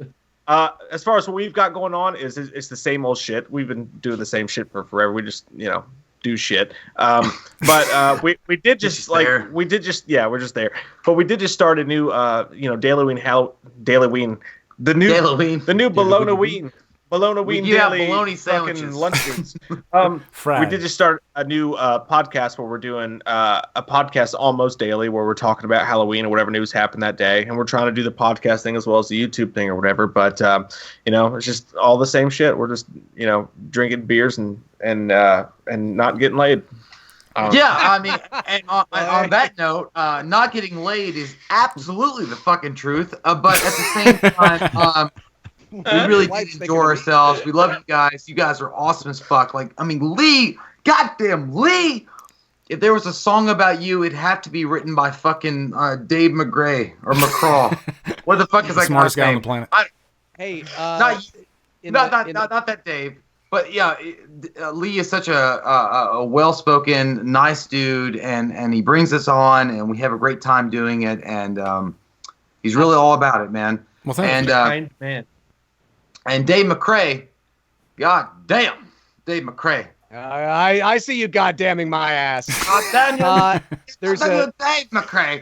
As far as what we've got going on, it's the same old shit. We've been doing the same shit for forever. We just, do shit. But we did just we're just there. But we did just start a new Dailyween, the new Bologna-ween Bologna do have Daily bologna fucking sandwiches. lunch foods. We Fried. did just start a new podcast where we're doing a podcast almost daily where we're talking about Halloween or whatever news happened that day. And we're trying to do the podcast thing as well as the YouTube thing or whatever. But, it's just all the same shit. We're just, drinking beers and not getting laid. Yeah, I mean, and on that note, not getting laid is absolutely the fucking truth. But at the same time, we really did enjoy ourselves. We love you guys. You guys are awesome as fuck. Like, I mean, Lee, goddamn Lee. If there was a song about you, it'd have to be written by fucking Dave McRae or McCraw. What the fuck is that Smartest guy's guy on name? the planet. Hey, Not that Dave. But yeah, Lee is such a well-spoken, nice dude, and he brings us on, and we have a great time doing it, and he's really all about it, man. Well, thank you. Kind man. And Dave McRae, god damn, Dave McRae. I see you goddamming my ass. There's Dave McRae.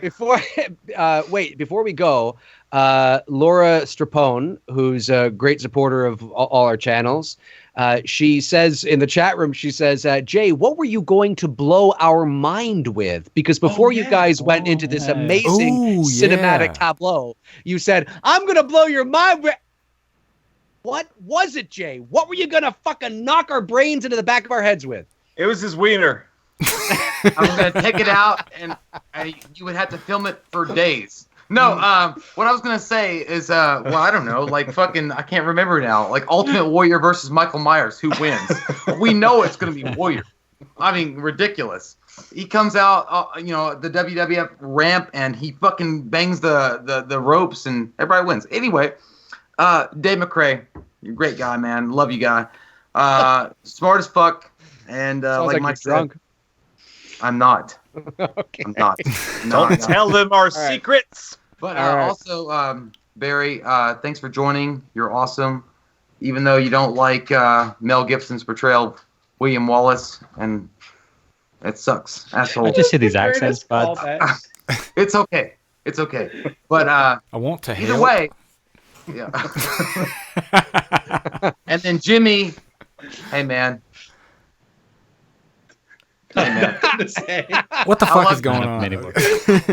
Before we go, Laura Strapone, who's a great supporter of all our channels, she says in the chat room, she says, Jay, what were you going to blow our mind with? Because before you guys went into this amazing cinematic tableau, you said, I'm going to blow your mind with... What was it, Jay? What were you going to fucking knock our brains into the back of our heads with? It was his wiener. I was going to take it out, and you would have to film it for days. No, what I was going to say is, I don't know, like fucking, I can't remember now, like Ultimate Warrior versus Michael Myers, who wins? We know it's going to be Warrior. I mean, ridiculous. He comes out, the WWF ramp, and he fucking bangs the ropes, and everybody wins. Anyway, Dave McRae, you're a great guy, man. Love you, guy. Smart as fuck, and like Mike said, drunk. I'm not. Okay. I'm not. Don't tell them our secrets. But also, Barry, thanks for joining. You're awesome. Even though you don't like Mel Gibson's portrayal of William Wallace, and it sucks. Asshole. I just say these accents, bud. It's okay. It's okay. But I want to either help. way. Yeah. And then Jimmy, hey man. What the fuck is going on?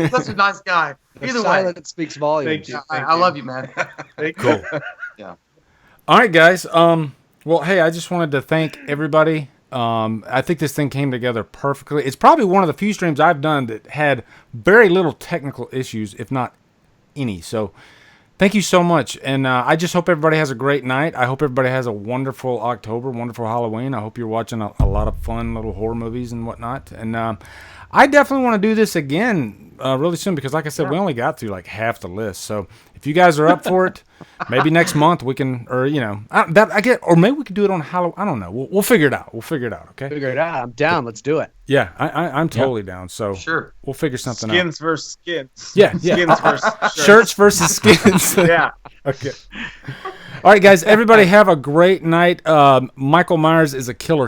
Such a nice guy. Either way, silence speaks volumes. I love you, man. Cool. Yeah. All right, guys. Well, hey, I just wanted to thank everybody. I think this thing came together perfectly. It's probably one of the few streams I've done that had very little technical issues, if not any. So thank you so much. And I just hope everybody has a great night. I hope everybody has a wonderful October, wonderful Halloween. I hope you're watching a lot of fun little horror movies and whatnot. And I definitely want to do this again really soon because, like I said, we only got through like half the list. So if you guys are up for it, maybe next month we can, or or maybe we could do it on Halloween. I don't know. We'll figure it out. Okay. Figure it out. I'm down. Let's do it. Yeah, I'm totally down. So sure, we'll figure something Skins versus skins. Yeah. Skins versus shirts versus skins. Yeah. Okay. All right, guys. Everybody have a great night. Michael Myers is a killer.